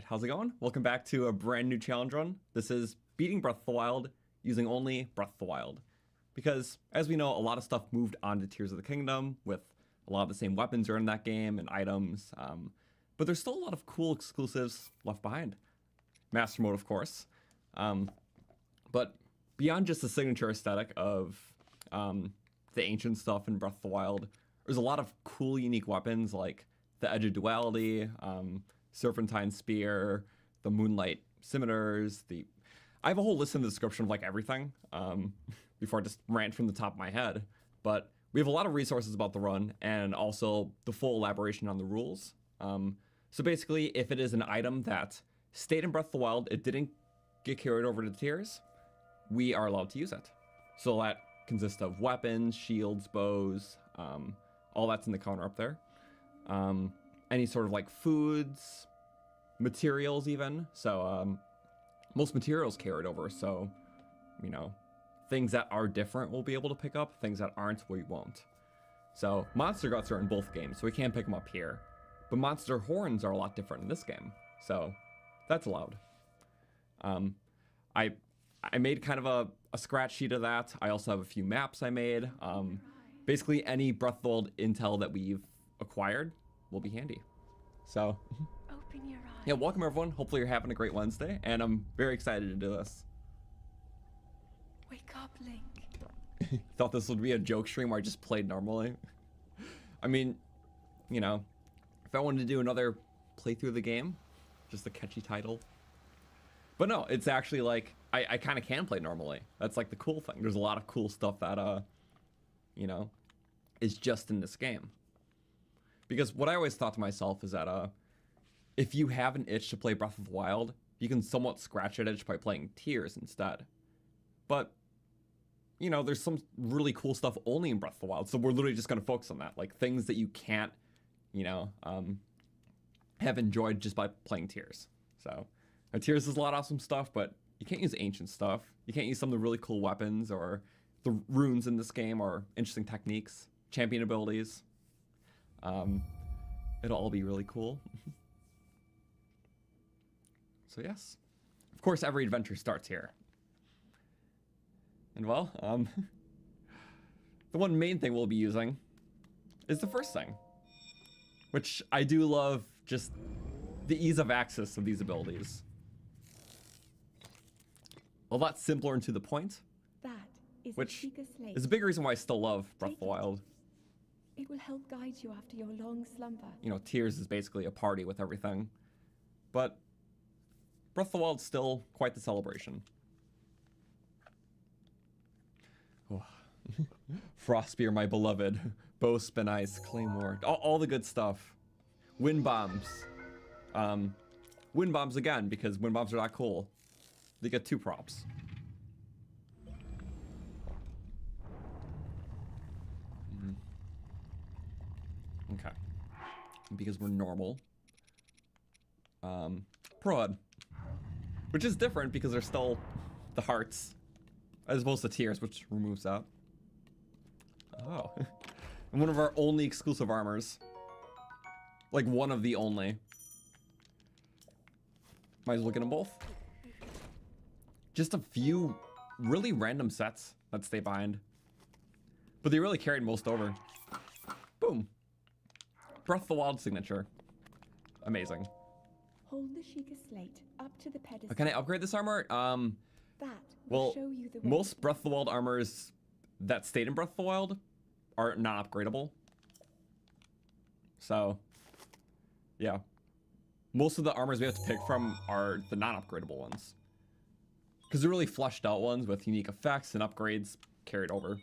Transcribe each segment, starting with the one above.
how's it going? Welcome back to a brand new challenge run. This is beating Breath of the Wild using only Breath of the Wild. Because, as we know, a lot of stuff moved on to Tears of the Kingdom, with a lot of the same weapons are in that game and items, but there's still a lot of cool exclusives left behind. Master Mode, of course. But beyond just the signature aesthetic of the ancient stuff in Breath of the Wild, there's a lot of cool, unique weapons like the Edge of Duality, Serpentine Spear, the Moonlight Scimitars, I have a whole list in the description of like everything, before I just rant from the top of my head. But we have a lot of resources about the run and also the full elaboration on the rules. So basically, if it is an item that stayed in Breath of the Wild, it didn't get carried over to Tears, we are allowed to use it. So that consists of weapons, shields, bows, all that's in the counter up there. Any sort of like foods, materials even. So most materials carried over, so, you know, things that are different we'll be able to pick up, things that aren't we won't. So monster guts are in both games, so we can't pick them up here. But monster horns are a lot different in this game, so that's allowed. I made kind of a scratch sheet of that. I also have a few maps I made. Basically any Breath of the Wild intel that we've acquired will be handy. So, open your eyes. Yeah, welcome everyone. Hopefully you're having a great Wednesday, and I'm very excited to do this. Wake up, Link. Thought this would be a joke stream where I just played normally. I mean, you know, if I wanted to do another playthrough of the game, just a catchy title. But no, it's actually like, I kind of can play normally. That's like the cool thing. There's a lot of cool stuff that, you know, is just in this game. Because what I always thought to myself is that if you have an itch to play Breath of the Wild, you can somewhat scratch that itch by playing Tears instead. But, you know, there's some really cool stuff only in Breath of the Wild, so we're literally just going to focus on that. Like, things that you can't, you know, have enjoyed just by playing Tears. So, Tears is a lot of awesome stuff, but you can't use ancient stuff. You can't use some of the really cool weapons, or the runes in this game, or interesting techniques, champion abilities. It'll all be really cool. So yes, of course every adventure starts here. And well, the one main thing we'll be using is the first thing, which I do love, just the ease of access of these abilities. A lot simpler and to the point, That is which a Sheikah slate. is a big reason why I still love Breath of the Wild. It will help guide you after your long slumber. You know, Tears is basically a party with everything. But Breath of the Wild's still quite the celebration. Oh. Frostbeer, my beloved. Bow, Spin Ice, Claymore. All the good stuff. Wind Bombs. Wind Bombs again, because Wind Bombs are that cool. They get 2 props. Okay. Because we're normal. Prod. Which is different because there's still the hearts. As opposed to Tears, which removes that. Oh. And one of our only exclusive armors. Like one of the only. Might as well get them both. Just a few really random sets that stay behind. But they really carried most over. Boom. Breath of the Wild signature. Amazing. Hold the Sheikah slate up to the pedestal. Can I upgrade this armor? That will Well, show you the way. most Breath of the Wild armors that stayed in Breath of the Wild are not upgradable. So, yeah. Most of the armors we have to pick from are the non-upgradable ones. Because they're really fleshed out ones with unique effects and upgrades carried over.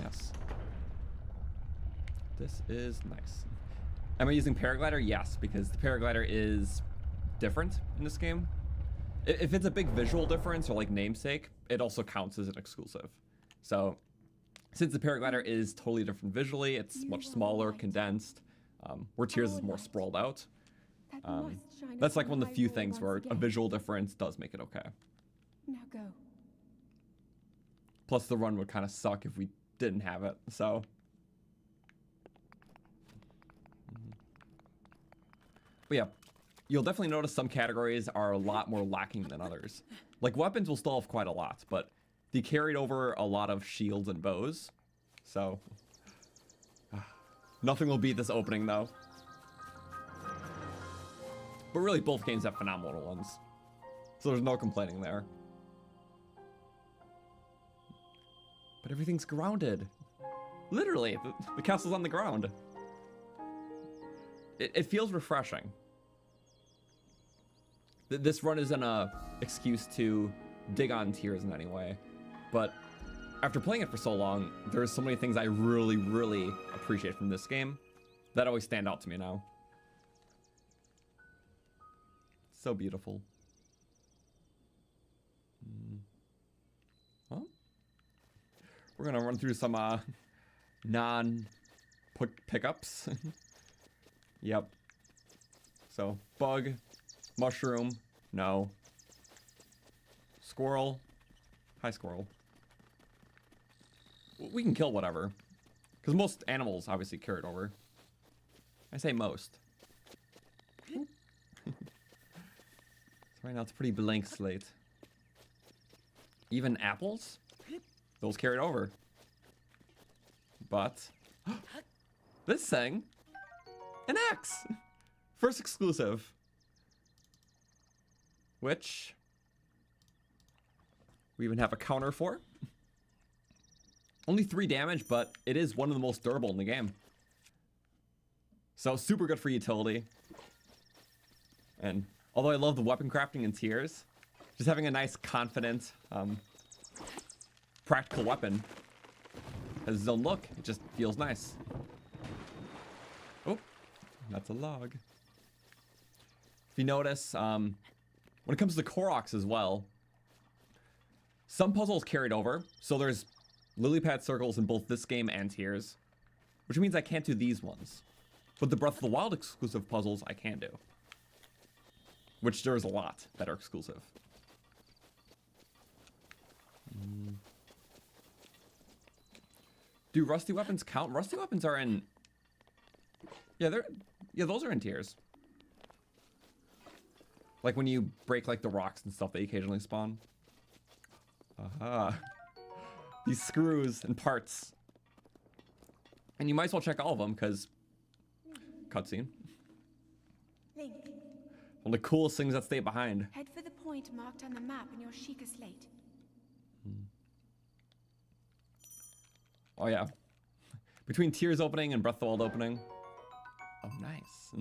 Yes. This is nice. Am I using Paraglider? Yes, because the Paraglider is different in this game. If it's a big visual difference or like namesake, it also counts as an exclusive. So since the Paraglider is totally different visually, it's much smaller, condensed, where Tears is more sprawled out. That's like one of the few things where a visual difference does make it okay. Now go. Plus the run would kind of suck if we didn't have it, so. But yeah, you'll definitely notice some categories are a lot more lacking than others. Like weapons will still have quite a lot, but they carried over a lot of shields and bows. So nothing will beat this opening though. But really both games have phenomenal ones. So there's no complaining there. But everything's grounded. Literally, the castle's on the ground. It feels refreshing. This run isn't a excuse to dig on tiers in any way, but after playing it for so long, there's so many things I really, really appreciate from this game that always stand out to me now. So beautiful. Well, we're gonna run through some non-pickups. Yep. So, bug, mushroom, no. Squirrel, hi squirrel. We can kill whatever, because most animals obviously carry it over. I say most. So right now it's a pretty blank slate. Even apples, those carried over. But this thing, an axe, first exclusive, which we even have a counter for. Only 3 damage, but it is one of the most durable in the game. So super good for utility. And although I love the weapon crafting in tiers, just having a nice, confident, practical weapon has its own look. It just feels nice. Oh, that's a log. If you notice, when it comes to Koroks as well, some puzzles carried over. So there's lily pad circles in both this game and tiers, which means I can't do these ones. But the Breath of the Wild exclusive puzzles I can do, which there's a lot that are exclusive. Do rusty weapons count? Rusty weapons are in... Yeah, those are in tiers. Like when you break like the rocks and stuff, they occasionally spawn. Aha. These screws and parts. And you might as well check all of them, because... Cutscene. Link, One of the coolest things that stay behind. head for the point marked on the map in your Sheikah slate. Oh yeah. Between Tears opening and Breath of the Wild opening. Oh, nice.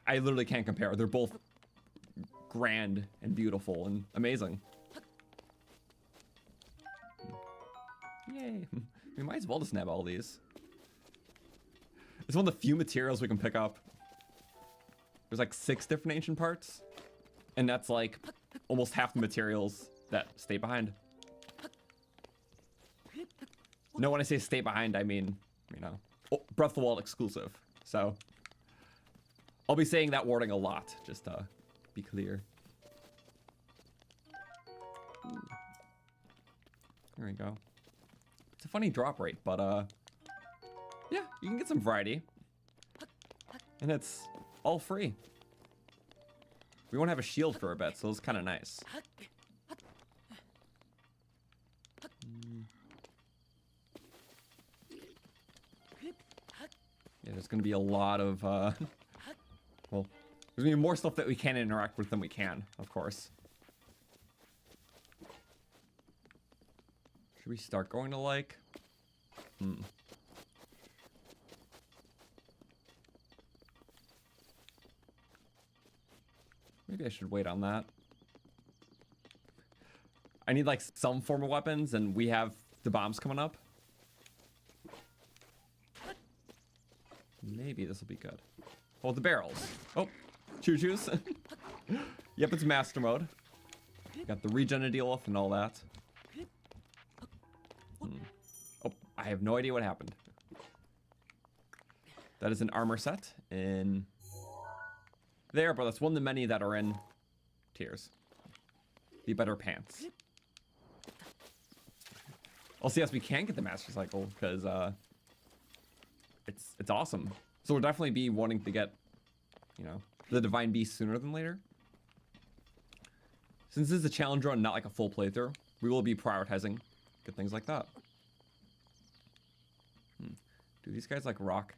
I literally can't compare. They're both grand and beautiful and amazing. Yay. We might as well just nab all these. It's one of the few materials we can pick up. There's like 6 different ancient parts. And that's like almost half the materials that stay behind. No, when I say stay behind, I mean, you know, Breath of the Wild exclusive. So I'll be saying that wording a lot, just to be clear. Ooh. There we go. It's a funny drop rate, but yeah, you can get some variety. And it's all free. We won't have a shield for a bit, so it's kind of nice. Yeah, there's gonna be a lot of, well, there's gonna be more stuff that we can interact with than we can, of course. Should we start going to like? Maybe I should wait on that. I need like some form of weapons, and we have the bombs coming up. Maybe this will be good. Oh, the barrels. Oh, choo-choos. Yep, it's master mode. Got the regen to deal with and all that. Oh, I have no idea what happened. That is an armor set in there, but that's one of the many that are in tiers. The better pants. Also, yes, we can get the master cycle because it's awesome. So we'll definitely be wanting to get you know, the Divine Beast sooner than later. Since this is a challenge run, not like a full playthrough, we will be prioritizing good things like that. Do these guys like rock?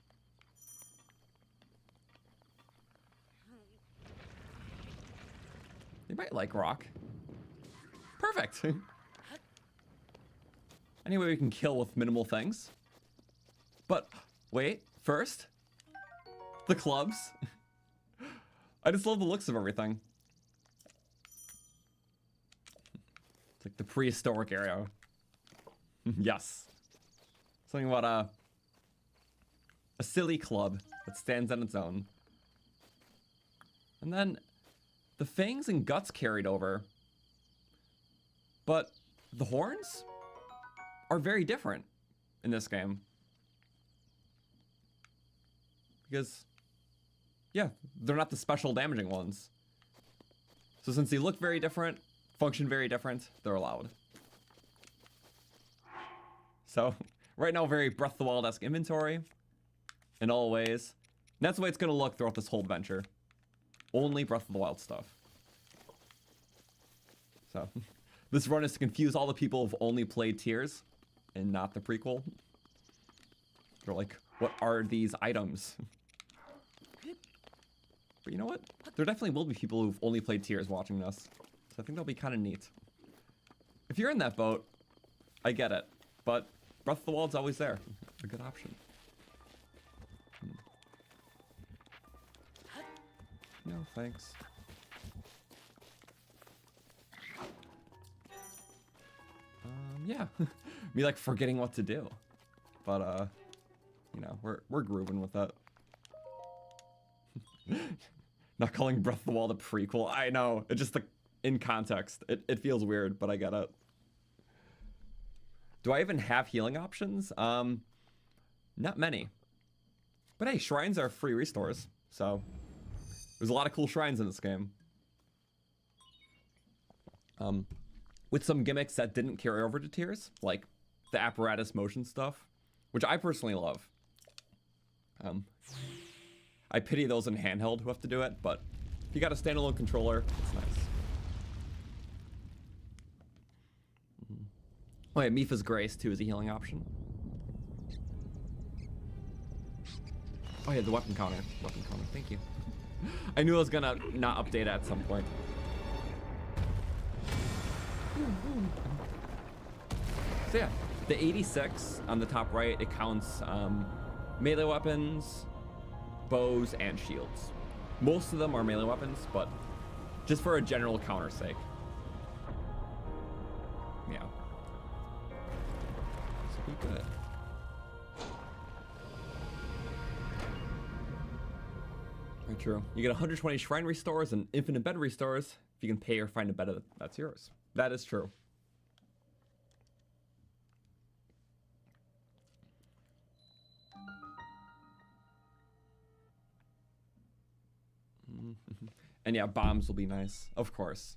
They might like rock. Perfect. Anyway, we can kill with minimal things. But wait, first, the clubs. I just love the looks of everything. It's like the prehistoric area. Yes. Something about a silly club that stands on its own. And then the fangs and guts carried over. But the horns are very different in this game. Because, yeah, they're not the special damaging ones. So since they look very different, function very different, they're allowed. So, right now, very Breath of the Wild-esque inventory in all ways. And that's the way it's going to look throughout this whole adventure. Only Breath of the Wild stuff. So, this run is to confuse all the people who've only played Tears and not the prequel. They're like, what are these items? But you know what? There definitely will be people who've only played Tears watching this. So I think that'll be kind of neat. If you're in that boat, I get it. But Breath of the Wild's always there. A good option. No, thanks. Yeah. Me like forgetting what to do. But you know, we're grooving with that. Not calling Breath of the Wild a prequel. I know. It just like in context. It feels weird, but I get it. Do I even have healing options? Not many. But hey, shrines are free restores, so there's a lot of cool shrines in this game. With some gimmicks that didn't carry over to Tears, like the apparatus motion stuff, which I personally love. I pity those in handheld who have to do it, but if you got a standalone controller, it's nice. Oh yeah, Mipha's Grace too is a healing option. Oh yeah, the weapon counter. Weapon counter, thank you. I knew I was gonna not update at some point. So yeah, the 86 on the top right, it counts melee weapons, bows, and shields. Most of them are melee weapons, but just for a general counter's sake. Yeah. So be good. Very true. You get 120 shrine restores and infinite bed restores if you can pay or find a bed that's yours. That is true. And yeah, bombs will be nice, of course.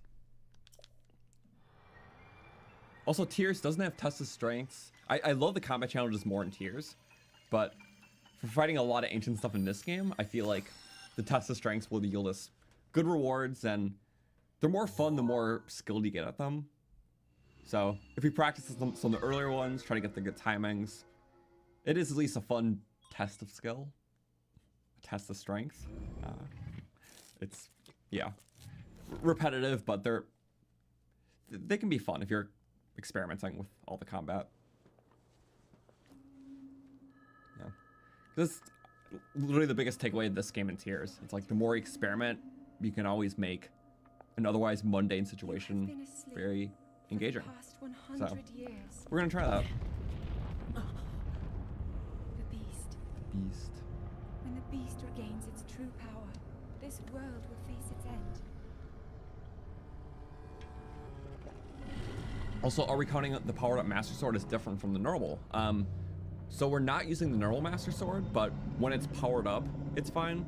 Also, Tears doesn't have test of strengths. I love the combat challenges more in Tears, but for fighting a lot of ancient stuff in this game, I feel like the test of strengths will yield us good rewards, and they're more fun the more skilled you get at them. So if we practice some of the earlier ones, try to get the good timings, it is at least a fun test of skill, a test of strength. It's, yeah, repetitive, but they can be fun if you're experimenting with all the combat. Yeah, this literally the biggest takeaway of this game in Tears. It's like the more you experiment, you can always make an otherwise mundane situation very engaging. So we're gonna try that. The beast. The beast. When the beast regains its true power, this world will face its end. Also, are we counting the powered up Master Sword as different from the normal? So we're not using the normal Master Sword, but when it's powered up, it's fine.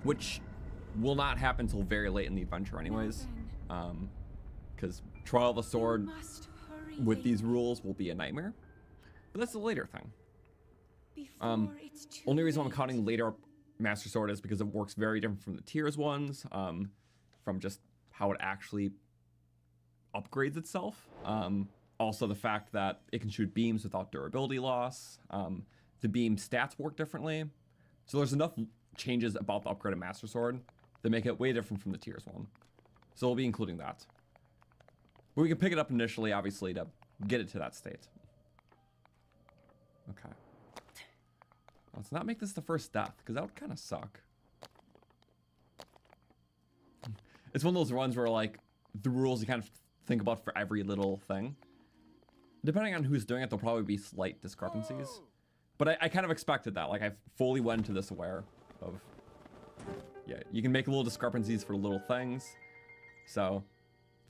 Which will not happen until very late in the adventure anyways. Because trial of the sword with these rules will be a nightmare. But that's a later thing. Only reason I'm counting later Master Sword is because it works very different from the tiers ones, from just how it actually upgrades itself. Also the fact that it can shoot beams without durability loss. The beam stats work differently. So there's enough changes about the upgraded Master Sword that make it way different from the tiers one. So we'll be including that. But we can pick it up initially, obviously, to get it to that state. Okay. Let's not make this the first death, because that would kind of suck. It's one of those runs where, like, the rules you kind of think about for every little thing. Depending on who's doing it, there'll probably be slight discrepancies. But I kind of expected that. Like, I fully went into this aware of... Yeah, you can make little discrepancies for little things. So,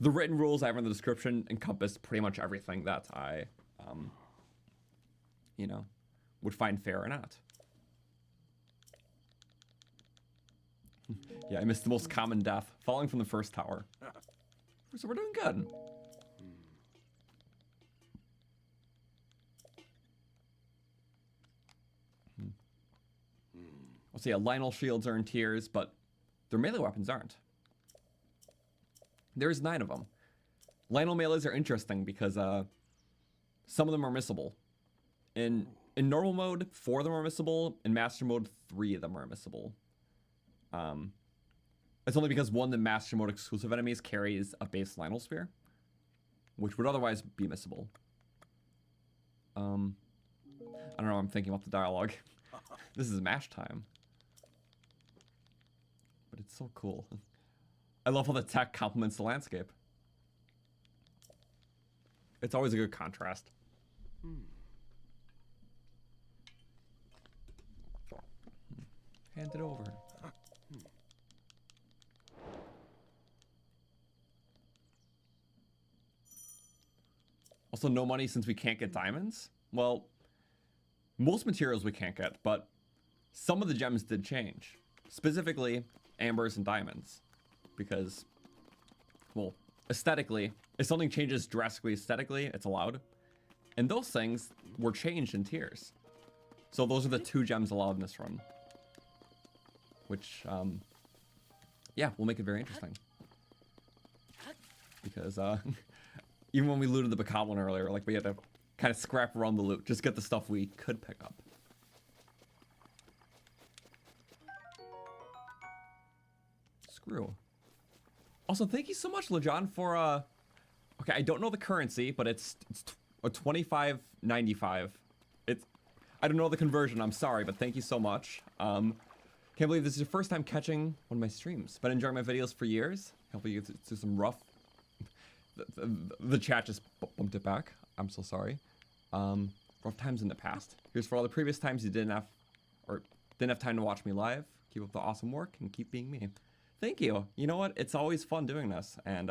the written rules I have in the description encompass pretty much everything that I, you know, would find fair or not. Yeah, I missed the most common death, falling from the first tower. So we're doing good. I'll say lynel shields are in tiers, but their melee weapons aren't. There's 9 of them. Lynel melees are interesting because some of them are missable. In normal mode, 4 of them are missable. In master mode, 3 of them are missable. It's only because one of the master mode exclusive enemies carries a base lynel spear, which would otherwise be missable. I don't know, I'm thinking about the dialogue. This is MASH time. But it's so cool. I love how the tech complements the landscape. It's always a good contrast. Hand it over. Also, no money since we can't get diamonds? Well, most materials we can't get, but some of the gems did change. Specifically, ambers and diamonds. Because, well, aesthetically, if something changes drastically aesthetically, it's allowed. And those things were changed in tiers. So those are the 2 gems allowed in this run. Which, yeah, will make it very interesting. Because, even when we looted the Bokoblin earlier, like, we had to kind of scrap around the loot, just get the stuff we could pick up. Screw. Also, thank you so much, Lejon, for, okay, I don't know the currency, but it's a 25.95. I don't know the conversion, I'm sorry, but thank you so much. Can't believe this is your first time catching one of my streams. Been enjoying my videos for years. Hopefully you get through some rough... The chat just bumped it back. I'm so sorry. Rough times in the past. Here's for all the previous times you didn't have time to watch me live. Keep up the awesome work and keep being me. Thank you. You know what? It's always fun doing this. And,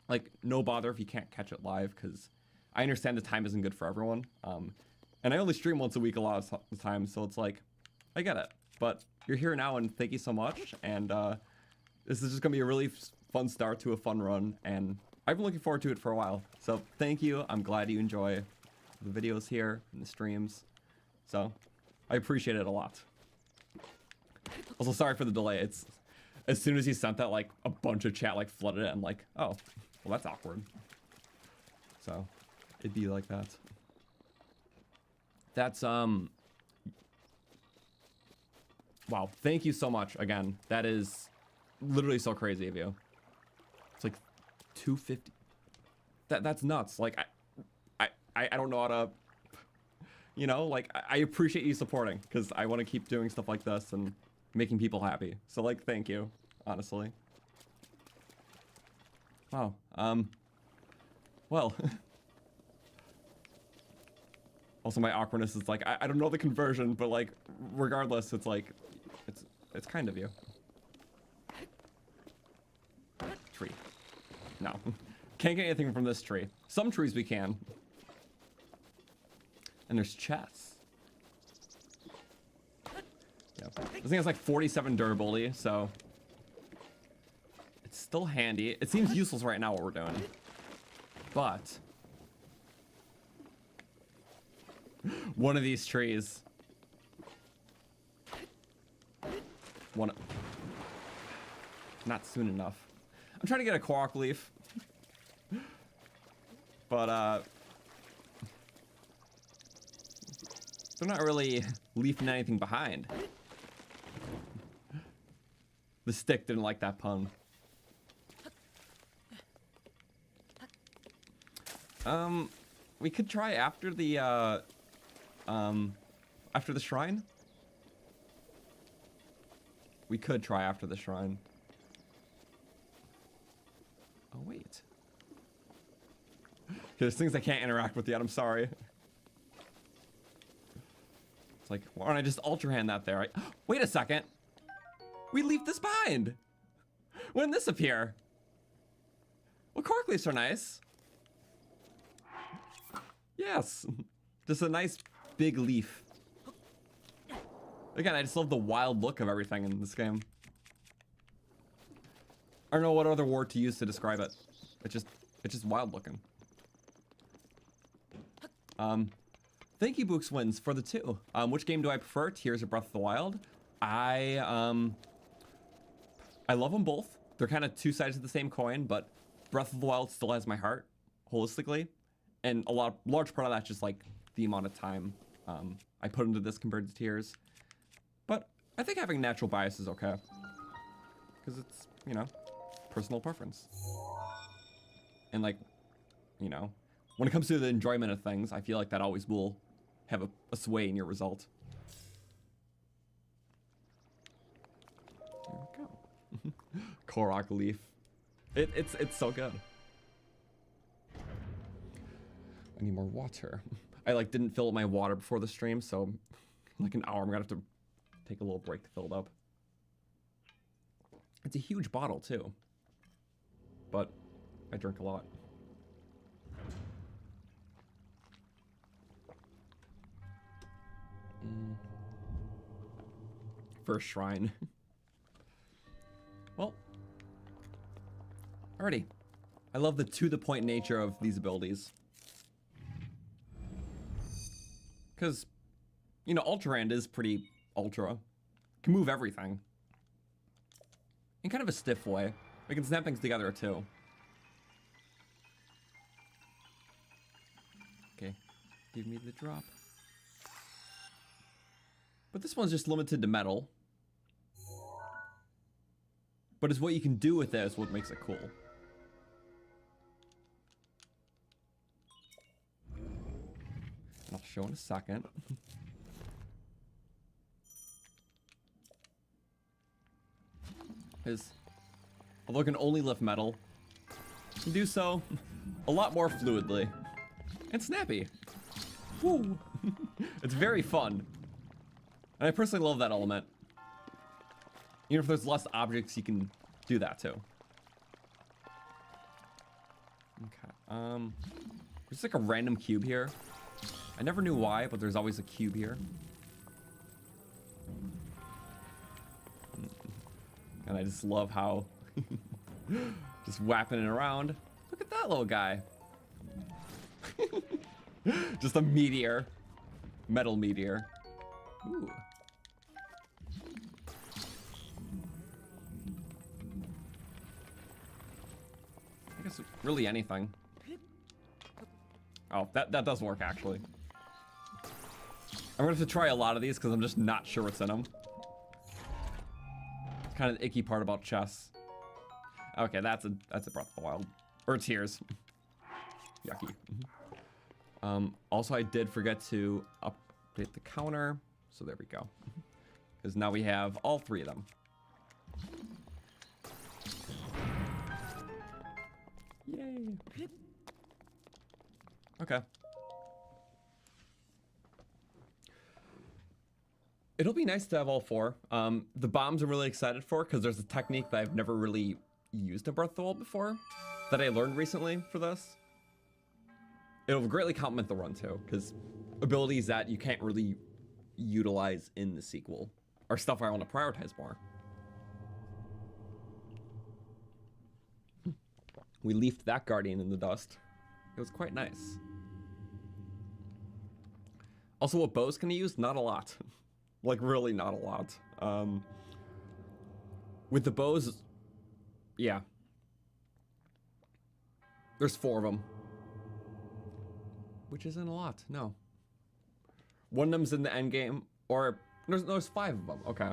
like, no bother if you can't catch it live, because I understand the time isn't good for everyone. And I only stream once a week a lot of the time, so it's like, I get it. But you're here now, and thank you so much. And this is just going to be a really fun start to a fun run, and I've been looking forward to it for a while. So thank you. I'm glad you enjoy the videos here and the streams. So I appreciate it a lot. Also, sorry for the delay. It's as soon as he sent that, like, a bunch of chat like flooded it. I'm like, oh, well, that's awkward. So it'd be like that. That's wow, thank you so much again. That is literally so crazy of you. It's like 250. That's nuts. Like I don't know how to, you know, like I appreciate you supporting, because I want to keep doing stuff like this and making people happy. So, like, thank you, honestly. Wow. Well. Also, my awkwardness is like, I don't know the conversion, but, like, regardless, it's like, it's kind of you. Tree. No. Can't get anything from this tree. Some trees we can. And there's chests. Yep. This thing has like 47 durability, so it's still handy. It seems useless right now what we're doing. But one of these trees not soon enough. I'm trying to get a Korok leaf. But, they're not really leaving anything behind. The stick didn't like that pun. We could try after the shrine. We could try after the shrine. Oh, wait. There's things I can't interact with yet, I'm sorry. It's like, why don't I just Ultra Hand that there? Wait a second. We leave this behind. When did this appear? Well, Korok leaves are nice. Yes. Just a nice big leaf. Again, I just love the wild look of everything in this game. I don't know what other word to use to describe it. It's just wild looking. Thank you, Books Wins, for the 2. Which game do I prefer? Tears or Breath of the Wild? I love them both. They're kind of two sides of the same coin, but Breath of the Wild still has my heart, holistically. And large part of that's just like the amount of time I put into this compared to Tears. But I think having natural bias is okay. Because it's, you know, personal preference. And like, you know, when it comes to the enjoyment of things, I feel like that always will have a sway in your result. There we go. Korok leaf. It's so good. I need more water. I like didn't fill up my water before the stream, so like an hour I'm gonna have to take a little break to fill it up. It's a huge bottle too, but I drink a lot. First shrine. Well, alrighty. I love the to-the-point nature of these abilities. Because, you know, Ultra Hand is pretty ultra. Can move everything. In kind of a stiff way. We can snap things together too. Okay, give me the drop. But this one's just limited to metal. But it's what you can do with it is what makes it cool. And I'll show in a second. Because although it can only lift metal, it can do so a lot more fluidly. And snappy. Woo! It's very fun. And I personally love that element. Even if there's less objects, you can do that too. Okay, there's like a random cube here. I never knew why, but there's always a cube here. And I just love how just whapping it around. Look at that little guy. Just a meteor. Metal meteor. Ooh. I guess really anything. Oh, that does work actually. I'm gonna have to try a lot of these because I'm just not sure what's in them. It's kind of the icky part about chess. Okay, that's a Breath of the Wild. Or Tears. Yucky. Also, I did forget to update the counter. So there we go. Because now we have all 3 of them. Yay. Okay. It'll be nice to have all 4. The bombs I'm really excited for because there's a technique that I've never really used in Breath of the Wild before that I learned recently for this. It'll greatly complement the run too, because abilities that you can't really utilize in the sequel are stuff I want to prioritize more. We leafed that guardian in the dust. It was quite nice. Also, what bows can you use? Not a lot. Like, really not a lot. With the bows, Yeah. There's 4 of them. Which isn't a lot, no. One of them's in the end game, or there's 5 of them, okay.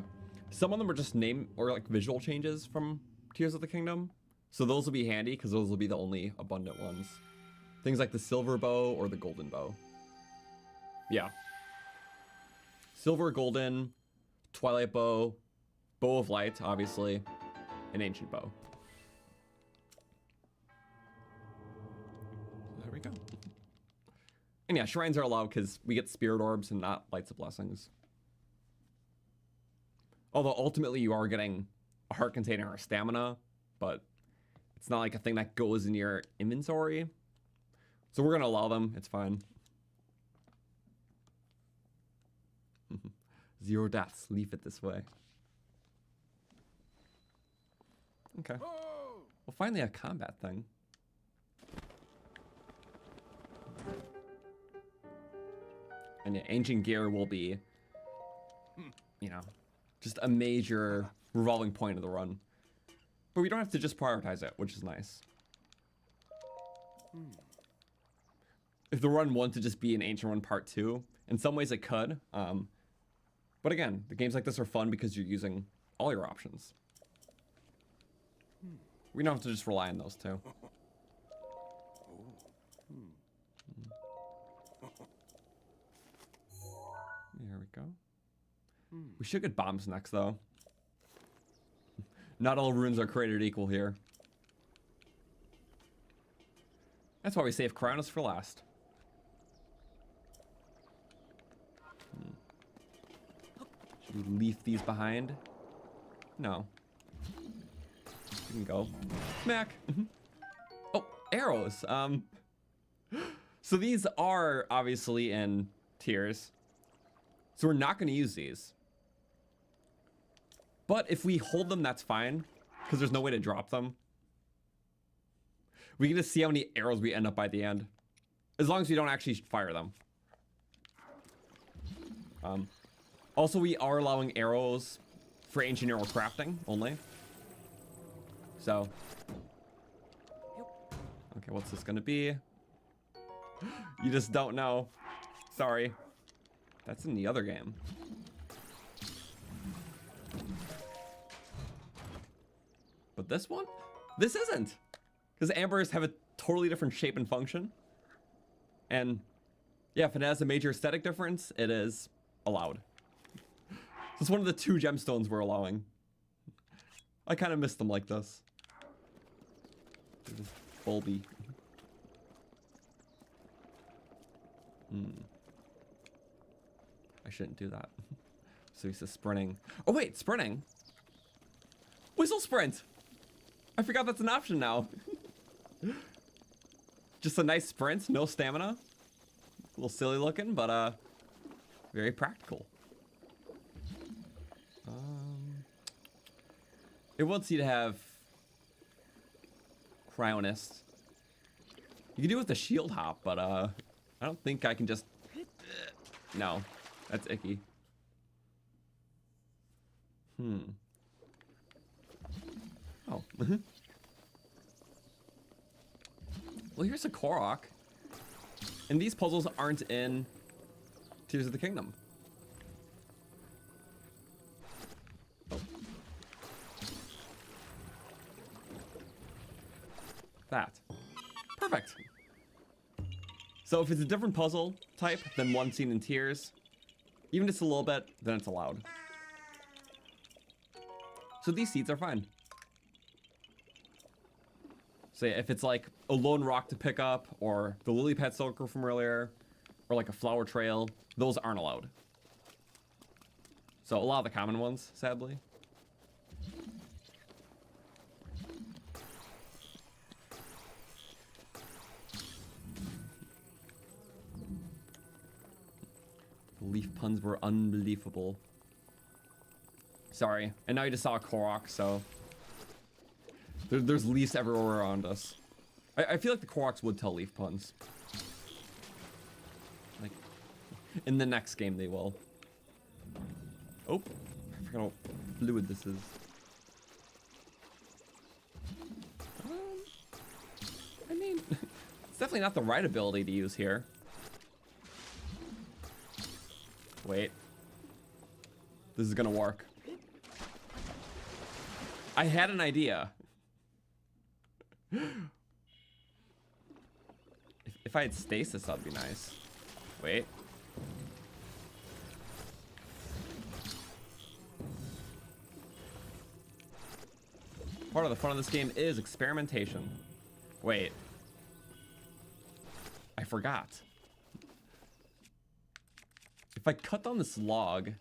Some of them are just name or like visual changes from Tears of the Kingdom. So those will be handy because those will be the only abundant ones. Things like the silver bow or the golden bow. Yeah. Silver, golden, Twilight bow, bow of light, obviously, and ancient bow. There we go. And yeah, shrines are allowed because we get spirit orbs and not lights of blessings. Although ultimately you are getting a heart container or stamina, but it's not like a thing that goes in your inventory. So we're gonna allow them, it's fine. 0 deaths, leave it this way. Okay. Well, finally a combat thing. And yeah, ancient gear will be, you know, just a major revolving point of the run. But we don't have to just prioritize it, which is nice. If the run wanted to just be an Ancient Run Part 2, in some ways it could. But again, the games like this are fun because you're using all your options. We don't have to just rely on those two. There we go. We should get bombs next, though. Not all runes are created equal here. That's why we save Cryonis for last. Should we leave these behind? No. You can go. Smack! Oh, arrows. So these are obviously in tiers. So we're not going to use these. But if we hold them, that's fine. Because there's no way to drop them. We can just see how many arrows we end up by the end. As long as we don't actually fire them. Also, we are allowing arrows for ancient arrow crafting only. So. Okay, what's this going to be? You just don't know. Sorry. That's in the other game. But this one? This isn't. Because ambers have a totally different shape and function. And yeah, if it has a major aesthetic difference, it is allowed. So it's one of the 2 gemstones we're allowing. I kind of miss them like this. They're just bulby. I shouldn't do that. So he says sprinting. Oh wait, sprinting. Whistle sprint. I forgot that's an option now. Just a nice sprint, no stamina. A little silly looking, but very practical. It wants you to have Cryonist. You can do it with the shield hop, but I don't think I can just. No, that's icky. Oh. Well, here's a Korok. And these puzzles aren't in Tears of the Kingdom. Oh. That. Perfect. So if it's a different puzzle type than one seen in Tears, even just a little bit, then it's allowed. So these seeds are fine. So yeah, if it's like a lone rock to pick up, or the lily pad circle from earlier, or like a flower trail, those aren't allowed. So a lot of the common ones, sadly. The leaf puns were unbelievable. Sorry, and now you just saw a Korok, so there's leaves everywhere around us. I feel like the Koroks would tell leaf puns. Like, in the next game they will. Oh, I forgot how fluid this is. It's definitely not the right ability to use here. Wait. This is gonna work. I had an idea. If I had stasis, that'd be nice. Wait. Part of the fun of this game is experimentation. Wait. I forgot. If I cut down this log...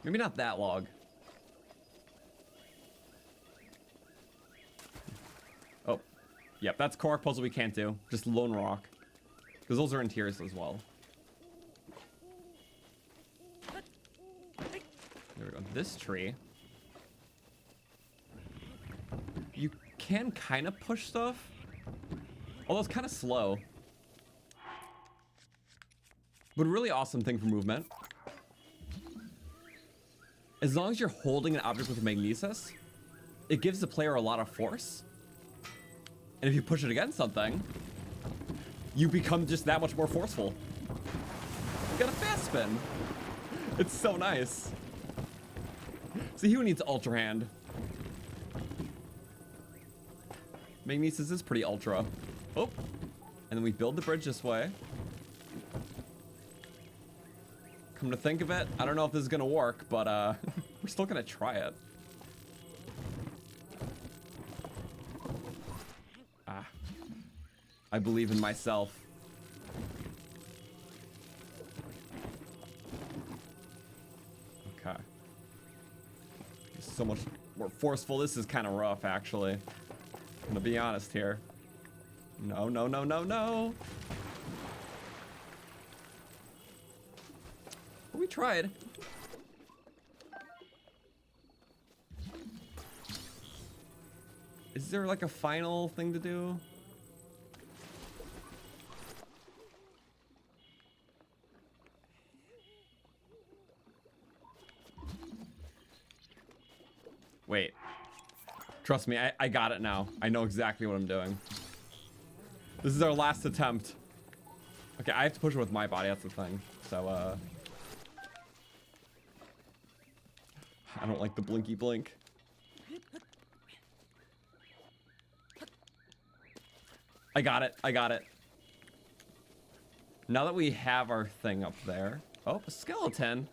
Maybe not that log. Oh. Yep, that's Korok puzzle we can't do. Just lone rock. Because those are in tiers as well. There we go. This tree. You can kind of push stuff. Although it's kind of slow. But a really awesome thing for movement. As long as you're holding an object with a magnesis, it gives the player a lot of force. And if you push it against something, you become just that much more forceful. You got a fast spin. It's so nice. See who needs Ultra Hand. Magnesis is pretty ultra. Oh, and then we build the bridge this way. Come to think of it, I don't know if this is gonna work, but we're still gonna try it. Ah, I believe in myself. Okay. So much more forceful. This is kind of rough, actually. I'm gonna be honest here. No, no, no, no, no. We tried. Is there like a final thing to do? Wait. Trust me, I got it now. I know exactly what I'm doing. This is our last attempt. Okay, I have to push it with my body, that's the thing. So, I don't like the blinky blink. I got it, I got it. Now that we have our thing up there. Oh, a skeleton.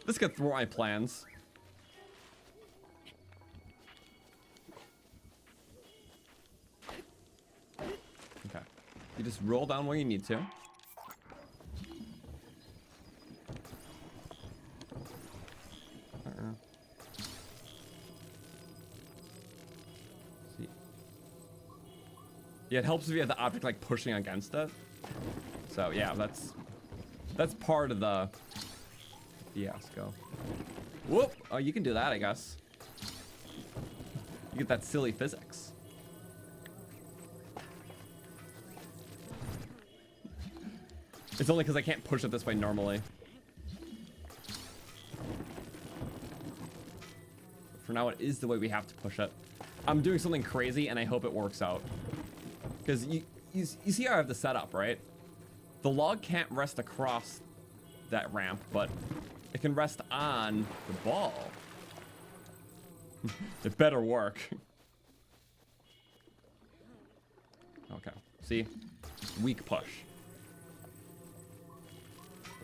This could thwart my plans. Okay. You just roll down where you need to. See. Yeah, it helps if you have the object like pushing against it. So yeah, that's part of the fiasco. Whoop! Oh, you can do that, I guess. You get that silly physics. It's only because I can't push it this way normally. For now, it is the way we have to push it. I'm doing something crazy, and I hope it works out. Because you see how I have the setup, right? The log can't rest across that ramp, but it can rest on the ball. It better work. Okay, see? Weak push.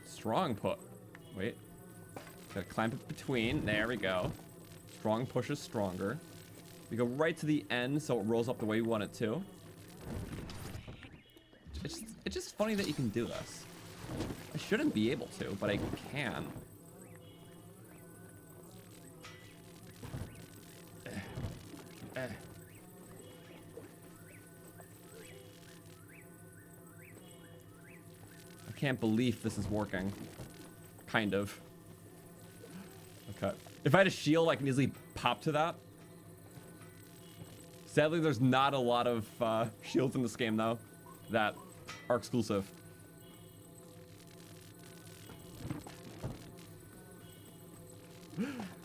Strong put. Wait. Gotta climb it between. There we go. Strong push is stronger. We go right to the end so it rolls up the way we want it to. It's just funny that you can do this. I shouldn't be able to, but I can. I can't believe this is working. Kind of. Okay. If I had a shield, I can easily pop to that. Sadly, there's not a lot of shields in this game, though, that are exclusive.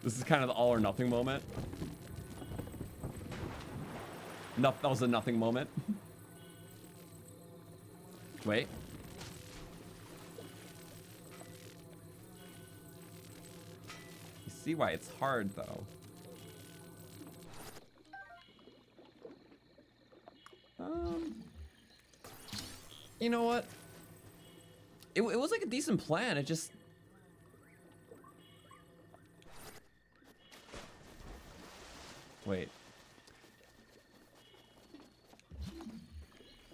This is kind of the all or nothing moment. No, that was a nothing moment. Wait. You see why it's hard, though. You know what? It was like a decent plan. It just... Wait.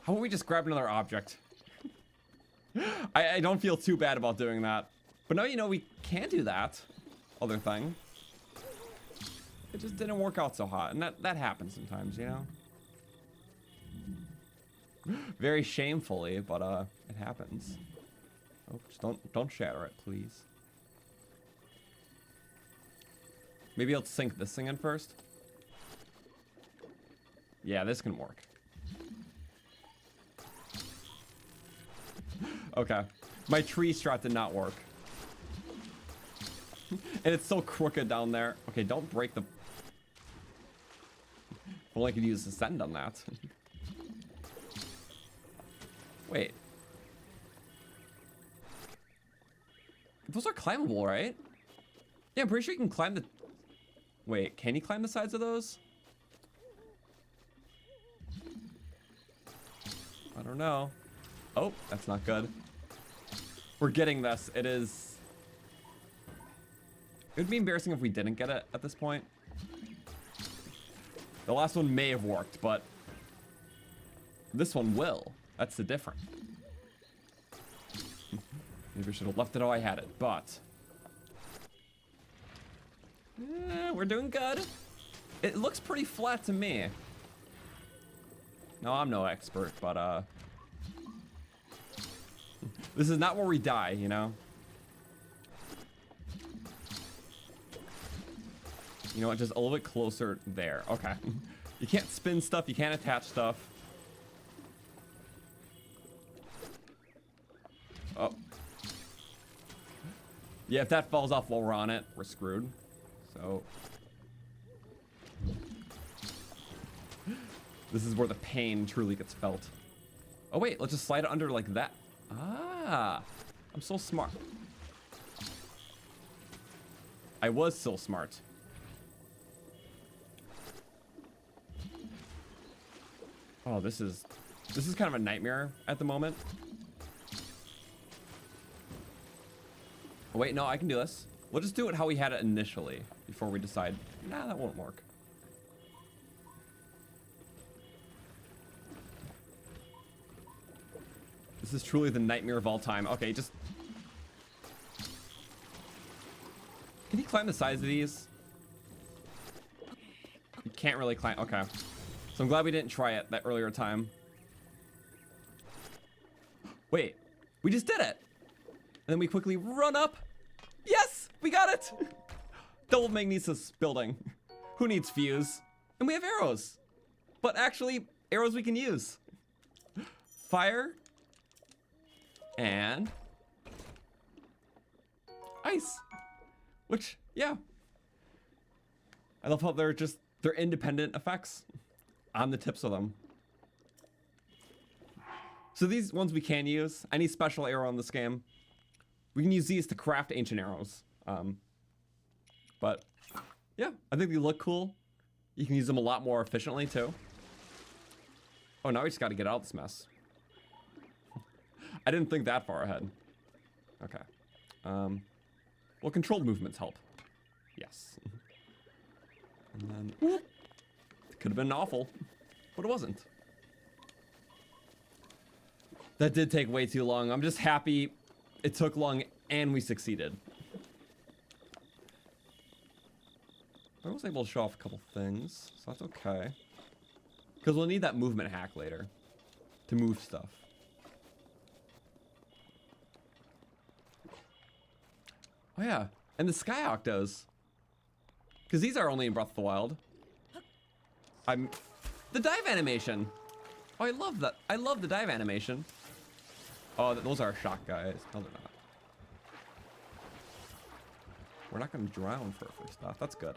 How about we just grab another object? I don't feel too bad about doing that. But now you know we can do that. Other thing. It just didn't work out so hot. And that happens sometimes, you know? Very shamefully, but it happens. Oh, just don't shatter it, please. Maybe I'll sink this thing in first. Yeah, this can work. Okay. My tree strat did not work. And it's so crooked down there. Okay, don't break the... Well, I could use Ascend on that. Wait. Those are climbable, right? Yeah, I'm pretty sure you can climb the... Wait, can you climb the sides of those? I don't know. Oh, that's not good. We're getting this. It is... It would be embarrassing if we didn't get it at this point. The last one may have worked, but... This one will. That's the difference. Maybe I should have left it how I had it, but... we're doing good. It looks pretty flat to me. No, I'm no expert, but this is not where we die, you know? You know what, just a little bit closer there. Okay. You can't spin stuff, you can't attach stuff. Oh. Yeah, if that falls off while we're on it, we're screwed. So... This is where the pain truly gets felt. Oh wait, let's just slide it under like that. Ah, I'm so smart. I was so smart. Oh, this is kind of a nightmare at the moment. Oh, wait, no, I can do this. We'll just do it how we had it initially before we decide, nah, that won't work. This is truly the nightmare of all time. Okay, just... Can you climb the sides of these? You can't really climb. Okay. So I'm glad we didn't try it that earlier time. Wait, we just did it. And then we quickly run up. Yes, we got it. Double magnesis building. Who needs fuse? And we have arrows. But actually, arrows we can use. Fire. And ice, which, yeah, I love how they're independent effects on the tips of them. So these ones we can use. Any special arrow in this game, we can use these to craft ancient arrows. But yeah, I think they look cool. You can use them a lot more efficiently too. Oh, now we just got to get out of this mess. I didn't think that far ahead. Okay. Well, controlled movements help. Yes. And then, whoop. It could have been awful, but it wasn't. That did take way too long. I'm just happy it took long and we succeeded. I was able to show off a couple things, so that's okay. Because we'll need that movement hack later to move stuff. Oh yeah, and the Sky Octos. Because these are only in Breath of the Wild. The dive animation. Oh, I love that. I love the dive animation. Oh, those are shock guys. No, they're not. We're not going to drown first off. That's good.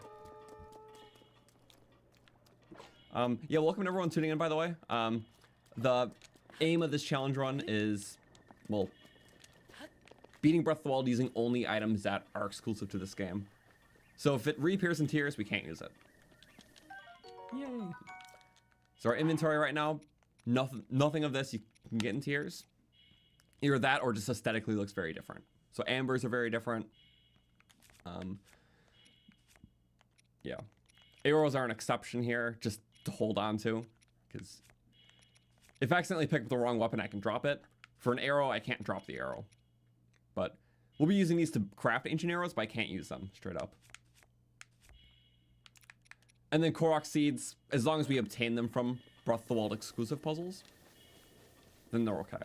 Yeah, welcome everyone tuning in, by the way. The aim of this challenge run is, well, beating Breath of the Wild using only items that are exclusive to this game. So if it reappears in tiers, we can't use it. Yay. So our inventory right now, nothing of this you can get in tiers. Either that or just aesthetically looks very different. So ambers are very different. Yeah. Arrows are an exception here, just to hold on to. Because if I accidentally pick up the wrong weapon, I can drop it. For an arrow, I can't drop the arrow. But we'll be using these to craft ancient arrows, but I can't use them straight up. And then Koroks seeds, as long as we obtain them from Breath of the Wild exclusive puzzles, then they're okay.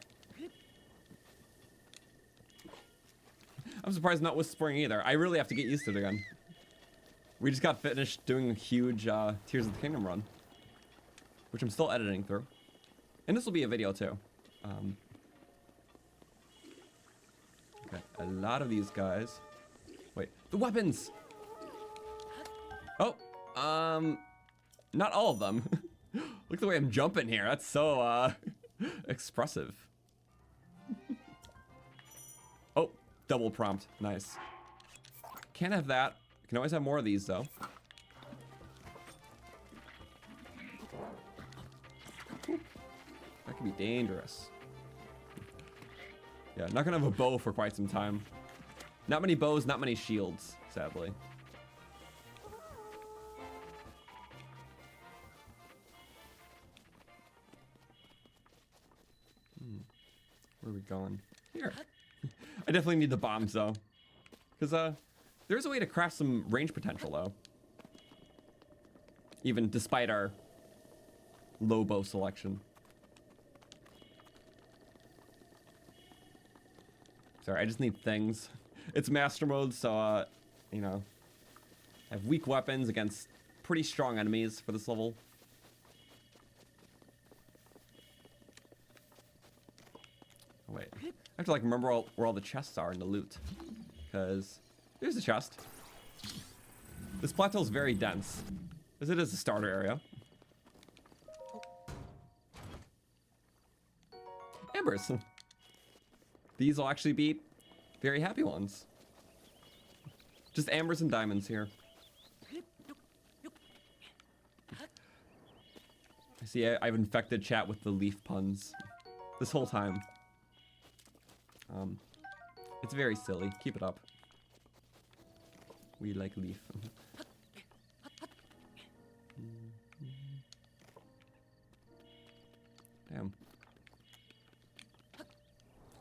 I'm surprised not whispering either. I really have to get used to it again. We just got finished doing a huge Tears of the Kingdom run, which I'm still editing through. And this will be a video too. Okay, a lot of these guys. Wait, the weapons! Oh, not all of them. Look at the way I'm jumping here. That's so, expressive. Oh, double prompt. Nice. Can't have that. Can always have more of these, though. That could be dangerous. Yeah, not gonna have a bow for quite some time. Not many bows, not many shields, sadly. Where are we going? Here. I definitely need the bombs, though. Because, there's a way to craft some range potential, though. Even despite our low bow selection. Sorry, I just need things. It's master mode, so, you know, I have weak weapons against pretty strong enemies for this level. Oh, wait, I have to, like, remember where all the chests are in the loot. Because there's a chest. This plateau is very dense, as it is a starter area. Embers. These will actually be very happy ones. Just ambers and diamonds here. I see I've infected chat with the leaf puns this whole time. It's very silly. Keep it up. We like leaf. Damn.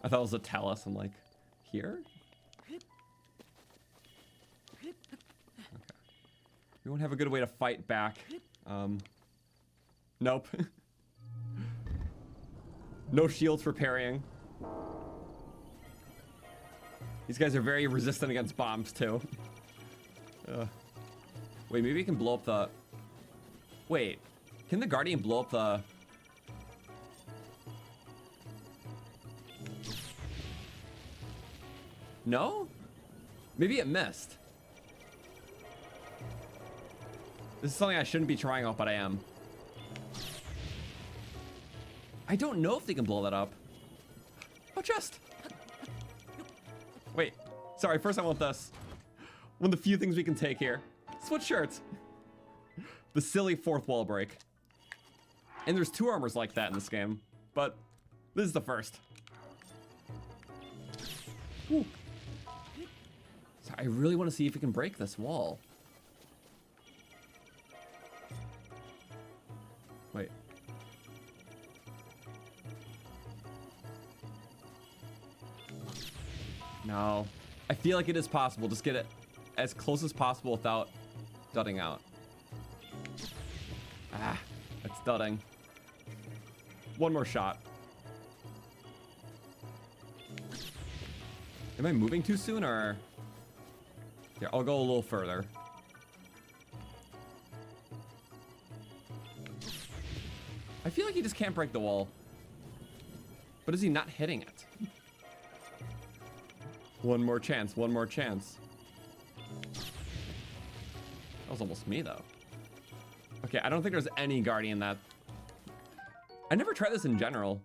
I thought it was a talus. I'm like, here? Okay. We won't have a good way to fight back. Nope. No shields for parrying. These guys are very resistant against bombs, too. Wait, maybe we can blow up the... Wait, can the Guardian blow up the... No? Maybe it missed. This is something I shouldn't be trying out, but I am. I don't know if they can blow that up. Oh, chest! Wait, sorry, first I want this. One of the few things we can take here. Switch shirts. The silly fourth wall break. And there's 2 armors like that in this game, but this is the first. Woo. So I really want to see if we can break this wall. Wait. No. I feel like it is possible. Just get it as close as possible without dudding out. Ah, it's dudding. One more shot. Am I moving too soon, or... Here, I'll go a little further. I feel like he just can't break the wall. But is he not hitting it? One more chance, one more chance. That was almost me, though. Okay, I don't think there's any guardian that... I never tried this in general.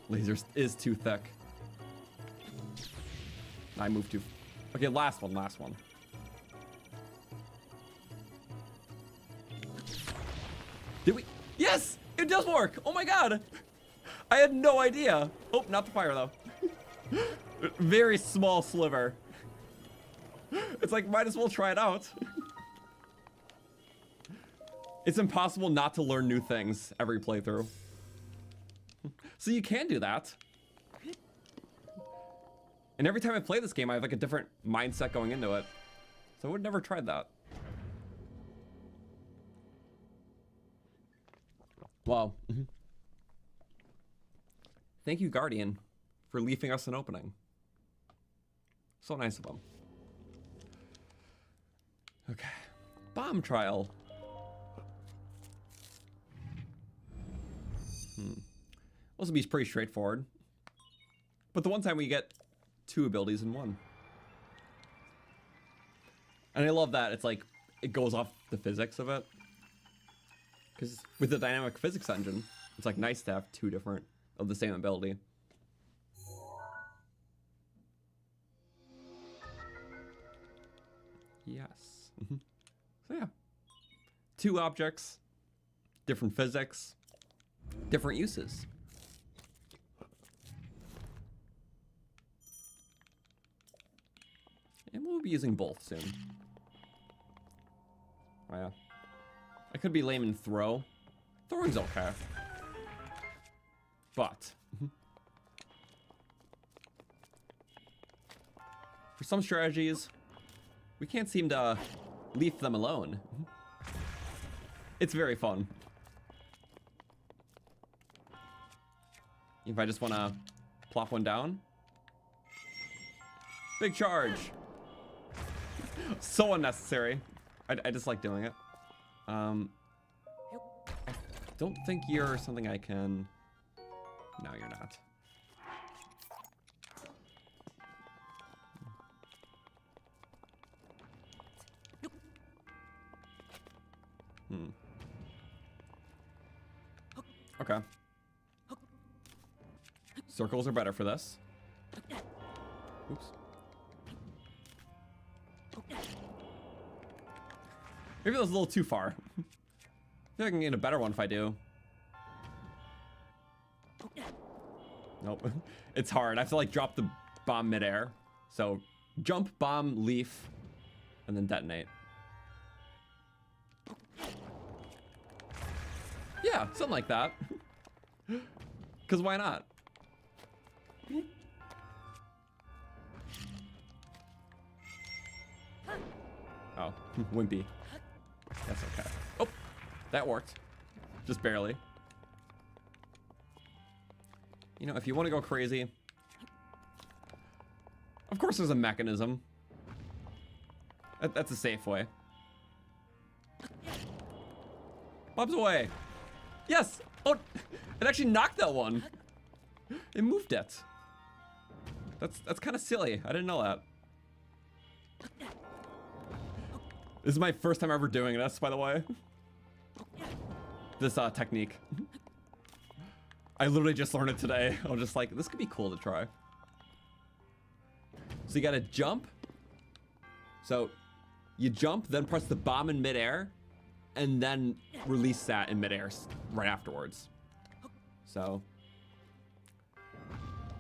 Laser is too thick. I moved too... Okay, last one, last one. Did we... Yes! It does work! Oh my god! I had no idea. Oh, not the fire, though. Very small sliver. It's like, might as well try it out. It's impossible not to learn new things every playthrough. So you can do that. And every time I play this game, I have like a different mindset going into it. So I would never tried that. Wow. Thank you, Guardian, for leaving us an opening. So nice of them. Okay. Bomb trial. This will be pretty straightforward. But the one time we get 2 abilities in one. And I love that. It's like, it goes off the physics of it. Because with the dynamic physics engine, it's like nice to have 2 different of the same ability. Yes. So yeah. 2 objects, different physics, different uses. And we'll be using both soon. Oh yeah. I could be lame in throw. Throwing's okay. But for some strategies, we can't seem to leave them alone. It's very fun. If I just want to plop one down. Big charge. So unnecessary. I just like doing it. I don't think you're something I can... No, you're not. Okay. Circles are better for this. Oops. Maybe that was a little too far. I feel like I can get a better one if I do. Nope. It's hard. I have to like drop the bomb midair. So jump, bomb, leaf, and then detonate. Yeah, something like that. Because why not? Oh, wimpy. That's okay. Oh, that worked. Just barely. You know, if you want to go crazy, of course there's a mechanism. That's a safe way. Bob's away. Yes! Oh, it actually knocked that one. It moved it. That's kind of silly. I didn't know that. This is my first time ever doing this, by the way. This technique. I literally just learned it today. I was just like, this could be cool to try. So you gotta jump. So you jump, then press the bomb in midair, and then release that in midair right afterwards. So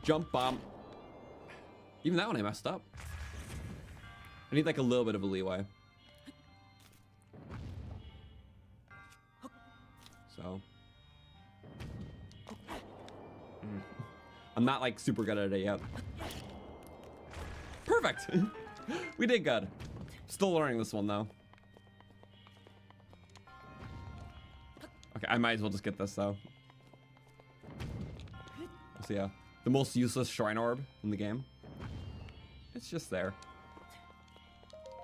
jump, bomb. Even that one I messed up. I need like a little bit of a leeway. So I'm not like super good at it yet. Perfect. We did good. Still learning this one though. Okay, I might as well just get this though. So yeah, the most useless shrine orb in the game. It's just there.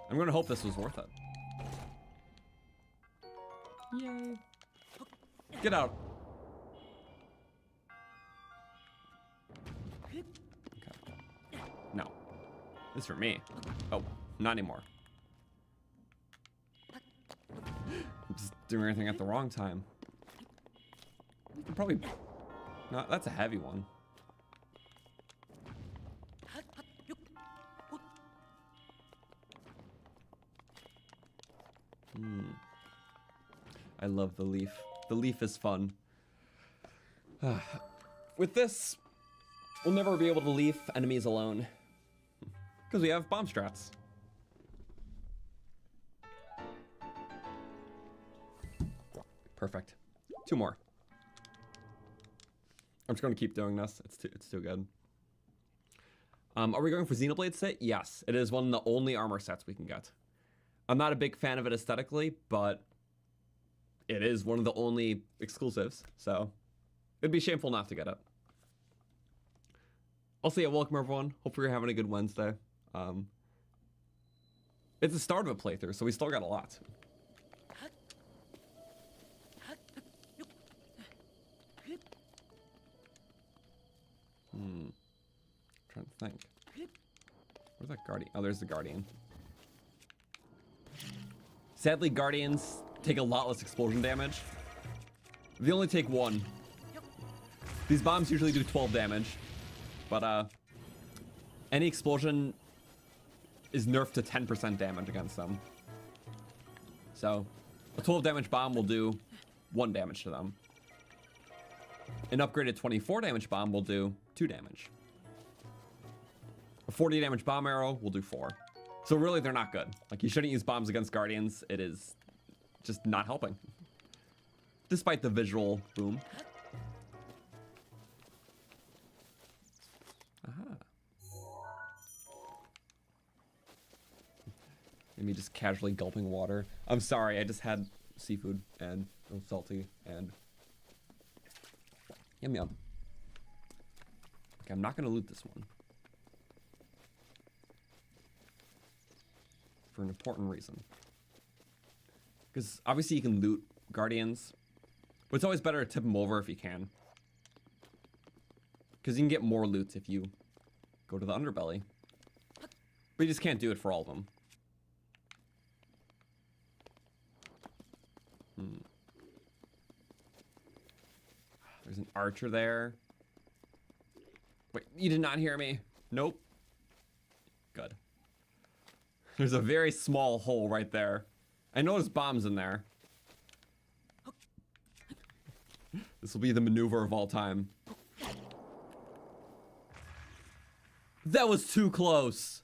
I'm gonna hope this was worth it. Yay. Get out. Okay. This is for me. Oh, not anymore. I'm just doing everything at the wrong time. Probably not. That's a heavy one. I love the leaf. The leaf is fun. With this, we'll never be able to leave enemies alone. Because we have bomb strats. Perfect. 2 more. I'm just going to keep doing this. It's too good. Are we going for Xenoblade set? Yes. It is one of the only armor sets we can get. I'm not a big fan of it aesthetically, but it is one of the only exclusives, so it'd be shameful not to get it. Also, yeah, welcome everyone. Hopefully you're having a good Wednesday. It's the start of a playthrough, so we still got a lot. Trying to think. Where's that guardian? Oh, there's the guardian. Sadly, guardians take a lot less explosion damage. They only take 1. These bombs usually do 12 damage, but any explosion is nerfed to 10% damage against them. So a 12 damage bomb will do 1 damage to them. An upgraded 24 damage bomb will do 2 damage. A 40 damage bomb arrow will do 4. So really, they're not good. Like, you shouldn't use bombs against guardians. It is just not helping. Despite the visual boom. Aha. Me just casually gulping water. I'm sorry, I just had seafood and it was salty and yum yum. Okay, I'm not gonna loot this one. For an important reason. Because obviously you can loot guardians, but it's always better to tip them over if you can. Because you can get more loot if you go to the underbelly. But you just can't do it for all of them. There's an archer there. Wait, you did not hear me? Nope. Good. There's a very small hole right there. I know there's bombs in there. This will be the maneuver of all time. That was too close.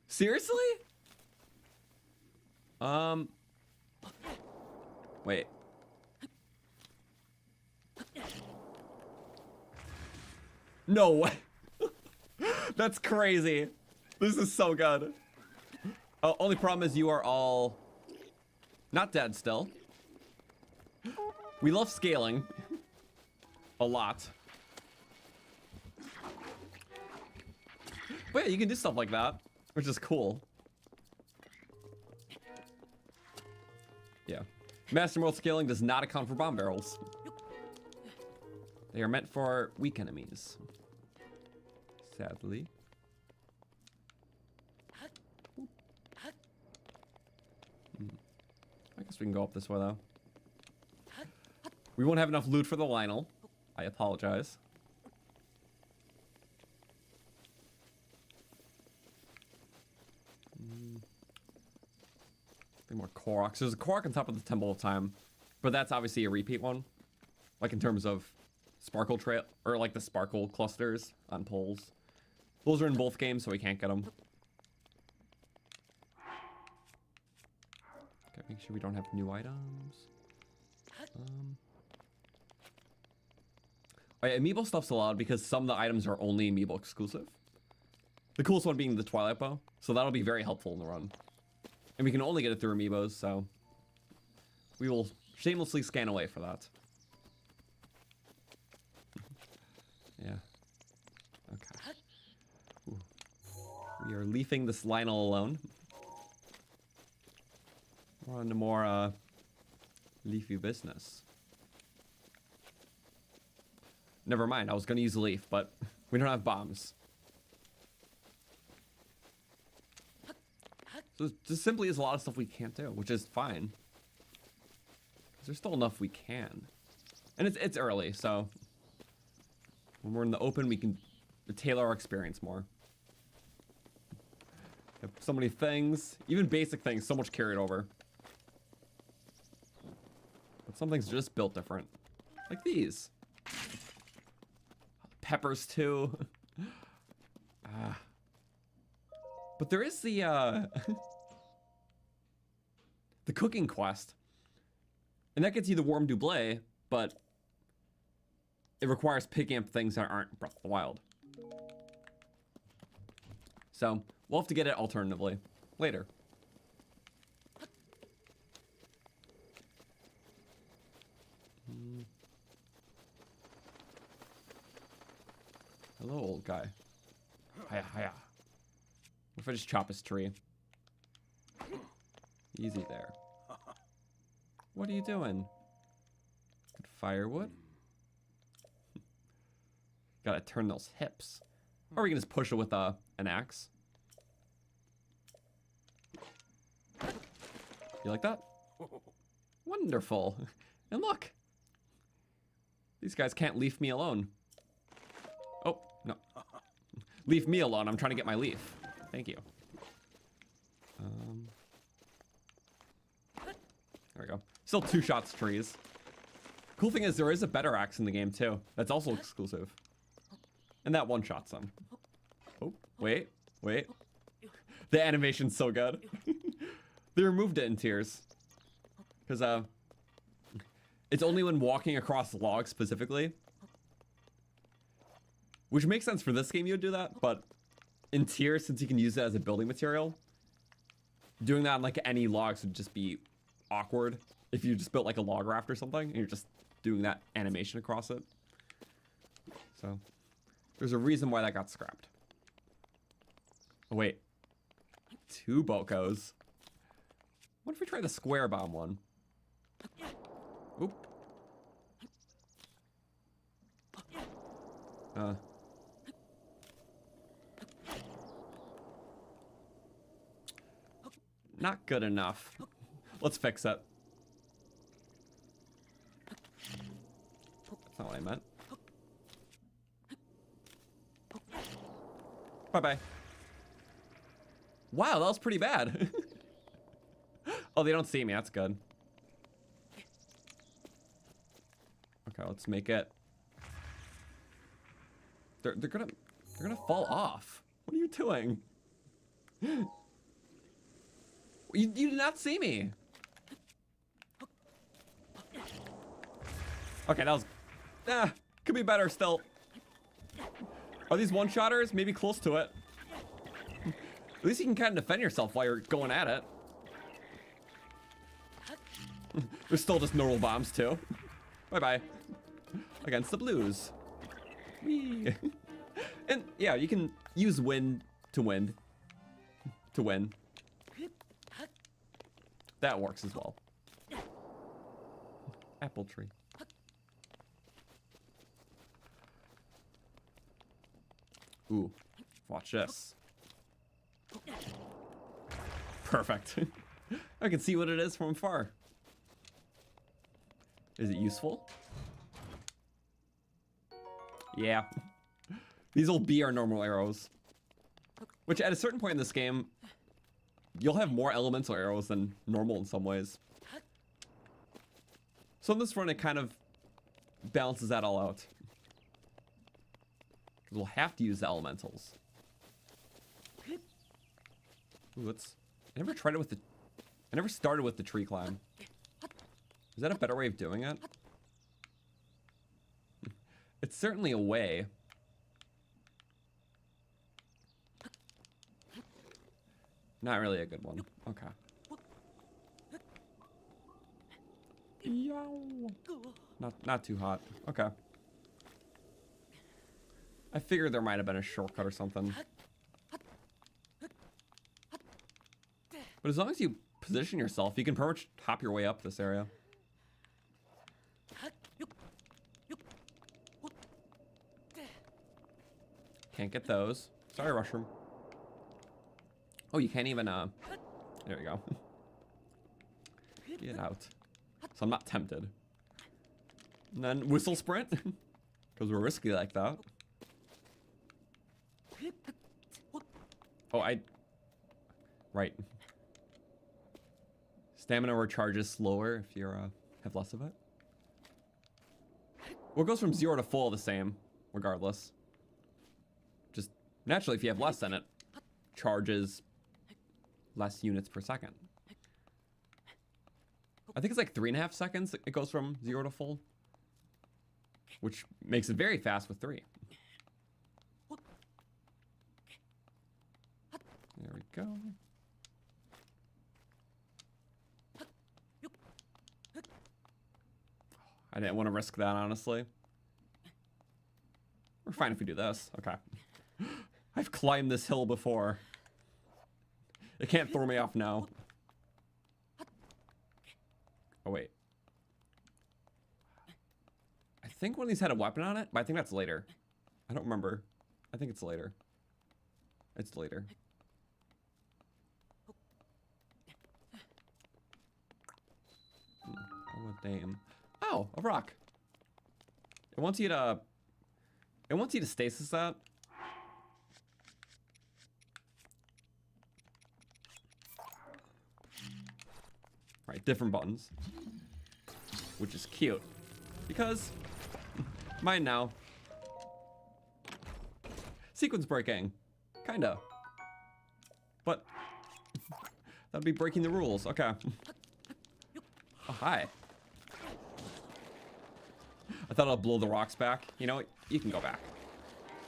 Seriously? Wait. No way. That's crazy. This is so good. Only problem is you are all not dead still. We love scaling a lot. But yeah, you can do stuff like that, which is cool. Yeah. Master mode scaling does not account for bomb barrels. They are meant for weak enemies. Sadly. I guess we can go up this way though. We won't have enough loot for the lynel. I apologize. More Koroks. There's a Korok on top of the Temple of Time, but that's obviously a repeat one. Like in terms of sparkle trail, or like the sparkle clusters on poles. Those are in both games, so we can't get them. Okay, make sure we don't have new items. Oh yeah, amiibo stuff's allowed because some of the items are only amiibo exclusive. The coolest one being the Twilight bow, so that'll be very helpful in the run. And we can only get it through amiibos, so we will shamelessly scan away for that. Yeah. Okay. Ooh. We are leafing this lynel alone. We're on to more leafy business. Never mind, I was gonna use leaf, but we don't have bombs. So there simply is a lot of stuff we can't do, which is fine. 'Cause there's still enough we can. And it's early, so when we're in the open, we can tailor our experience more. Have so many things, even basic things, so much carried over. But some things are just built different. Like these. Peppers too. But there is the the cooking quest. And that gets you the warm doublé, but it requires picking up things that aren't Breath of the Wild. So we'll have to get it alternatively later. Hello, old guy. Hiya, hiya. What if I just chop his tree? Easy there. What are you doing? Firewood? Gotta turn those hips. Or we can just push it with an axe. You like that? Wonderful. And look. These guys can't leave me alone. Oh, no. Leave me alone. I'm trying to get my leaf. Thank you. There we go. Still 2 shots trees. Cool thing is there is a better axe in the game too. That's also exclusive. And that one shots them. Oh, wait. The animation's so good. They removed it in Tears. Because it's only when walking across logs specifically. Which makes sense for this game you would do that, but in Tears, since you can use it as a building material, doing that on like any logs would just be awkward if you just built like a log raft or something and you're just doing that animation across it. So there's a reason why that got scrapped. Oh wait, 2 Bokos. What if we try the square bomb one? Oop. Not good enough. Let's fix it. That's not what I meant. Bye-bye. Wow, that was pretty bad. Oh, they don't see me. That's good. Okay, let's make it. They're gonna fall off. What are you doing? You did not see me. Okay, that was could be better still. Are these one-shotters? Maybe close to it. At least you can kind of defend yourself while you're going at it. There's still just normal bombs too. Bye-bye. Against the blues. Whee. And yeah, you can use wind to win. That works as well. Apple tree. Ooh, watch this. Perfect. I can see what it is from afar. Is it useful? Yeah. These will be our normal arrows. Which at a certain point in this game, you'll have more elemental arrows than normal in some ways. So in this run, it kind of balances that all out. Because we'll have to use the elementals. Ooh, I never tried it with I never started with the tree climb. Is that a better way of doing it? It's certainly a way. Not really a good one. Okay. Yow. Not too hot. Okay. I figured there might have been a shortcut or something. But as long as you position yourself, you can pretty much hop your way up this area. Can't get those. Sorry, Rushroom. Oh, you can't even There you go. Get out. So I'm not tempted. And then whistle sprint. Because we're risky like that. Oh, right. Stamina recharges slower if you have less of it. Well, it goes from 0 to full the same, regardless. Just naturally, if you have less than it, charges less units per second. I think it's like 3.5 seconds it goes from 0 to full. Which makes it very fast with 3. There we go. I didn't want to risk that, honestly. We're fine if we do this. Okay. I've climbed this hill before. It can't throw me off now. Oh, wait. I think one of these had a weapon on it, but I think that's later. I don't remember. I think it's later. It's later. Oh, damn. Oh, a rock. It wants you to stasis that. Right, different buttons. Which is cute. Because mine now. Sequence breaking. Kinda. But that'd be breaking the rules. Okay. Oh, hi. I thought I'd blow the rocks back. You know what? You can go back.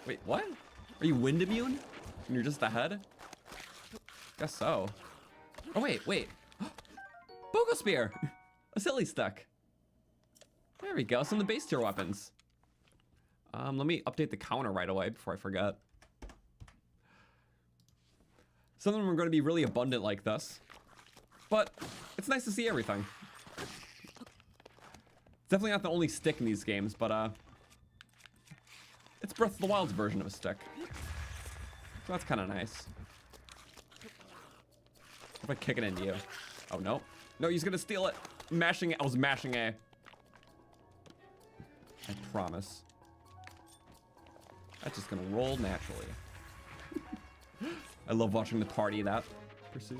Wait, what? Are you wind immune? And you're just ahead? Guess so. Oh, wait. Bogo Spear! A silly stick. There we go. Some of the base tier weapons. Let me update the counter right away before I forget. Some of them are going to be really abundant like this. But it's nice to see everything. It's definitely not the only stick in these games, but it's Breath of the Wild's version of a stick. So that's kind of nice. If I kick it into you. Oh, no. No, he's going to steal it. Mashing it. I was mashing A. I promise. That's just going to roll naturally. I love watching the party that pursues.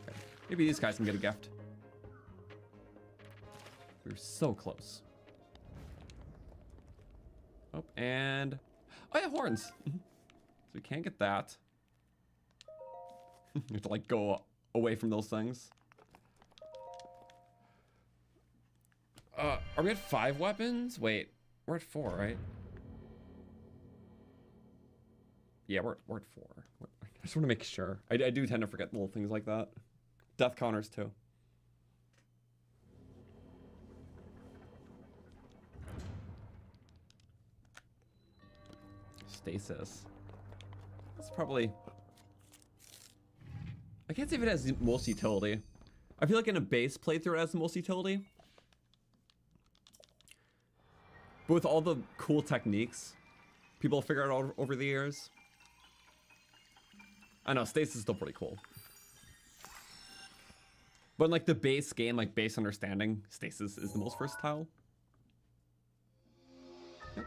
Okay. Maybe these guys can get a gift. We're so close. Oh, and... oh, yeah, horns. So we can't get that. You have to, like, go away from those things. Are we at 5 weapons? Wait, we're at 4, right? Yeah, we're at 4. I just want to make sure. I do tend to forget little things like that. Death counters, too. Stasis. That's probably... I can't say if it has the most utility. I feel like in a base playthrough it has the most utility. But with all the cool techniques people figure out over the years. I know, stasis is still pretty cool. But in like the base game, like base understanding, stasis is the most versatile. Yep.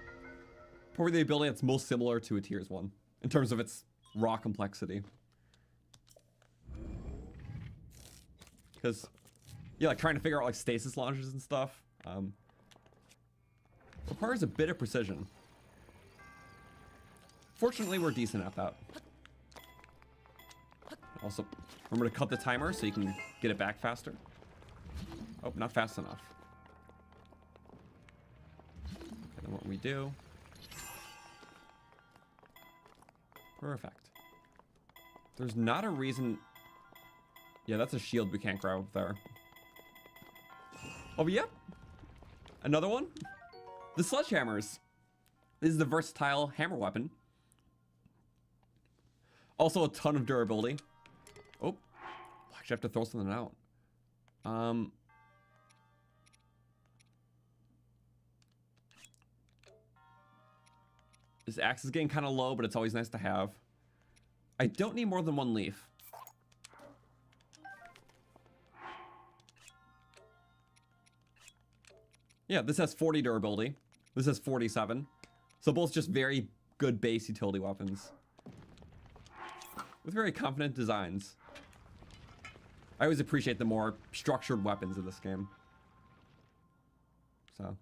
Probably the ability that's most similar to a Tiers 1 in terms of its raw complexity. Because, yeah, like trying to figure out like stasis launches and stuff requires a bit of precision. Fortunately, we're decent at that. Also, remember to cut the timer so you can get it back faster. Oh, not fast enough. Okay, then what we do... perfect. There's not a reason... yeah, that's a shield we can't grab up there. Oh, but yep. Another one. The sledgehammers. This is the versatile hammer weapon. Also a ton of durability. Oh, actually I have to throw something out. This axe is getting kind of low, but it's always nice to have. I don't need more than 1 leaf. Yeah, this has 40 durability. This has 47. So both just very good base utility weapons. With very confident designs. I always appreciate the more structured weapons in this game. So,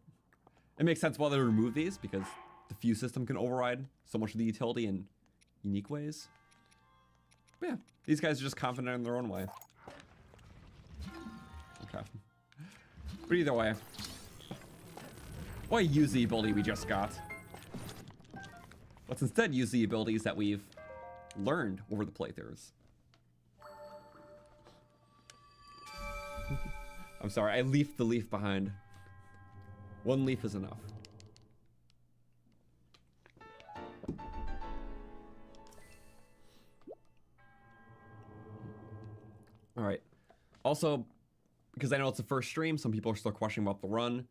it makes sense why they remove these, because the fuse system can override so much of the utility in unique ways. But yeah, these guys are just confident in their own way. Okay. But either way, why use the ability we just got? Let's instead use the abilities that we've learned over the playthroughs. I'm sorry, I left the leaf behind. One leaf is enough. All right. Also, because I know it's the first stream, some people are still questioning about the run.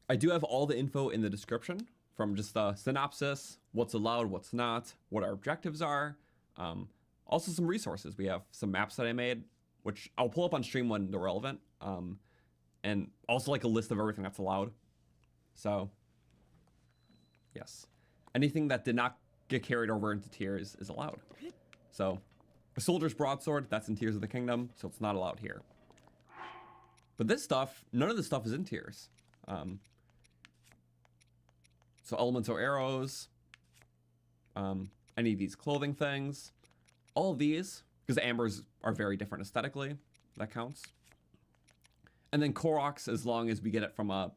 I do have all the info in the description, from just a synopsis, what's allowed, what's not, what our objectives are. Also some resources. We have some maps that I made, which I'll pull up on stream when they're relevant. And also like a list of everything that's allowed. So, yes. Anything that did not get carried over into tiers is allowed. So, a soldier's broadsword, that's in Tears of the Kingdom, so it's not allowed here. But this stuff, none of this stuff is in tiers. So elemental arrows, any of these clothing things, all of these, because ambers are very different aesthetically, that counts. And then Koroks, as long as we get it from a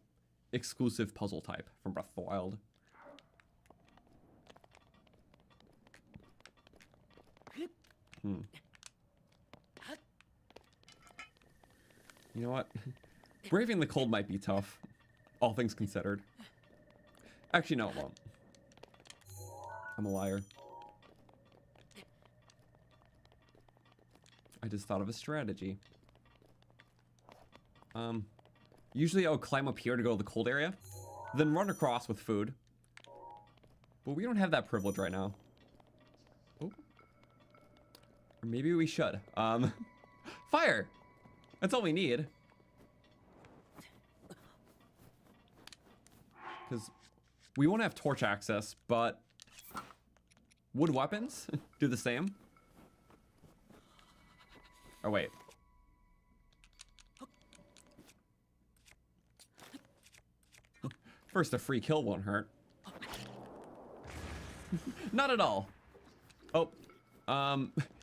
exclusive puzzle type from Breath of the Wild. You know what? Braving the cold might be tough, all things considered. Actually, no, it won't. I'm a liar. I just thought of a strategy. Usually I would climb up here to go to the cold area, then run across with food. But we don't have that privilege right now. Oh. Or maybe we should. Fire! That's all we need. Because we won't have torch access, but wood weapons do the same. Oh, wait. First, a free kill won't hurt. Not at all. Oh,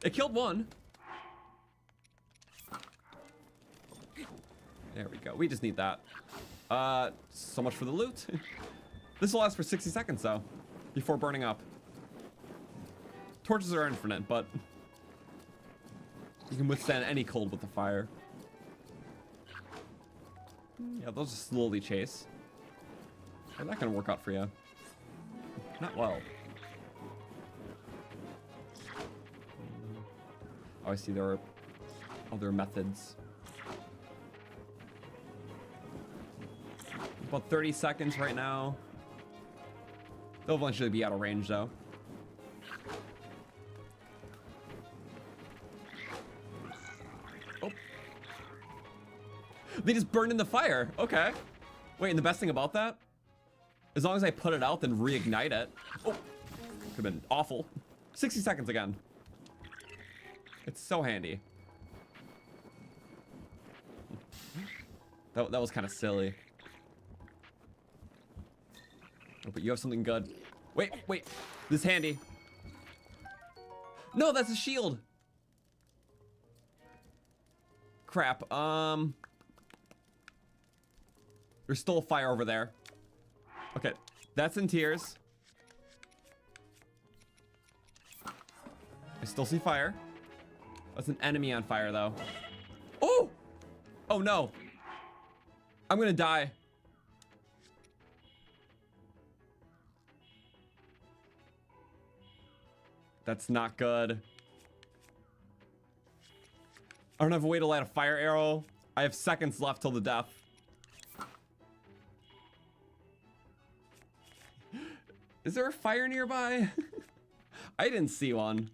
it killed one. There we go. We just need that. So much for the loot. This will last for 60 seconds, though, before burning up. Torches are infinite, but you can withstand any cold with the fire. Yeah, they'll just slowly chase. How's that gonna work out for you? Not well. Oh, I see there are other methods. About 30 seconds right now. They'll eventually be out of range, though. Oh. They just burned in the fire. Okay. Wait, and the best thing about that? As long as I put it out, then reignite it. Oh, could have been awful. 60 seconds again. It's so handy. That was kind of silly. Oh, but you have something good. Wait. This is handy. No, that's a shield. Crap. There's still a fire over there. Okay, that's in tears. I still see fire. That's an enemy on fire, though. Oh! Oh, no. I'm gonna die. That's not good. I don't have a way to light a fire arrow. I have seconds left till the death. Is there a fire nearby? I didn't see one.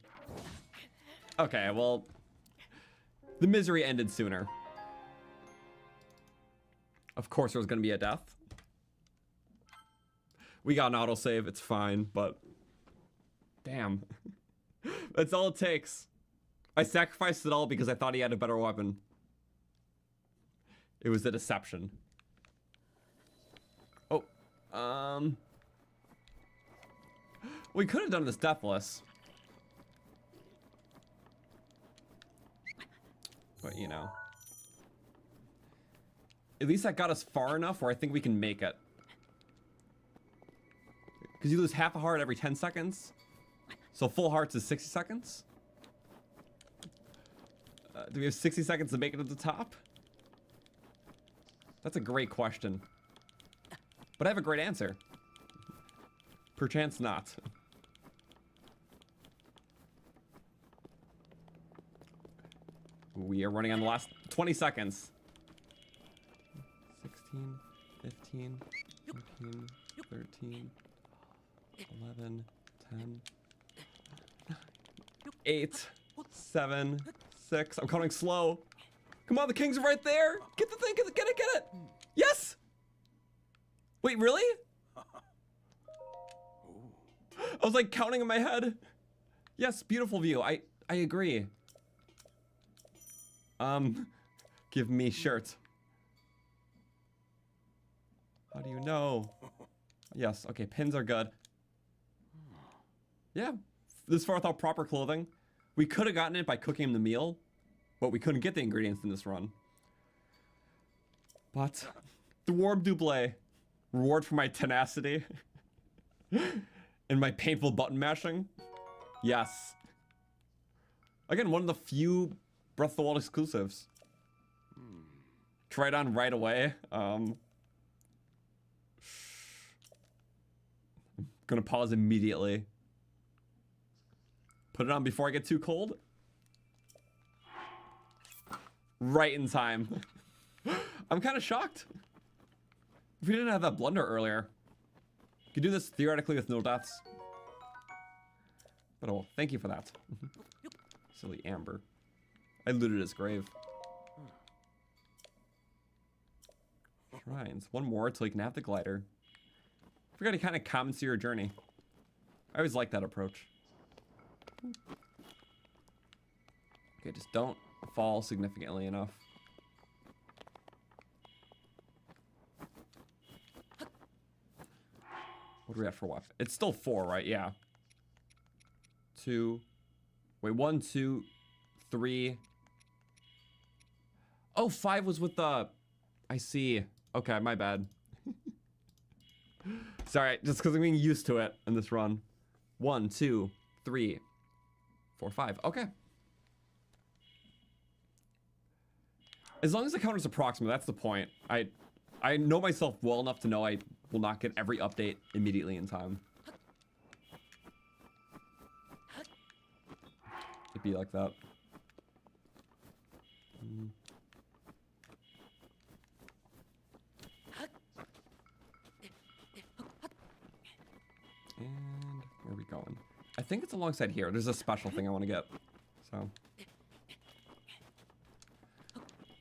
Okay, well, the misery ended sooner. Of course there was going to be a death. We got an autosave, it's fine, but damn. That's all it takes. I sacrificed it all because I thought he had a better weapon. It was a deception. Oh, we could have done this deathless. But, you know. At least that got us far enough where I think we can make it. Because you lose half a heart every 10 seconds. So full hearts is 60 seconds. Do we have 60 seconds to make it to the top? That's a great question. But I have a great answer. Perchance not. We are running on the last 20 seconds. 16, 15, 14, 13, 11, 10, 8, 7, 6. I'm counting slow. Come on, the kings are right there. Get the thing, get it, get it. Yes! Wait, really? I was like counting in my head. Yes, beautiful view. I agree. Give me shirt. How do you know? Yes, okay, pins are good. Yeah, this far without proper clothing. We could have gotten it by cooking the meal, but we couldn't get the ingredients in this run. But the warm double, reward for my tenacity and my painful button mashing. Yes. Again, one of the few Breath of the Wild exclusives. Tried on right away. I'm gonna pause immediately. Put it on before I get too cold. Right in time. I'm kind of shocked. If we didn't have that blunder earlier, you could do this theoretically with no deaths. But oh, thank you for that. Silly Amber. I looted his grave. Shrines. One more till you can have the glider. I forgot to kind of comments your journey. I always like that approach. Okay, just don't fall significantly enough. What do we have for weapon? It's still 4, right? Yeah. 2. Wait, 1, 2, 3. Oh, 5 was with the... I see. Okay, my bad. Sorry, just because I'm getting used to it in this run. 1, 2, 3, 4, 5. Okay. As long as the counter's approximate, that's the point. I know myself well enough to know I will not get every update immediately in time. It'd be like that. And where are we going? I think it's alongside here. There's a special thing I want to get. So.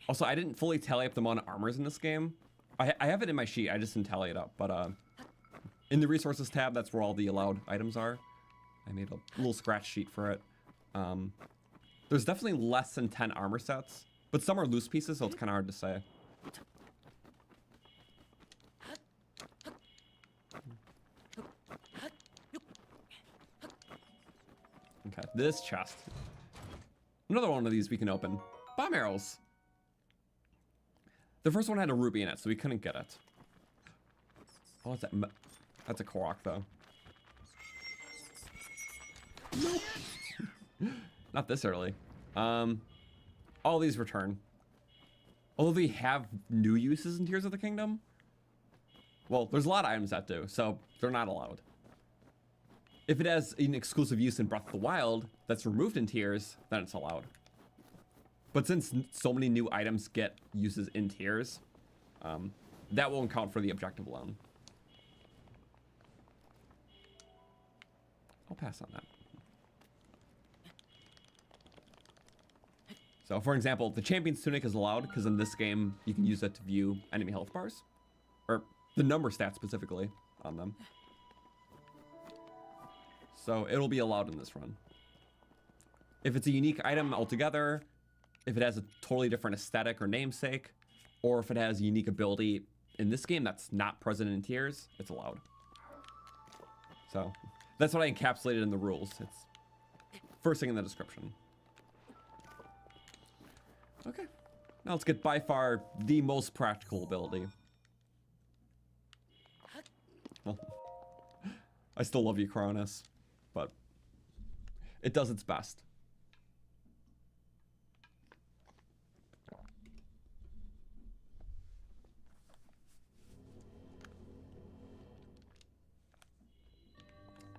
Also, I didn't fully tally up the amount of armors in this game. I have it in my sheet. I just didn't tally it up. But in the resources tab, that's where all the allowed items are. I made a little scratch sheet for it. There's definitely less than 10 armor sets, but some are loose pieces, so it's kind of hard to say. Okay, this chest. Another one of these we can open. Bomb arrows. The first one had a ruby in it, so we couldn't get it. Oh, what's that? That's a Korok, though. Nope. Not this early. All these return. Although they have new uses in Tears of the Kingdom. Well, there's a lot of items that do, so they're not allowed. If it has an exclusive use in Breath of the Wild that's removed in Tears, then it's allowed. But since so many new items get uses in Tears, that won't count for the objective alone. I'll pass on that. So for example, the Champion's Tunic is allowed because in this game, you can use it to view enemy health bars. Or the number stats specifically on them. So it'll be allowed in this run. If it's a unique item altogether, if it has a totally different aesthetic or namesake, or if it has a unique ability in this game that's not present in tiers, it's allowed. So that's what I encapsulated in the rules. It's first thing in the description. Okay, now let's get by far the most practical ability. Well, I still love you, Cronus, but it does its best.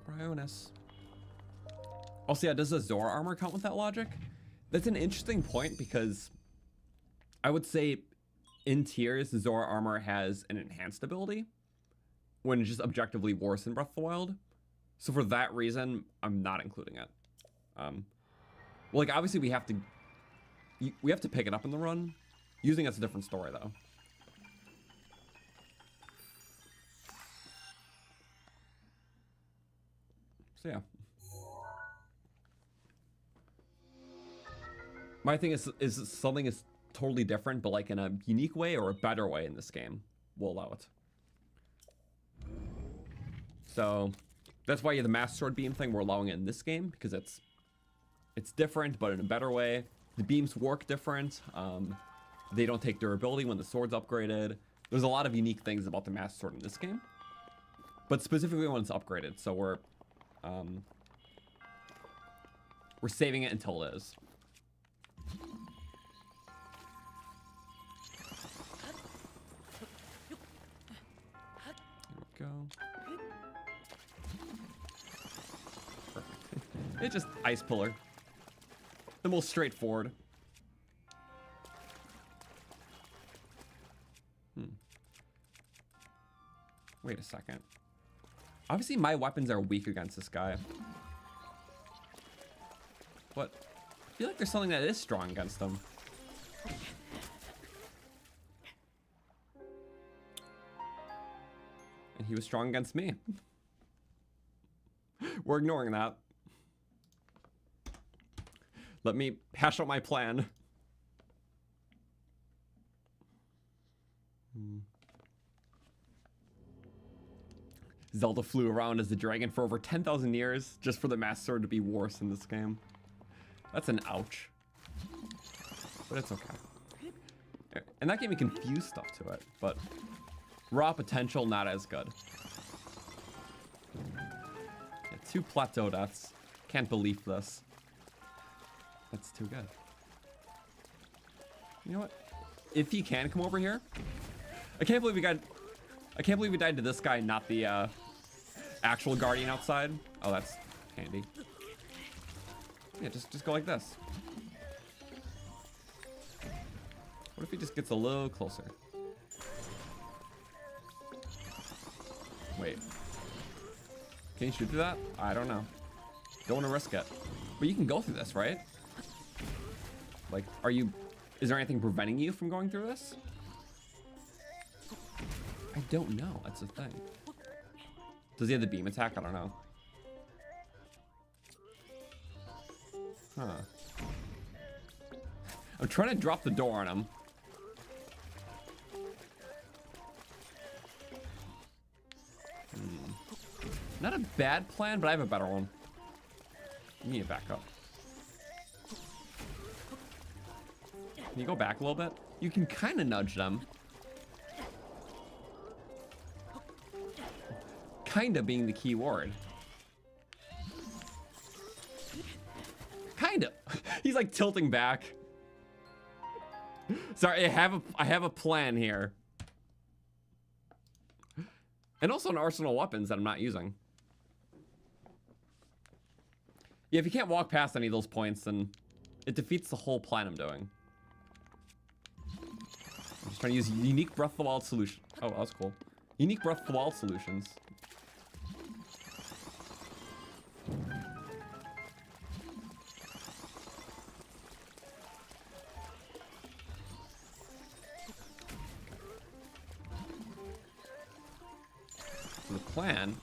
Cryonis. Also, yeah, does the Zora armor count with that logic? That's an interesting point because I would say in tiers, the Zora armor has an enhanced ability when it's just objectively worse than Breath of the Wild. So for that reason, I'm not including it. Well, like obviously we have to pick it up in the run. Using it's a different story though. So yeah. My thing is something is totally different, but like in a unique way or a better way in this game, we'll allow it. So that's why the Master Sword beam thing we're allowing it in this game because it's different, but in a better way. The beams work different. They don't take durability when the sword's upgraded. There's a lot of unique things about the Master Sword in this game, but specifically when it's upgraded. So we're saving it until it is. There we go. Perfect. It's just ice pillar. The most straightforward. Wait a second. Obviously my weapons are weak against this guy. But I feel like there's something that is strong against him. And he was strong against me. We're ignoring that. Let me hash out my plan. Zelda flew around as the dragon for over 10,000 years just for the Master Sword to be worse in this game. That's an ouch. But it's okay. And that gave me confused stuff to it, but raw potential, not as good. Yeah, 2 plateau deaths. Can't believe this. That's too good. You know what? If he can come over here, I can't believe we died to this guy, not the actual guardian outside. Oh, that's handy. Yeah, just go like this. What if he just gets a little closer? Wait. Can you shoot through that? I don't know. Don't want to risk it. But you can go through this, right? Like, is there anything preventing you from going through this? I don't know. That's the thing. Does he have the beam attack? I don't know. Huh. I'm trying to drop the door on him. Not a bad plan, but I have a better one. You need to back up. Can you go back a little bit? You can kind of nudge them. Kinda being the key word. Kinda. He's like tilting back. Sorry, I have a plan here. And also an arsenal of weapons that I'm not using. Yeah, if you can't walk past any of those points, then it defeats the whole plan I'm doing. I'm just trying to use unique Breath of the Wild solution. Oh, that was cool. Unique Breath of the Wild solutions. plan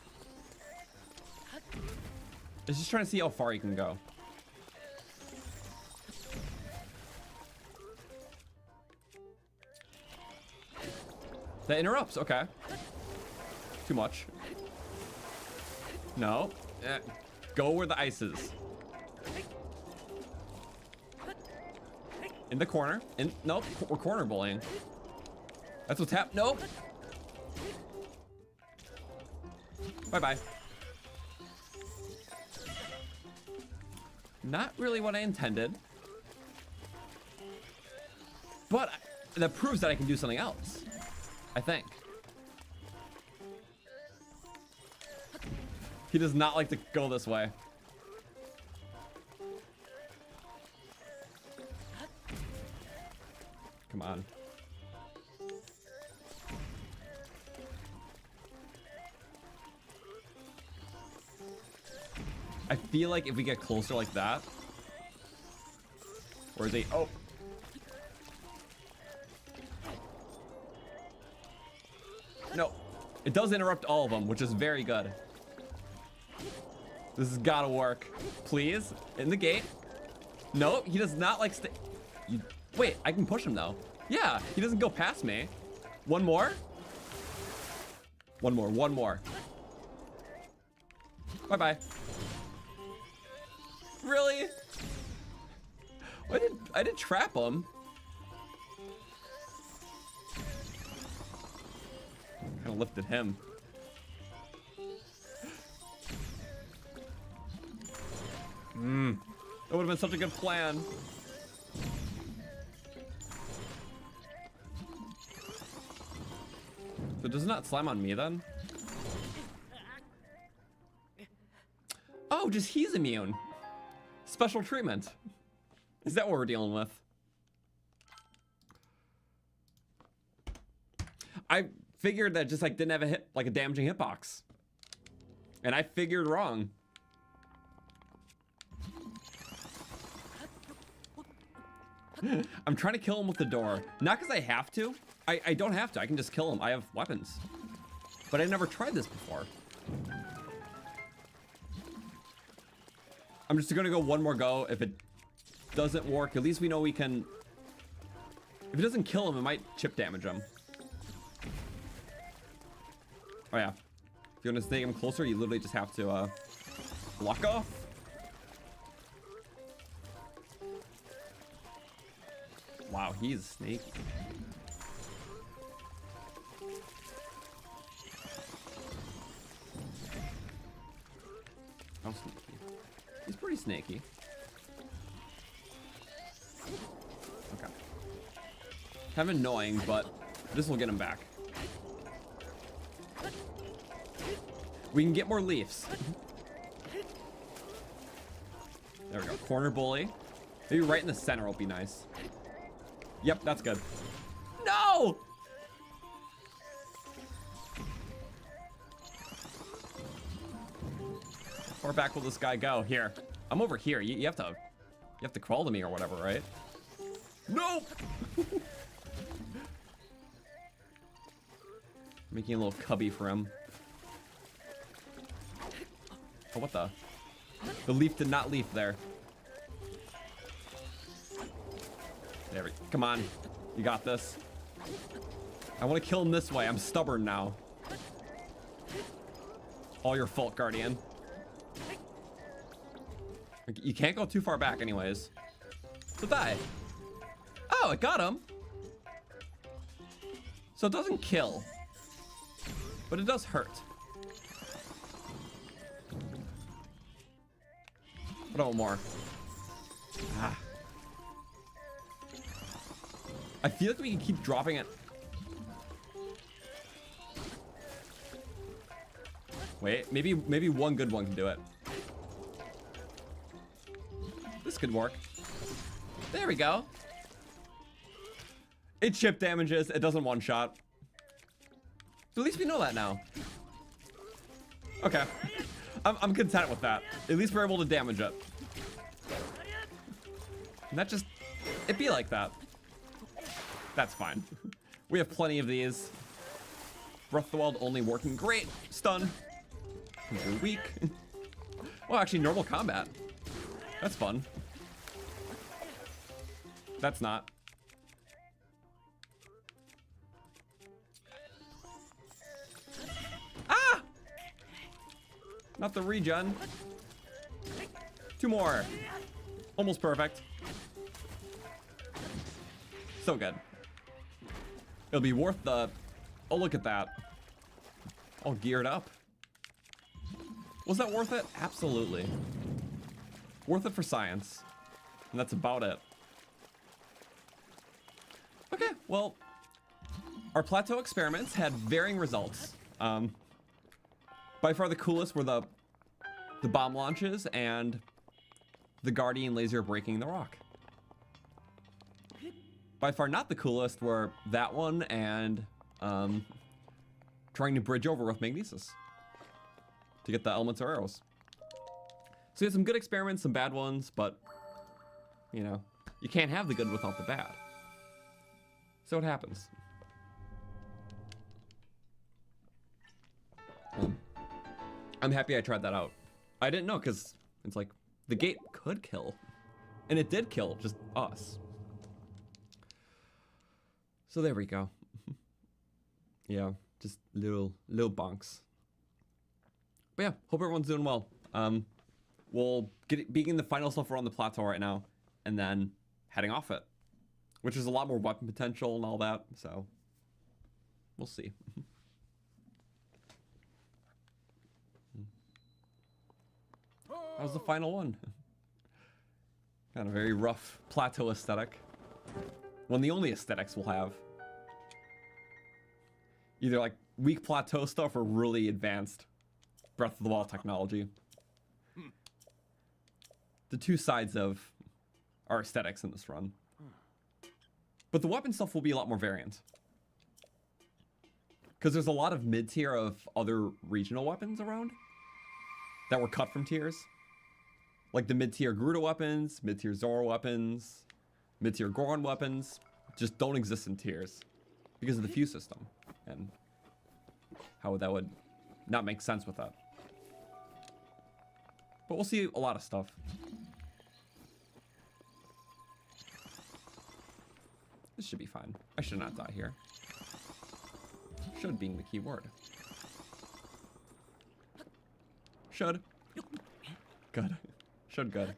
is just trying to see how far he can go. That interrupts, okay. Too much. No. Go where the ice is. In the corner. Nope, we're corner bullying. That's what's happening. Nope. Bye-bye. Not really what I intended. But that proves that I can do something else, I think. He does not like to go this way. Come on. I feel like if we get closer like that, or is he? Oh. No, it does interrupt all of them, which is very good. This has gotta work. Please, in the gate. No, he does not like wait, I can push him though. Yeah, he doesn't go past me. One more. One more, one more. Bye-bye. Really? I did trap him. Kind of lifted him. That would have been such a good plan. So does it not slam on me then? Oh, just he's immune. Special treatment. Is that what we're dealing with? I figured that just like didn't have a hit, like a damaging hitbox. And I figured wrong. I'm trying to kill him with the door. Not because I have to. I don't have to. I can just kill him. I have weapons. But I never tried this before. I'm just gonna go one more go. If it doesn't work, at least we know we can... If it doesn't kill him, it might chip damage him. Oh yeah. If you want to stay him closer, you literally just have to block off. Wow, he's sneaky. How sneaky? He's pretty snaky. Okay. Kind of annoying, but this will get him back. We can get more leaves. There we go. Corner bully. Maybe right in the center will be nice. Yep, that's good. No! How far back will this guy go? Here. I'm over here. You have to crawl to me or whatever, right? No! Making a little cubby for him. Oh, what the? The leaf did not leaf there. There we go. Come on. You got this. I want to kill him this way. I'm stubborn now. All your fault, Guardian. You can't go too far back anyways. So die. Oh, it got him. So it doesn't kill. But it does hurt. What about more? Ah. I feel like we can keep dropping it. Wait, maybe one good one can do it. This could work. There we go. It chip damages. It doesn't one shot. So at least we know that now. Okay. I'm content with that. At least we're able to damage it. And that just... It'd be like that. That's fine. We have plenty of these. Breath of the Wild only working great. Stun. You're weak. Well, actually, normal combat. That's fun. That's not. Ah! Not the regen. 2 more. Almost perfect. So good. It'll be worth the... Oh, look at that. All geared up. Was that worth it? Absolutely. Worth it for science. And that's about it. Okay, well, our plateau experiments had varying results. By far the coolest were the bomb launches and the Guardian laser breaking the rock. By far not the coolest were that one and trying to bridge over with magnesis to get the elements or arrows. So we had some good experiments, some bad ones, but you know, you can't have the good without the bad. So it happens. I'm happy I tried that out. I didn't know because it's like the gate could kill, and it did kill just us. So there we go. Yeah, just little bonks. But yeah, hope everyone's doing well. We'll begin the final stuff around the plateau right now, and then heading off it, which is a lot more weapon potential and all that. So we'll see. That was the final one. Got a very rough plateau aesthetic. One of the only aesthetics we'll have. Either like weak plateau stuff or really advanced Breath of the Wild technology. The two sides of our aesthetics in this run. But the weapon stuff will be a lot more variant. Because there's a lot of mid-tier of other regional weapons around that were cut from tiers. Like the mid-tier Gerudo weapons, mid-tier Zoro weapons, mid-tier Goron weapons just don't exist in tiers because of the fuse system and how that would not make sense with that. But we'll see a lot of stuff. This should be fine. I should not die here. Should being the key word. Should. Good. Should good.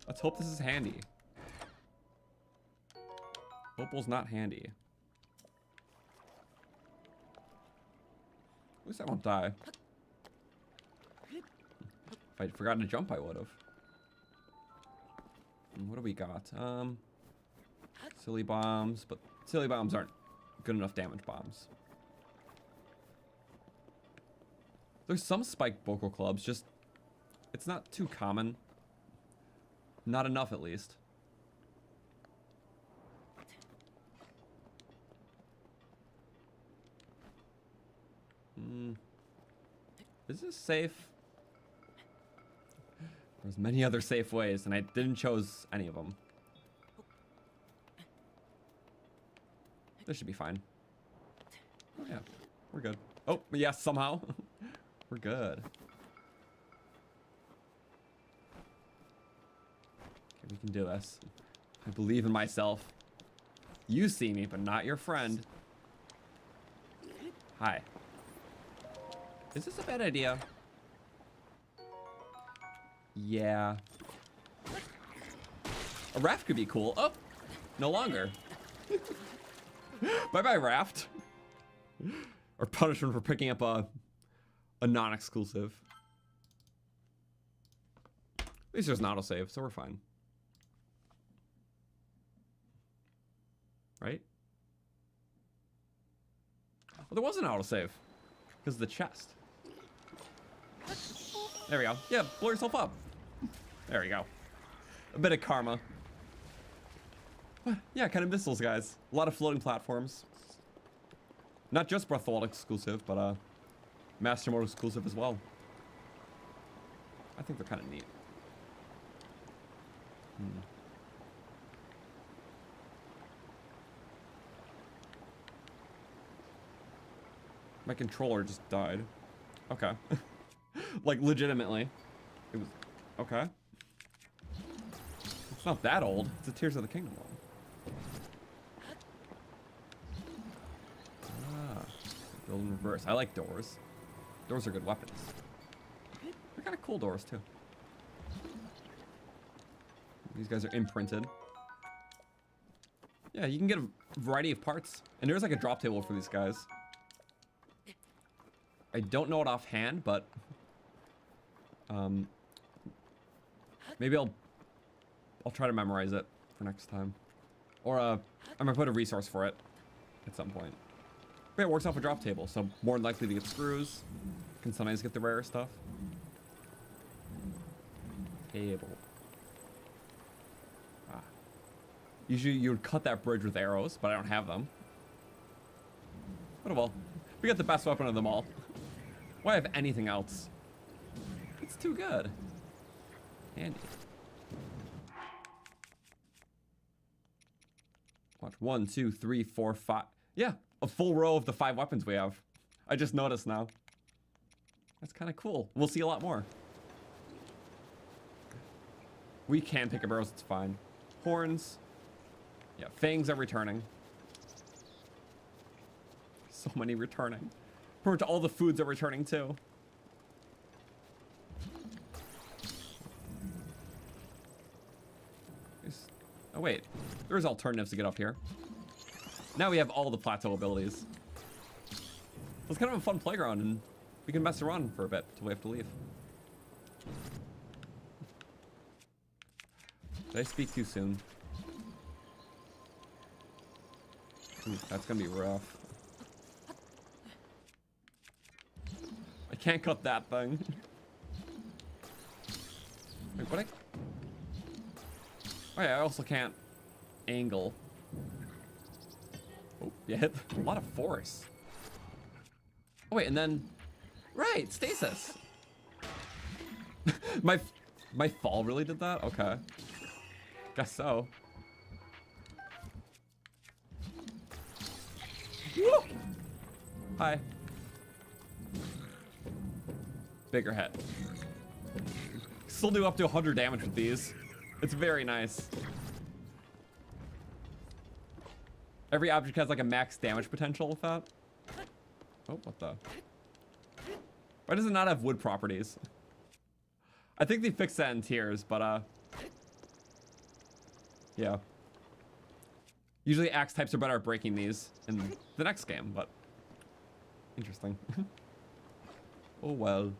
Let's hope this is handy. Opal's not handy. At least I won't die. If I'd forgotten to jump, I would have. What do we got? Silly bombs, but silly bombs aren't good enough damage bombs. There's some spiked vocal clubs, just it's not too common. Not enough, at least. Is this safe? There's many other safe ways, and I didn't choose any of them. This should be fine. Yeah, we're good. Oh, yes, somehow. We're good. Okay, we can do this. I believe in myself. You see me, but not your friend. Hi. Is this a bad idea? Yeah. A raft could be cool. Oh, no longer. Bye-bye, raft. Or punishment for picking up a non-exclusive. At least there's an autosave, so we're fine. Right? Well, there was an autosave. Because of the chest. There we go. Yeah, blow yourself up. There we go. A bit of karma. Yeah, kind of missiles, guys. A lot of floating platforms. Not just Breath of the Wild exclusive, but Master Mode exclusive as well. I think they're kind of neat. My controller just died. Okay. Like, legitimately. It was... Okay. It's not that old. It's a Tears of the Kingdom one. Ah. Build in reverse. I like doors. Doors are good weapons. They're kind of cool doors, too. These guys are imprinted. Yeah, you can get a variety of parts. And there's like a drop table for these guys. I don't know it offhand, but... maybe I'll try to memorize it for next time. Or, I'm gonna put a resource for it at some point. But it works off a drop table, so more than likely to get screws. Can sometimes get the rare stuff. Table. Ah. Usually you would cut that bridge with arrows, but I don't have them. But well, we got the best weapon of them all. Why have anything else? It's too good. Handy. Watch. 1, 2, 3, 4, 5. Yeah, a full row of the 5 weapons we have. I just noticed now. That's kind of cool. We'll see a lot more. We can pick up arrows, it's fine. Horns. Yeah, fangs are returning. So many returning. Pretty much all the foods are returning too. Oh wait, there's alternatives to get up here. Now we have all the plateau abilities. It's kind of a fun playground, and we can mess around for a bit until we have to leave. Did I speak too soon? Ooh, that's gonna be rough. I can't cut that thing. Wait, what? Oh yeah, I also can't angle. Oh, yeah, hit a lot of force. Oh wait, and then, right, stasis. my fall really did that? Okay. Guess so. Woo! Hi. Bigger head. Still do up to 100 damage with these. It's very nice. Every object has like a max damage potential with that. Oh, what the? Why does it not have wood properties? I think they fixed that in tiers, but yeah. Usually axe types are better at breaking these in the next game, but interesting. Oh well.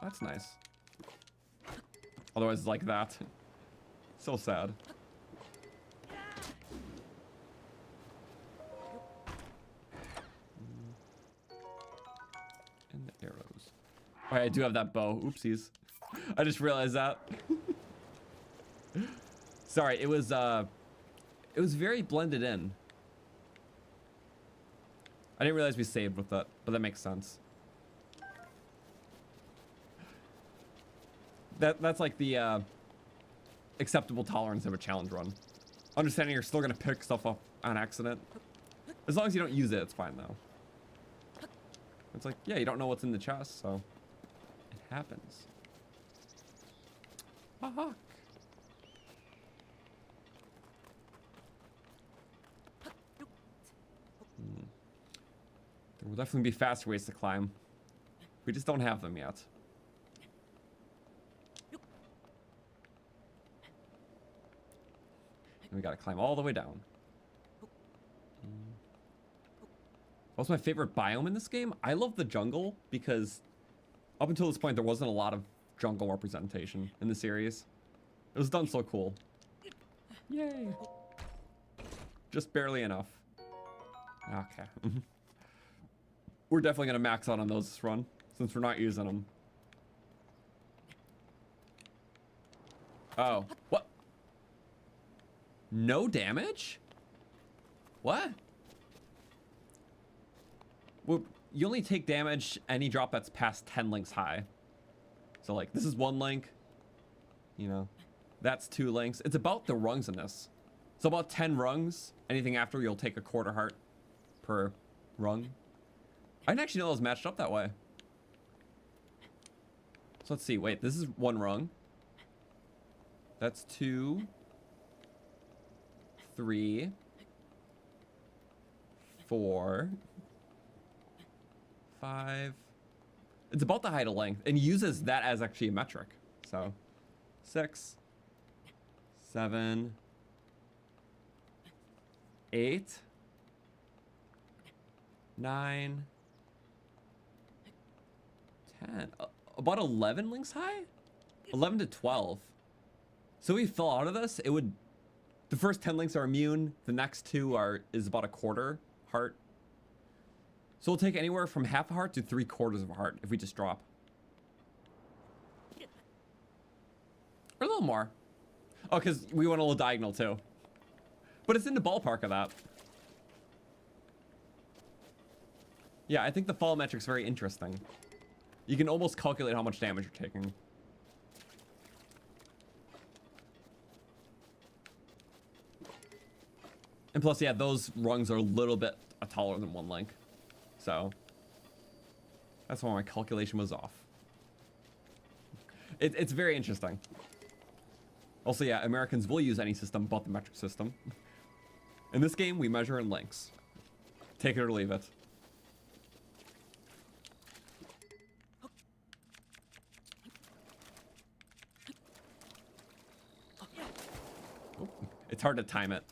That's nice. Otherwise, it's like that. So sad. And the arrows. Oh, I do have that bow. Oopsies. I just realized that. Sorry, it was very blended in. I didn't realize we saved with that, but that makes sense. That's like the acceptable tolerance of a challenge run. Understanding you're still gonna pick stuff up on accident. As long as you don't use it, it's fine though. It's like, yeah, you don't know what's in the chest, so it happens. Aha. There will definitely be faster ways to climb. We just don't have them yet. And we gotta climb all the way down. What's my favorite biome in this game? I love the jungle because up until this point there wasn't a lot of jungle representation in the series. It was done so cool. Yay. Just barely enough. Okay. We're definitely gonna max out on those this run since we're not using them. Oh, what? No damage? What? Well, you only take damage any drop that's past 10 links high. So like, this is 1 link. You know, that's 2 links. It's about the rungs in this. So about 10 rungs. Anything after, you'll take a quarter heart per rung. I didn't actually know it was matched up that way. So let's see. Wait, this is 1 rung. That's 2, 3, 4, 5. It's about the height of length and uses that as actually a metric. So 6, 7, 8, 9, 10. About 11 links high? 11 to 12. So if we fell out of this, it would... The first 10 links are immune. The next 2 is about a quarter heart. So we'll take anywhere from half a heart to 3/4 of a heart if we just drop. Or a little more. Oh, because we went a little diagonal too. But it's in the ballpark of that. Yeah, I think the fall metric's very interesting. You can almost calculate how much damage you're taking. And plus, yeah, those rungs are a little bit taller than 1 link. So, that's why my calculation was off. It's very interesting. Also, yeah, Americans will use any system but the metric system. In this game, we measure in links. Take it or leave it. Oh, it's hard to time it.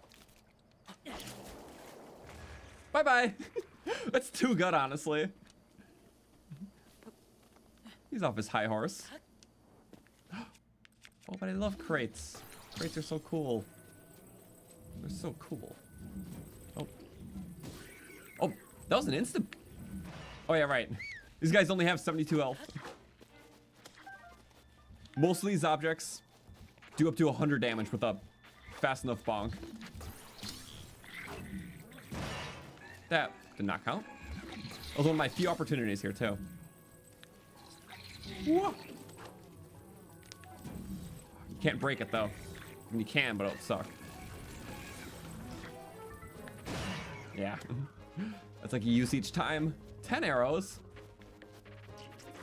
Bye-bye. That's too good, honestly. He's off his high horse. Oh, but I love crates. Crates are so cool. They're so cool. Oh. Oh, that was an instant. Oh, yeah, right. These guys only have 72 health. Most of these objects do up to 100 damage with a fast enough bonk. That did not count. That was one of my few opportunities here, too. Whoa. You can't break it, though. I mean, you can, but it'll suck. Yeah. That's like you use each time. 10 arrows.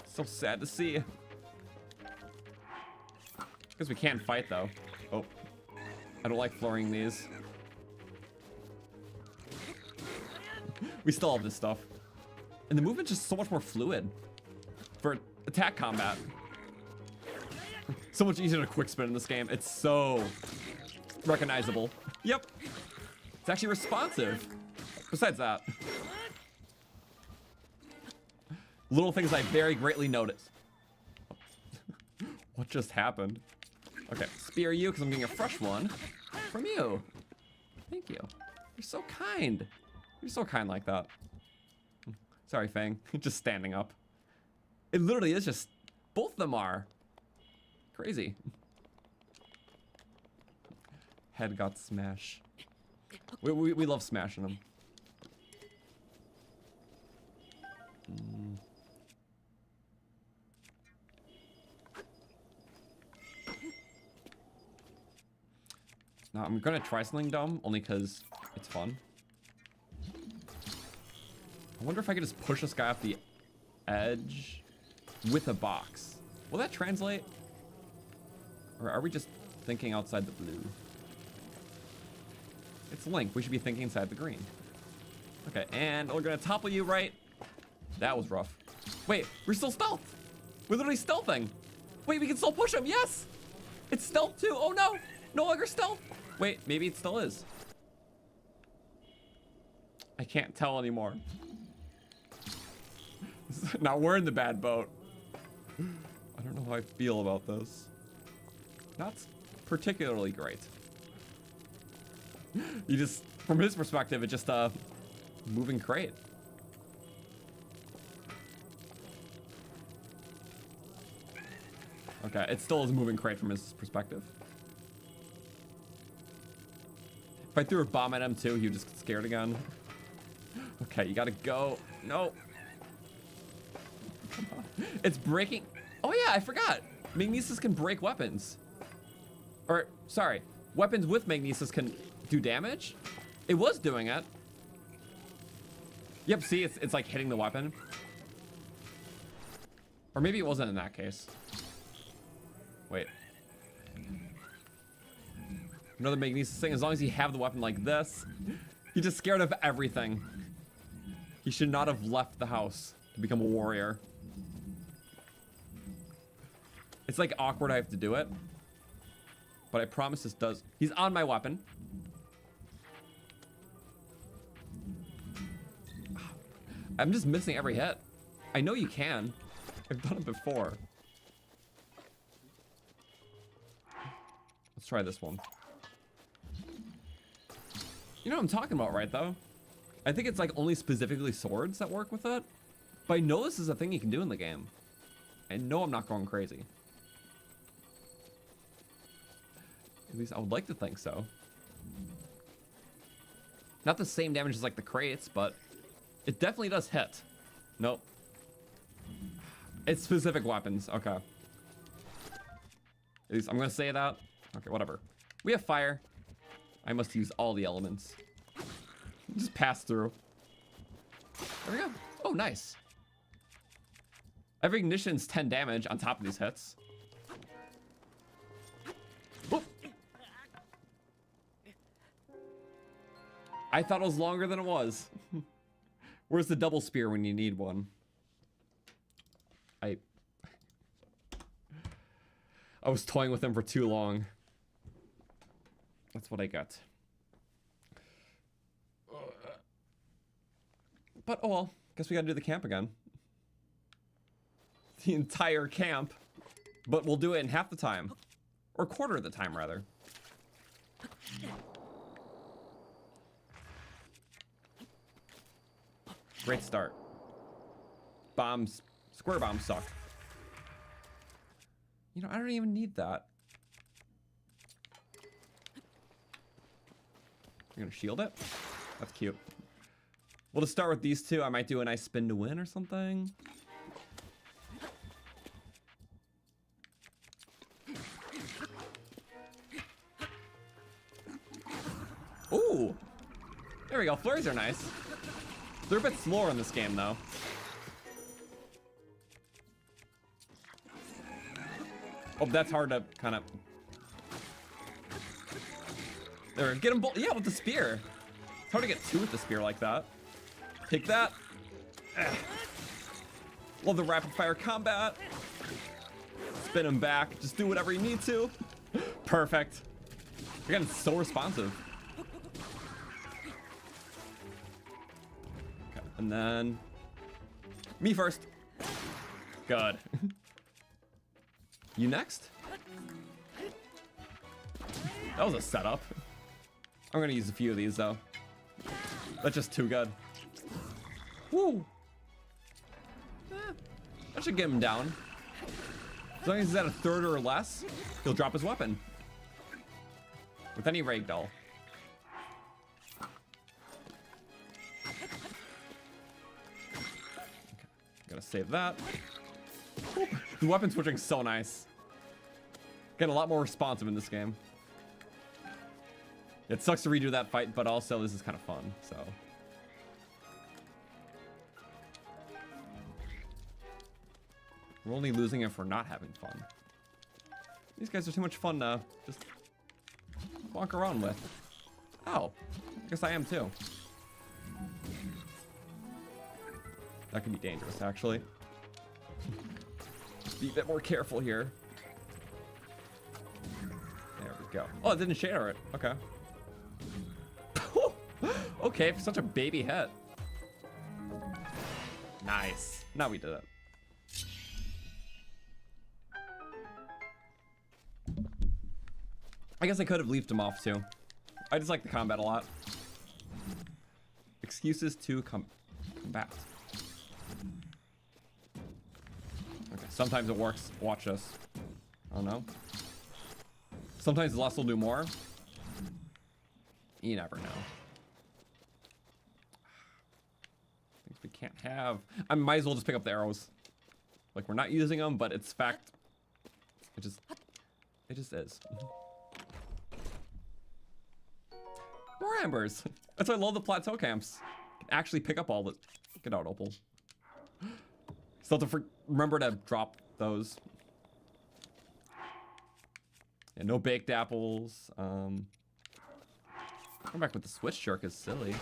So sad to see. Guess we can fight, though. Oh. I don't like flooring these. We still have this stuff. And the movement's just so much more fluid for attack combat. So much easier to quick spin in this game. It's so recognizable. Yep. It's actually responsive. Besides that. Little things I very greatly notice. What just happened? Okay, spear you because I'm getting a fresh one from you. Thank you. You're so kind. You're so kind like that. Sorry, Fang. Just standing up. It literally is just... Both of them are. Crazy. Head got smash. We love smashing them. Now, I'm gonna try something dumb, only because it's fun. I wonder if I could just push this guy off the edge with a box. Will that translate? Or are we just thinking outside the blue? It's Link. We should be thinking inside the green. Okay, and we're gonna topple you right. That was rough. Wait, we're still stealth. We're literally stealthing. Wait, we can still push him. Yes! It's stealth too. Oh no! No longer stealth. Wait, maybe it still is. I can't tell anymore. Now we're in the bad boat. I don't know how I feel about this. Not particularly great. You just, from his perspective, it's just a moving crate. Okay, it still is a moving crate from his perspective. If I threw a bomb at him too, he would just get scared again. Okay, you gotta go. No. It's breaking. Oh yeah, I forgot. Magnesis can break weapons. Or, sorry, weapons with magnesis can do damage? It was doing it. Yep, see, it's like hitting the weapon. Or maybe it wasn't in that case. Wait. Another magnesis thing, as long as you have the weapon like this, he's just scared of everything. He should not have left the house to become a warrior. It's like awkward I have to do it. But I promise this does. He's on my weapon. I'm just missing every hit. I know you can. I've done it before. Let's try this one. You know what I'm talking about, right, though? I think it's like only specifically swords that work with it. But I know this is a thing you can do in the game. I know I'm not going crazy. At least I would like to think so. Not the same damage as like the crates, but it definitely does hit. Nope. It's specific weapons. Okay. At least I'm gonna say that. Okay, whatever. We have fire. I must use all the elements. Just pass through. There we go. Oh, nice. Every ignition's 10 damage on top of these hits. Oop. I thought it was longer than it was. Where's the double spear when you need one? I was toying with them for too long. That's what I got. But oh well, guess we gotta do the camp again. The entire camp. But we'll do it in half the time. Or quarter of the time, rather. Great start. Bombs, square bombs suck. You know, I don't even need that. You're gonna shield it? That's cute. We'll just start with these two. I might do a nice spin to win or something. Ooh! There we go. Flurries are nice. They're a bit slower in this game, though. Oh, that's hard to kind of... There, get him both. Yeah, with the spear. It's hard to get two with the spear like that. Take that. Love the rapid fire combat. Spin him back. Just do whatever you need to. Perfect. You're getting so responsive. Okay, and then... me first. Good. You next? That was a setup. I'm gonna use a few of these though. That's just too good. Woo! That should get him down. As long as he's at a third or less, he'll drop his weapon. With any ragdoll. Okay, gotta save that. Woo. The weapon switching is so nice. Getting a lot more responsive in this game. It sucks to redo that fight, but also this is kind of fun, so. We're only losing if we're not having fun. These guys are too much fun to just walk around with. Oh, I guess I am too. That can be dangerous, actually. Be a bit more careful here. There we go. Oh, it didn't shatter it. Okay. Okay, for such a baby hit. Nice. Now we did it. I guess I could have leafed him off too. I just like the combat a lot. Excuses to combat. Okay, sometimes it works. Watch this. Oh no. Sometimes less will do more. You never know. Things we can't have. I might as well just pick up the arrows. Like we're not using them, but it's fact. It just is. More ambers. That's why I love the plateau camps. You can actually pick up all the... Get out, Opal. Still have to remember to drop those. Yeah, no baked apples. Come back with the switch shark is silly.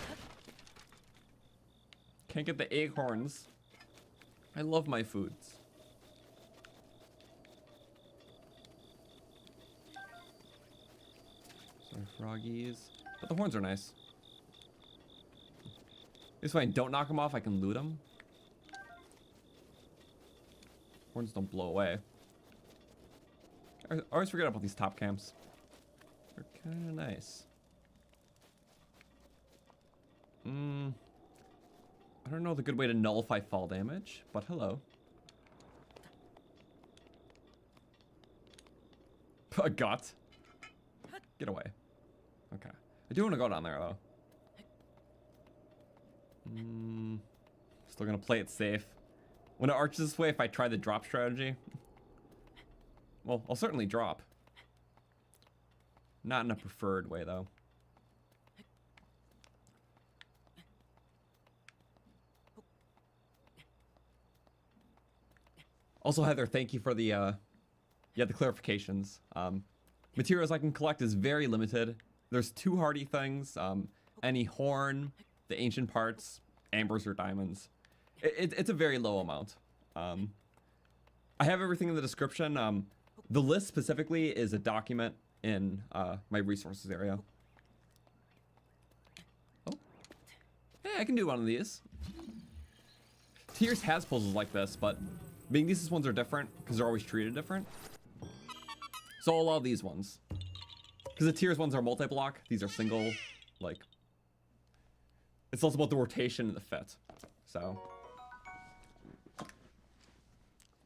Can't get the acorns. I love my foods. Sorry, froggies. But the horns are nice. It's fine. Don't knock them off. I can loot them. Horns don't blow away. I always forget about these top camps. They're kind of nice. I don't know the good way to nullify fall damage, but hello. A gut. Get away. Okay. I do want to go down there, though. Still gonna play it safe. When it arches this way, if I try the drop strategy... Well, I'll certainly drop. Not in a preferred way, though. Also, Heather, thank you for the, the clarifications. Materials I can collect is very limited. There's 2 hardy things, any horn, the ancient parts, ambers or diamonds. It's a very low amount. I have everything in the description. The list specifically is a document in my resources area. Oh. Hey, I can do one of these. Tears has puzzles like this, but Magnesis ones are different because they're always treated different. So I'll allow these ones. Because the Tears ones are multi-block, these are single, like... It's also about the rotation and the fit. So...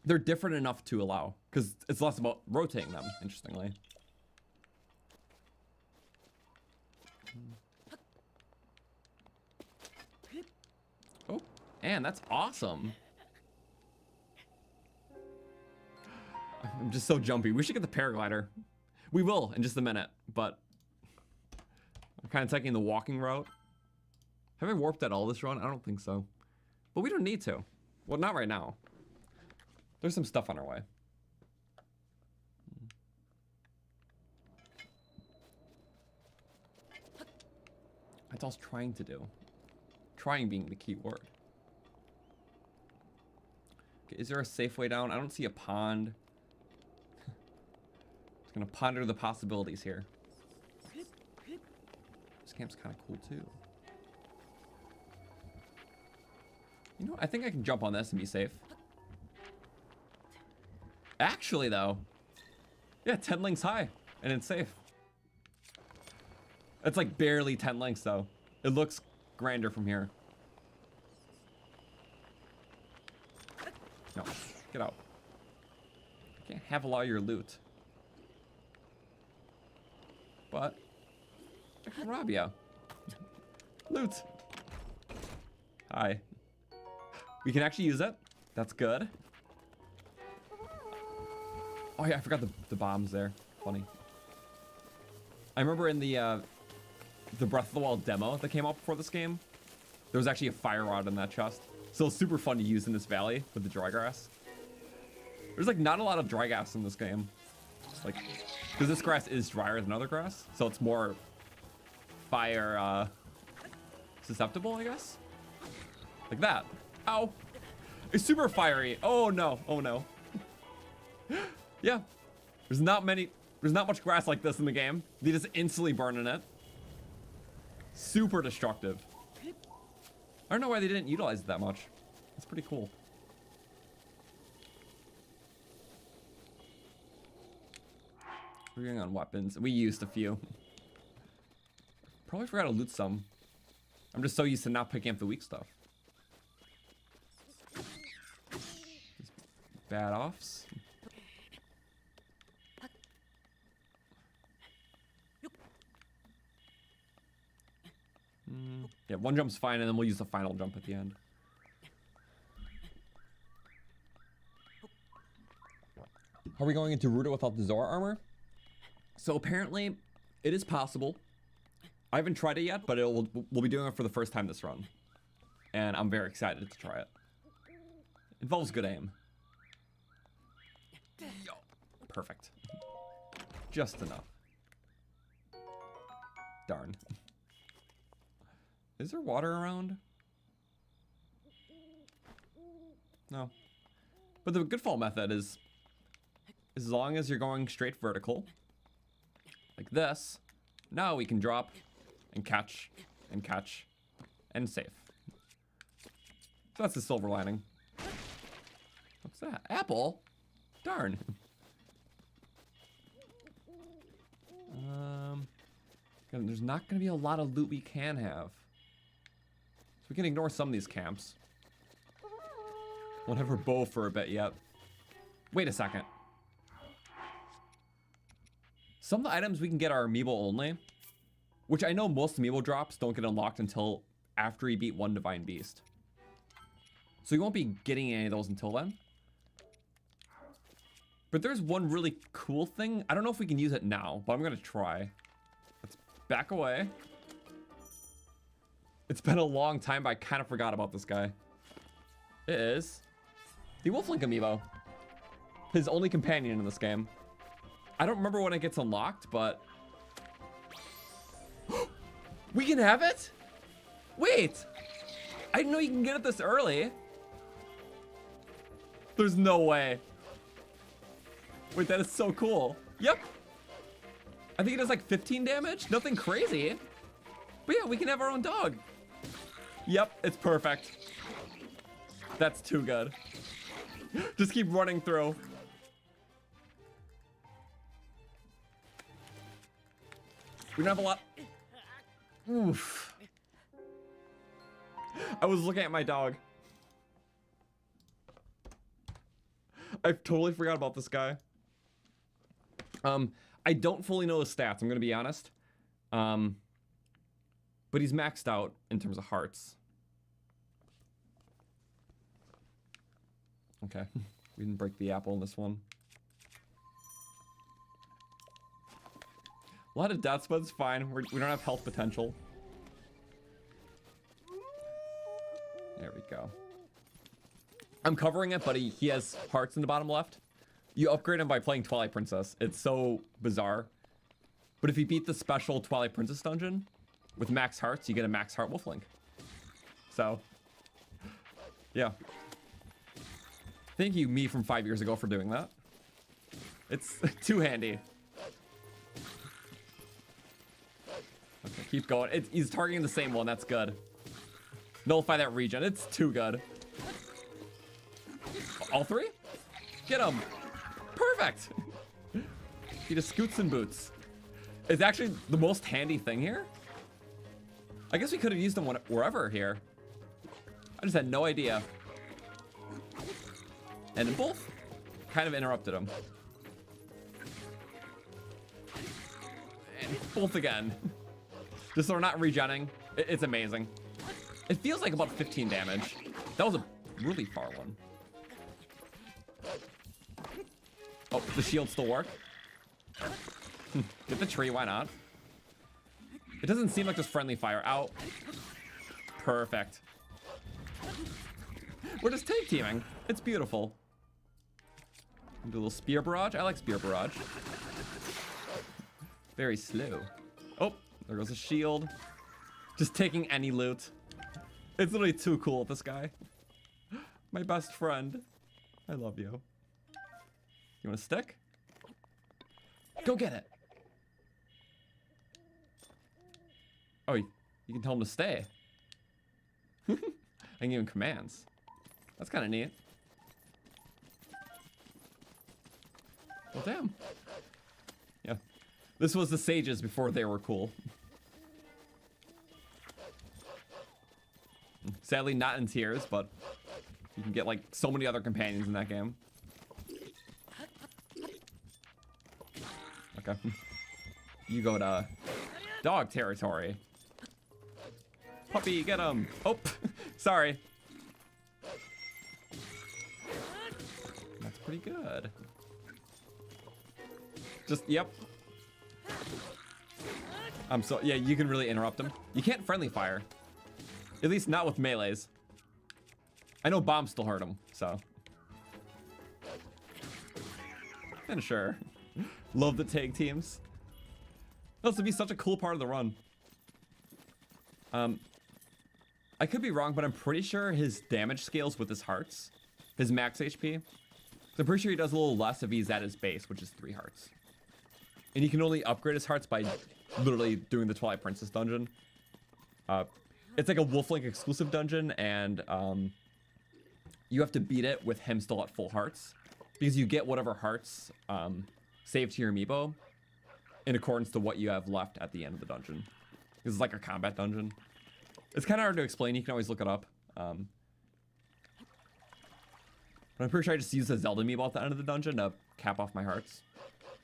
They're different enough to allow, because it's less about rotating them, interestingly. Oh, and that's awesome. I'm just so jumpy. We should get the paraglider. We will in just a minute, but I'm kind of taking the walking route. Have I warped at all this run? I don't think so. But we don't need to. Well, not right now. There's some stuff on our way. That's all I was trying to do. Trying being the key word. Okay, is there a safe way down? I don't see a pond. Just gonna ponder the possibilities here. This camp's kind of cool too. You know, I think I can jump on this and be safe. Actually, though, yeah, 10 links high, and it's safe. It's like barely 10 links, though. It looks grander from here. No, get out. I can't have a lot of your loot. But I can rob you. Loot. Hi. We can actually use it. That's good. Oh yeah, I forgot the bombs there. Funny. I remember in the Breath of the Wild demo that came out before this game, there was actually a fire rod in that chest. So it's super fun to use in this valley with the dry grass. There's like not a lot of dry grass in this game. Like, because this grass is drier than other grass, so it's more fire susceptible, I guess. Like that. Ow! It's super fiery. Oh no! Oh no! Yeah, there's not much grass like this in the game. They just instantly burn in it. Super destructive. I don't know why they didn't utilize it that much. It's pretty cool. We're going on weapons. We used a few. Probably forgot to loot some. I'm just so used to not picking up the weak stuff. Bad offs. Yeah, one jump's fine, and then we'll use the final jump at the end. Are we going into Ruta without the Zora armor? So apparently, it is possible. I haven't tried it yet, but we'll be doing it for the first time this run. And I'm very excited to try it. Involves good aim. Yo. Perfect. Just enough. Darn. Is there water around? No. But the good fall method is, as long as you're going straight vertical, like this, now we can drop and catch and save. So that's the silver lining. What's that? Apple? Darn. There's not gonna be a lot of loot we can have. So we can ignore some of these camps. Won't have her bow for a bit yet. Wait a second. Some of the items we can get are amiibo only, which I know most amiibo drops don't get unlocked until after you beat one Divine Beast. So you won't be getting any of those until then. But there's one really cool thing. I don't know if we can use it now, but I'm gonna try. Let's back away. It's been a long time, but I kind of forgot about this guy. It is the Wolflink amiibo. His only companion in this game. I don't remember when it gets unlocked, but... we can have it? Wait! I didn't know you can get it this early. There's no way. Wait, that is so cool. Yep. I think it does like 15 damage. Nothing crazy. But yeah, we can have our own dog. Yep, it's perfect. That's too good. Just keep running through. We don't have a lot. Oof. I was looking at my dog. I totally forgot about this guy. I don't fully know his stats, I'm gonna be honest. But he's maxed out in terms of hearts. Okay, we didn't break the apple in this one. A lot of death spuds, fine. We don't have health potential. There we go. I'm covering it, but he has hearts in the bottom left. You upgrade him by playing Twilight Princess. It's so bizarre. But if you beat the special Twilight Princess dungeon with max hearts, you get a max heart Wolflink. So, yeah. Thank you, me from 5 years ago, for doing that. It's too handy. Okay, keep going. He's targeting the same one. That's good. Nullify that region. It's too good. All three? Get him. Perfect. He just scoots and boots. It's actually the most handy thing here. I guess we could have used them wherever here. I just had no idea. And both kind of interrupted him. And both again. Just so we're not regenning. It's amazing. It feels like about 15 damage. That was a really far one. Oh, the shield still work? Get the tree, why not? It doesn't seem like there's friendly fire. Out. Perfect. We're just tag teaming. It's beautiful. Do a little spear barrage. I like spear barrage. Very slow. Oh, there goes a shield. Just taking any loot. It's literally too cool with this guy. My best friend. I love you. You want a stick? Go get it. Oh, you can tell him to stay. I can give him commands. That's kind of neat. Well, damn. Yeah. This was the sages before they were cool. Sadly, not in tiers, but you can get like so many other companions in that game. Okay. You go to dog territory. Puppy, get him. Oh, sorry. That's pretty good. Just, yep. Yeah, you can really interrupt him. You can't friendly fire. At least not with melees. I know bombs still hurt him, so. And sure. Love the tag teams. This would be such a cool part of the run. I could be wrong, but I'm pretty sure his damage scales with his hearts. His max HP. So I'm pretty sure he does a little less if he's at his base, which is 3 hearts. And you can only upgrade his hearts by literally doing the Twilight Princess dungeon. It's like a Wolflink exclusive dungeon, and you have to beat it with him still at full hearts. Because you get whatever hearts saved to your amiibo in accordance to what you have left at the end of the dungeon. This is like a combat dungeon. It's kind of hard to explain. You can always look it up. But I'm pretty sure I just use the Zelda amiibo at the end of the dungeon to cap off my hearts.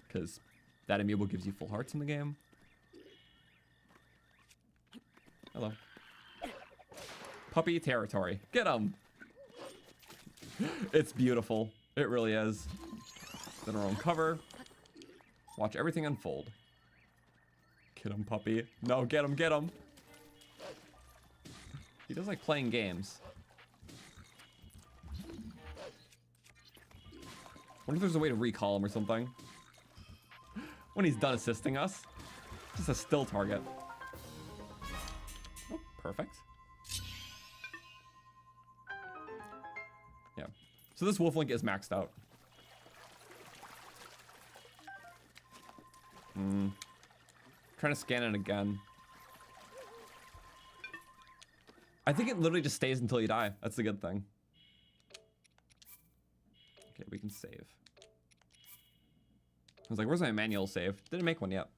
Because that amiibo gives you full hearts in the game. Hello. Puppy territory. Get him! It's beautiful. It really is. Then our own cover. Watch everything unfold. Get him, puppy. No, get him, get him. He does like playing games. Wonder if there's a way to recall him or something. When he's done assisting us. Just a still target. Oh, perfect. Yeah. So this Wolflink is maxed out. Trying to scan it again. I think it literally just stays until you die. That's the good thing. Okay, we can save. I was like, where's my manual save? Didn't make one yet.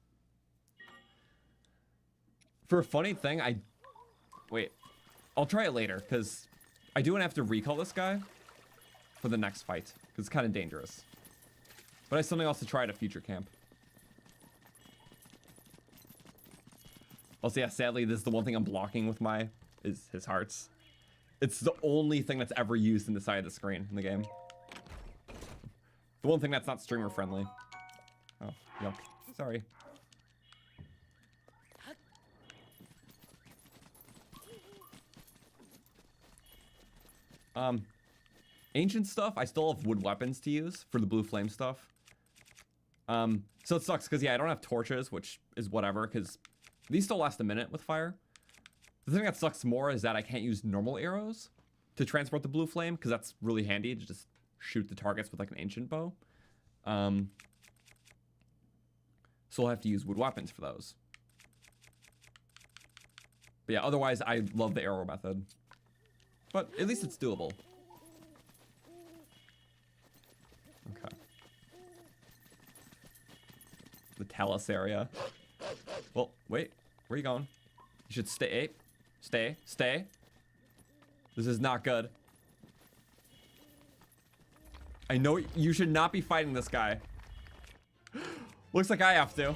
For a funny thing, wait. I'll try it later, because I do want to have to recall this guy for the next fight, because it's kind of dangerous. But I have something else to try at a future camp. Also, yeah, sadly, this is the one thing I'm blocking with is his hearts. It's the only thing that's ever used in the side of the screen in the game. The one thing that's not streamer friendly. Oh, yuck. Sorry. Ancient stuff, I still have wood weapons to use for the blue flame stuff. So it sucks, because yeah, I don't have torches, which is whatever, because these still last a minute with fire. The thing that sucks more is that I can't use normal arrows to transport the blue flame, because that's really handy to just shoot the targets with like an ancient bow. So I'll have to use wood weapons for those. But yeah, otherwise I love the arrow method. But at least it's doable. Okay. The Talus area. Well, wait. Where are you going? You should stay. Stay. Stay. This is not good. I know you should not be fighting this guy. Looks like I have to.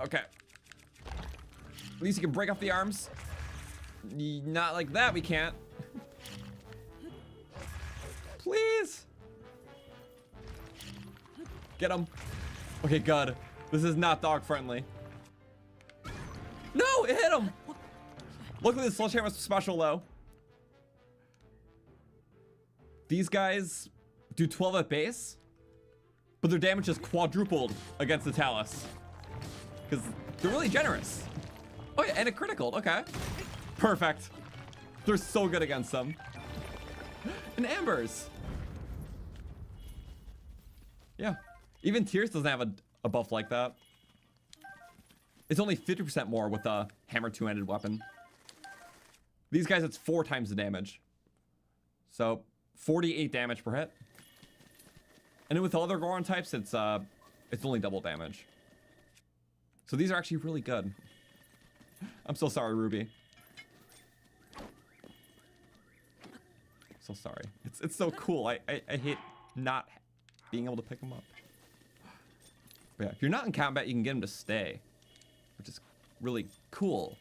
Okay. At least you can break off the arms. Not like that, we can't. Please. Get him. Okay, good. This is not dog friendly. No, it hit him. Luckily, the sledgehammer was special though. These guys do 12 at base, but their damage is quadrupled against the Talus. Because they're really generous. Oh yeah, and it criticaled, okay. Perfect. They're so good against them. And Ambers. Yeah. Even Tears doesn't have a buff like that. It's only 50% more with a hammer two-handed weapon. These guys, it's 4 times the damage. So 48 damage per hit. And then with other Goron types, it's only double damage. So these are actually really good. I'm so sorry, Ruby. So sorry. It's so cool. I hate not being able to pick them up. But yeah, if you're not in combat, you can get them to stay, which is really cool.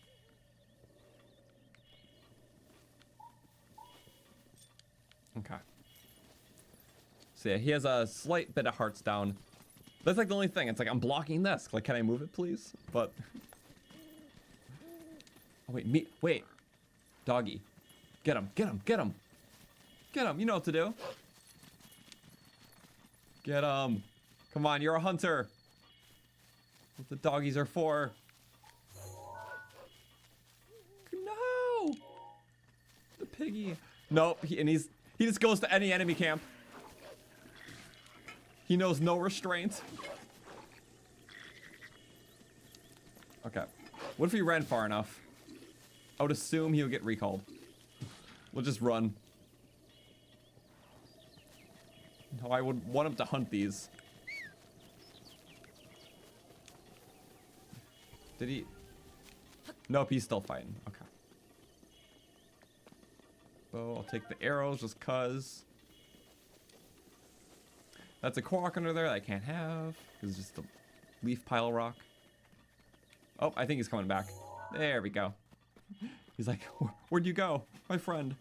Okay. So yeah, he has a slight bit of hearts down. That's like the only thing. It's like, I'm blocking this. Like, can I move it, please? But... Oh, wait, wait. Doggy. Get him, get him, get him. Get him, you know what to do. Get him. Come on, you're a hunter. What the doggies are for. No! The piggy. Nope, he just goes to any enemy camp. He knows no restraint. Okay. What if he ran far enough? I would assume he would get recalled. We'll just run. No, I would want him to hunt these. Did he? Nope, he's still fighting. Okay. So I'll take the arrows just cuz. That's a Korok under there that I can't have. It's just a leaf pile rock. Oh, I think he's coming back. There we go. He's like, where'd you go, my friend?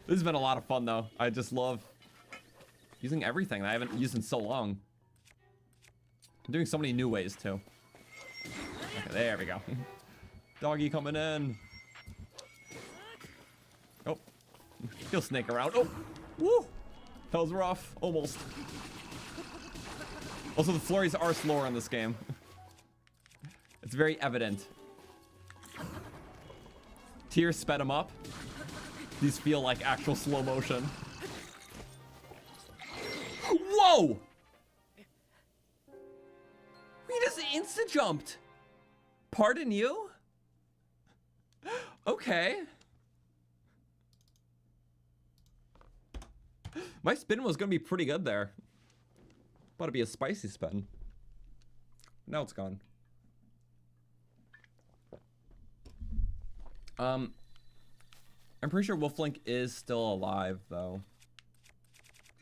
This has been a lot of fun, though. I just love using everything that I haven't used in so long. I'm doing so many new ways, too. Okay, there we go. Doggy coming in. Oh. He'll snake around. Oh! Woo! That was rough. Almost. Also, the flurries are slower in this game. It's very evident. Tears sped him up. These feel like actual slow motion. Whoa! He just insta-jumped. Pardon you? Okay. My spin was gonna be pretty good there. About to be a spicy spin. Now it's gone. I'm pretty sure Wolflink is still alive, though.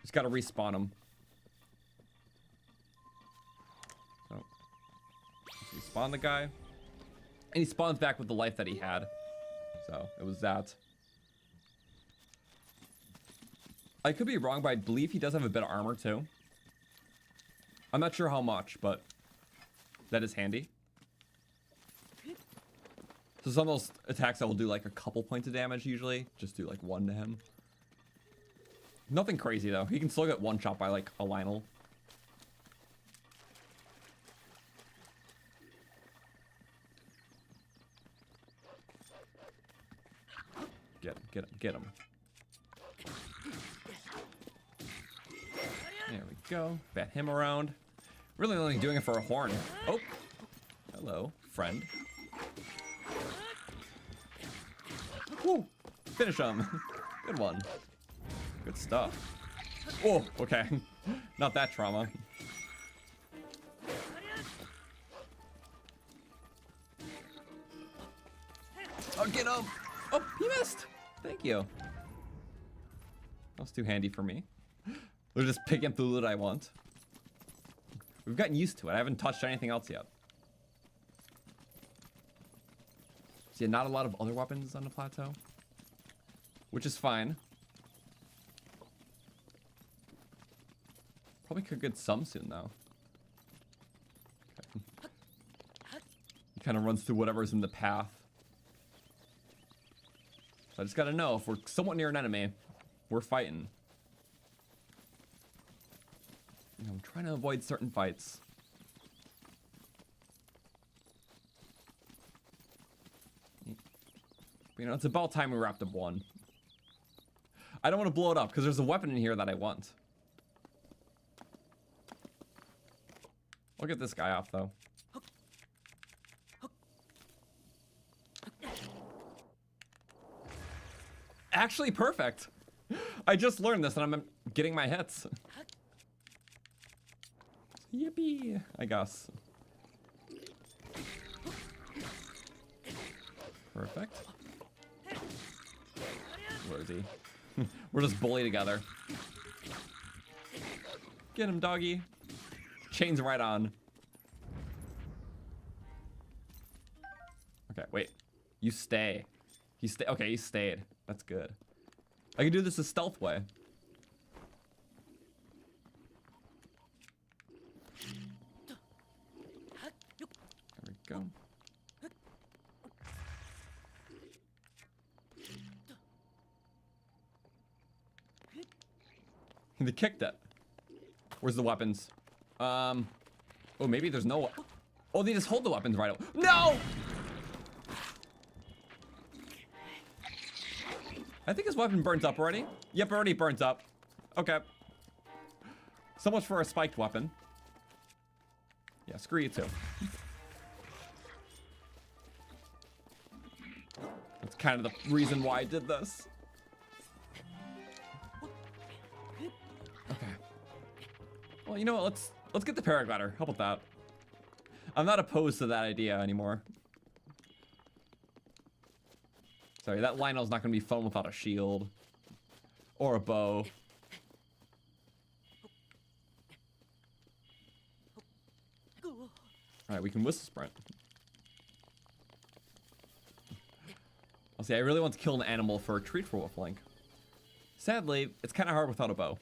Just gotta respawn him. So, let's respawn the guy. And he spawns back with the life that he had. So, it was that. I could be wrong, but I believe he does have a bit of armor, too. I'm not sure how much, but that is handy. So some of those attacks that will do like a couple points of damage usually, just do like 1 to him. Nothing crazy though. He can still get one shot by like a lynel. Get him. There we go. Bat him around. Really only doing it for a horn. Oh, hello, friend. Woo! Finish him. Good one. Good stuff. Oh, okay. Not that trauma. Oh, get him! Oh, he missed! Thank you. That was too handy for me. We're just picking up the loot I want. We've gotten used to it. I haven't touched anything else yet. See, not a lot of other weapons on the plateau, which is fine. Probably could get some soon, though. Okay. He kind of runs through whatever's in the path. So I just gotta know if we're somewhat near an enemy, we're fighting. You know, I'm trying to avoid certain fights. You know, it's about time we wrapped up one. I don't want to blow it up because there's a weapon in here that I want. I'll get this guy off though. Actually perfect. I just learned this and I'm getting my hits. Yippee, I guess. Perfect. Where is he? We're just bully together. Get him, doggy. Chains right on. Okay, wait. You stay. Okay, he stayed. That's good. I can do this a stealth way. go. They kicked it. Where's the weapons? Oh, maybe there's no. Oh, they just hold the weapons right away. No! I think his weapon burns up already. Yep, already burns up. Okay. So much for a spiked weapon. Yeah, screw you too. That's kind of the reason why I did this. Okay. Well, you know what? Let's get the paraglider. How about that? I'm not opposed to that idea anymore. Sorry, that lynel's not gonna be fun without a shield or a bow. All right, we can whistle sprint. I'll see. I really want to kill an animal for a treat for Wolflink. Sadly, it's kind of hard without a bow.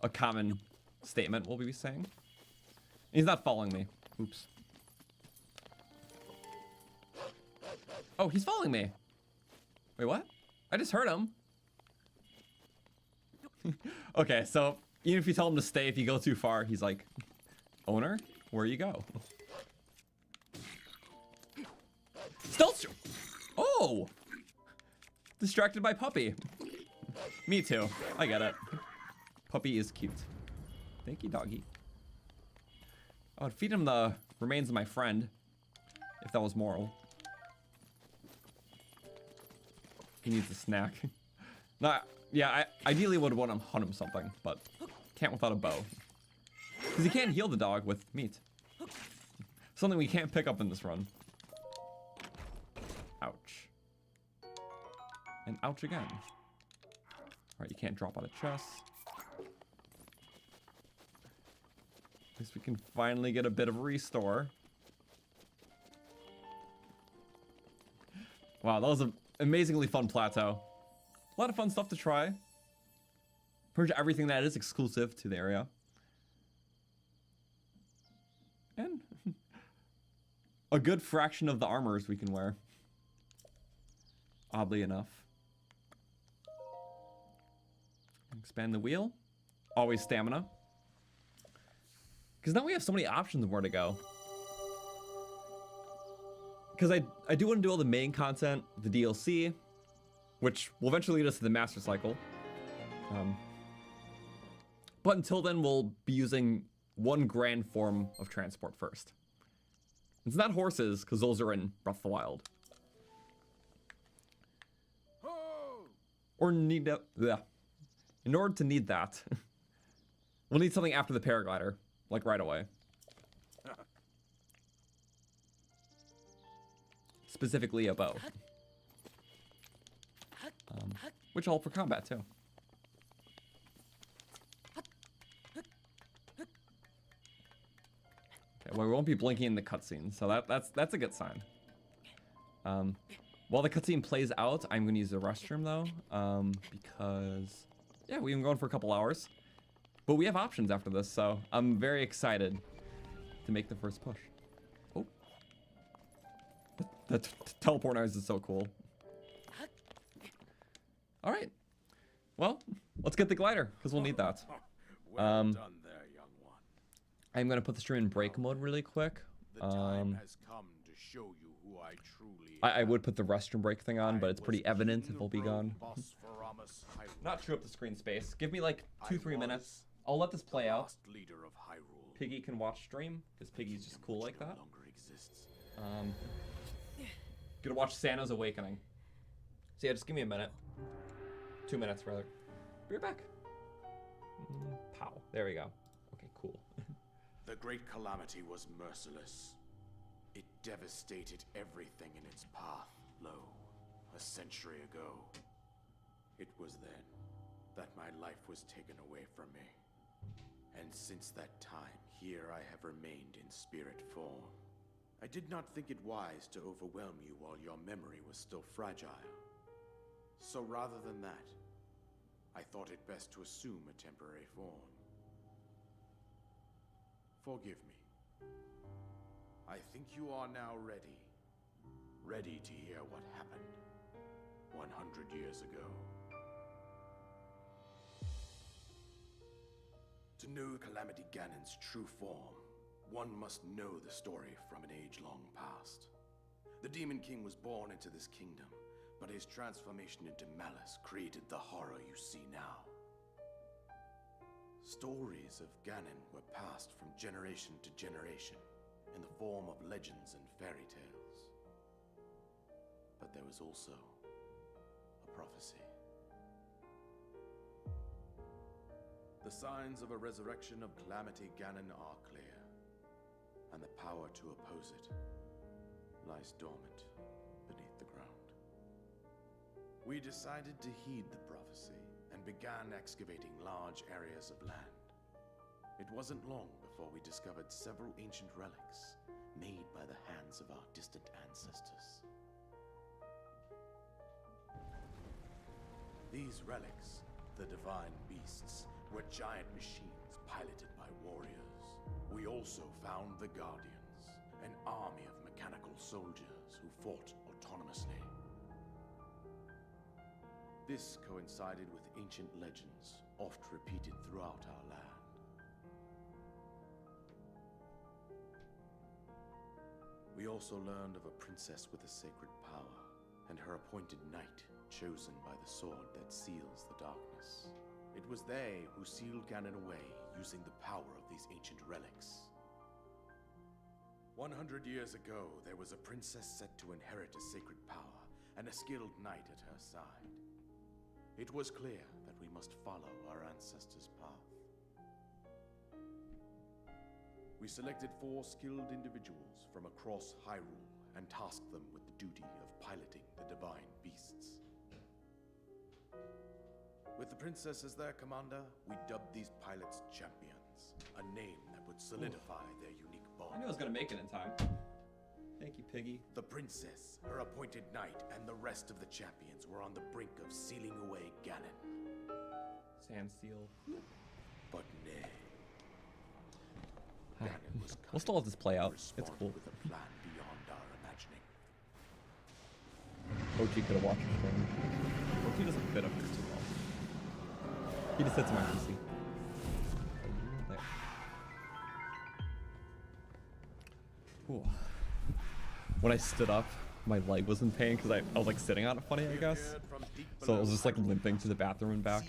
A common statement we'll be saying. He's not following me. Oops. Oh, he's following me. Wait, what? I just heard him. Okay, so even if you tell him to stay, if you go too far, he's like, owner, where you go? Stealth. Oh! Distracted by puppy. Me too. I get it. Puppy is cute. Thank you, doggy. I would feed him the remains of my friend, if that was moral. He needs a snack. Nah, yeah, I ideally would want to hunt him something, but can't without a bow. Because you can't heal the dog with meat. Something we can't pick up in this run. Ouch. And ouch again. Alright, you can't drop out of chests. At least we can finally get a bit of restore. Wow, that was an amazingly fun plateau. A lot of fun stuff to try. Pretty much everything that is exclusive to the area. And a good fraction of the armors we can wear. Oddly enough. Expand the wheel. Always stamina. Because now we have so many options of where to go. Because I do want to do all the main content, the DLC, which will eventually lead us to the Master Cycle. But until then, we'll be using one grand form of transport first. It's not horses, because those are in Breath of the Wild. Or need that. Yeah. In order to need that, we'll need something after the paraglider, like right away. Specifically a bow. Which will help for combat too. Okay, well, we won't be blinking in the cutscene, so that's a good sign. While the cutscene plays out, I'm going to use the restroom though, because yeah, we've been going for a couple hours, but we have options after this, so I'm very excited to make the first push. Oh, the teleport noise is so cool. All right, well, let's get the glider because we'll need that. Well done there, young one. I'm going to put the stream in break mode really quick. The time has come to show you who I truly I am. would put the restroom break thing on, but it's pretty evident if I'll be gone. Not chew up the screen space. Give me like 2-3 minutes. I'll let this play out. Leader of Hyrule. Piggy can watch stream because Piggy's just cool like that. Gonna watch Santa's Awakening. So yeah, just give me a minute. 2 minutes rather. Be right back. Pow. There we go. Okay, cool. The great calamity was merciless. It devastated everything in its path, lo, a century ago. It was then that my life was taken away from me. And since that time, here I have remained in spirit form. I did not think it wise to overwhelm you while your memory was still fragile. So rather than that, I thought it best to assume a temporary form. Forgive me. I think you are now ready. Ready to hear what happened 100 years ago. To know Calamity Ganon's true form, one must know the story from an age-long past. The Demon King was born into this kingdom, but his transformation into malice created the horror you see now. Stories of Ganon were passed from generation to generation in the form of legends and fairy tales. But there was also a prophecy. The signs of a resurrection of Calamity Ganon are clear, and the power to oppose it lies dormant beneath the ground. We decided to heed the prophecy and began excavating large areas of land. It wasn't long before we discovered several ancient relics made by the hands of our distant ancestors. These relics, the divine beasts, were giant machines piloted by warriors. We also found the Guardians, an army of mechanical soldiers who fought autonomously. This coincided with ancient legends, oft repeated throughout our land. We also learned of a princess with a sacred power, and her appointed knight, chosen by the sword that seals the darkness. It was they who sealed Ganon away using the power of these ancient relics. 100 years ago, there was a princess set to inherit a sacred power, and a skilled knight at her side. It was clear that we must follow our ancestors' path. We selected 4 skilled individuals from across Hyrule and tasked them with the duty of piloting the divine beasts. With the princess as their commander, we dubbed these pilots champions, a name that would solidify their unique bond. I knew I was gonna make it in time. Thank you, Piggy. The princess, her appointed knight, and the rest of the champions were on the brink of sealing away Ganon. Sand seal. But nay. Hi. Ganon was We'll still let this play out. It's responded cool. with a plan beyond our imagining. OG could have watched the stream. OG doesn't fit up here too well. He just sits in my PC. There. Ooh. When I stood up, my leg was in pain because I was like sitting on it funny, I guess. So I was just like limping to the bathroom and back.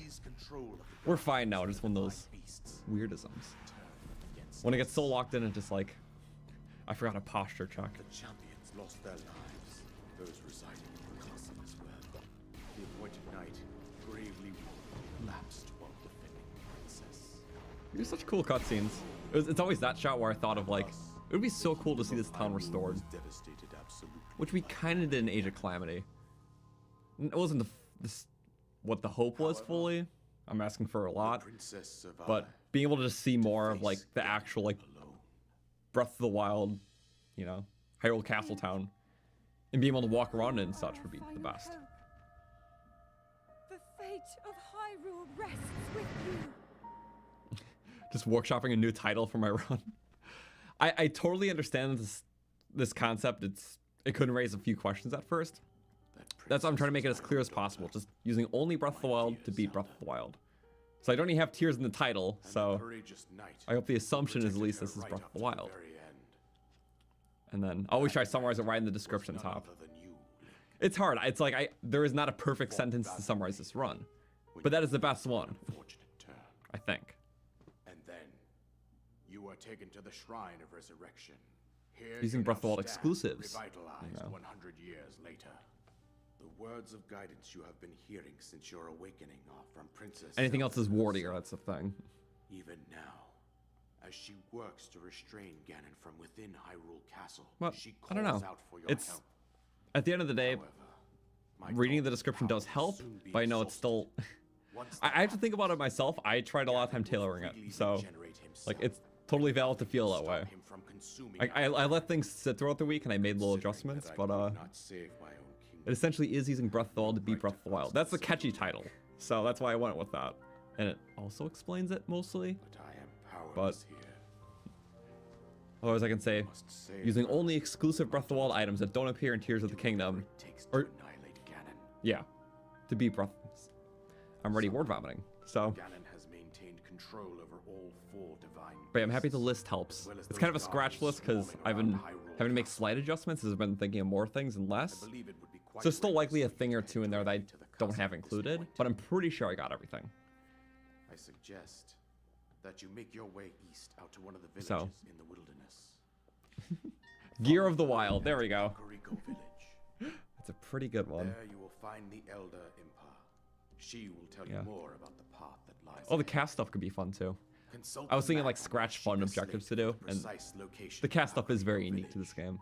We're fine now, just one of those weirdisms. When I get so locked in and just like, I forgot a posture check. The champions lost their lives. Those residing in the castle as well. The appointed knight, gravely lapsed while defending the princess. These are such cool cutscenes. It's always that shot where I thought of like, it would be so cool to see this town restored. Devastated absolutely. Which we kind of did in Age of Calamity. It wasn't what the hope was fully. I'm asking for a lot. But being able to just see more of like the actual like Breath of the Wild, you know, Hyrule Castle Town, and being able to walk around it and such would be the best. The fate of Hyrule rests with you. Just workshopping a new title for my run. I totally understand this concept. It couldn't raise a few questions at first. That's why I'm trying to make it as clear as possible. Just using only Breath of the Wild to beat Breath of the Wild. So I don't even have tears in the title, so I hope the assumption is at least this is Breath of the Wild. And then I'll always try to summarize it right in the description top. It's hard. It's like there is not a perfect sentence to summarize this run, but that is the best one, I think. And then you are taken to the Shrine of Resurrection. Here Using you Breath of the Wild now stand, exclusives, revitalized you know. 100 years later. The words of guidance you have been hearing since your awakening are from Princess. Anything else is warrior. That's the thing. Even now, as she works to restrain Ganon from within Hyrule Castle, Well, she calls I don't know. out for your It's help. at the end of the day, However, my reading the daughter's description power does help, will soon be but I know it's still. exhausted. Once I the have to think about it myself. I tried a lot of time tailoring it, so like it's totally valid to feel that way. I let things sit throughout the week and I made little adjustments, but it essentially is using Breath of the Wild to beat Breath of the Wild. That's the catchy title, so that's why I went with that. And it also explains it mostly. But I am But powerless here. Otherwise I can say, Must save using her. only exclusive Breath of the Wild items that don't appear in Tears of the Kingdom. Whatever it takes to Or, annihilate Ganon. yeah, to beat Breath. I'm already word vomiting, so. Ganon has maintained control over all 4 divine But I'm happy the beasts, list helps. as well as It's those kind of a scratch gods list because swarming I've been around Hyrule having to make Castle. slight adjustments as I've been thinking of more things and I less. believe it would be quite So there's still likely a reckless thing or of me two in there that I to the don't castle have at this included, point. but I'm pretty sure I got everything. I suggest that you make your way east out to one of the villages So. in the wilderness. Gear of the Wild, there we go. Koriko village. That's a pretty good one. There you will find the Elder Impa. She will tell Yeah. you more about the path that lies Oh, the ahead. cast stuff could be fun too. Consult I was the thinking map like on scratch the fun Sheikah objectives to Slate do, for the and precise location the of cast stuff is Koriko very unique to village. this game.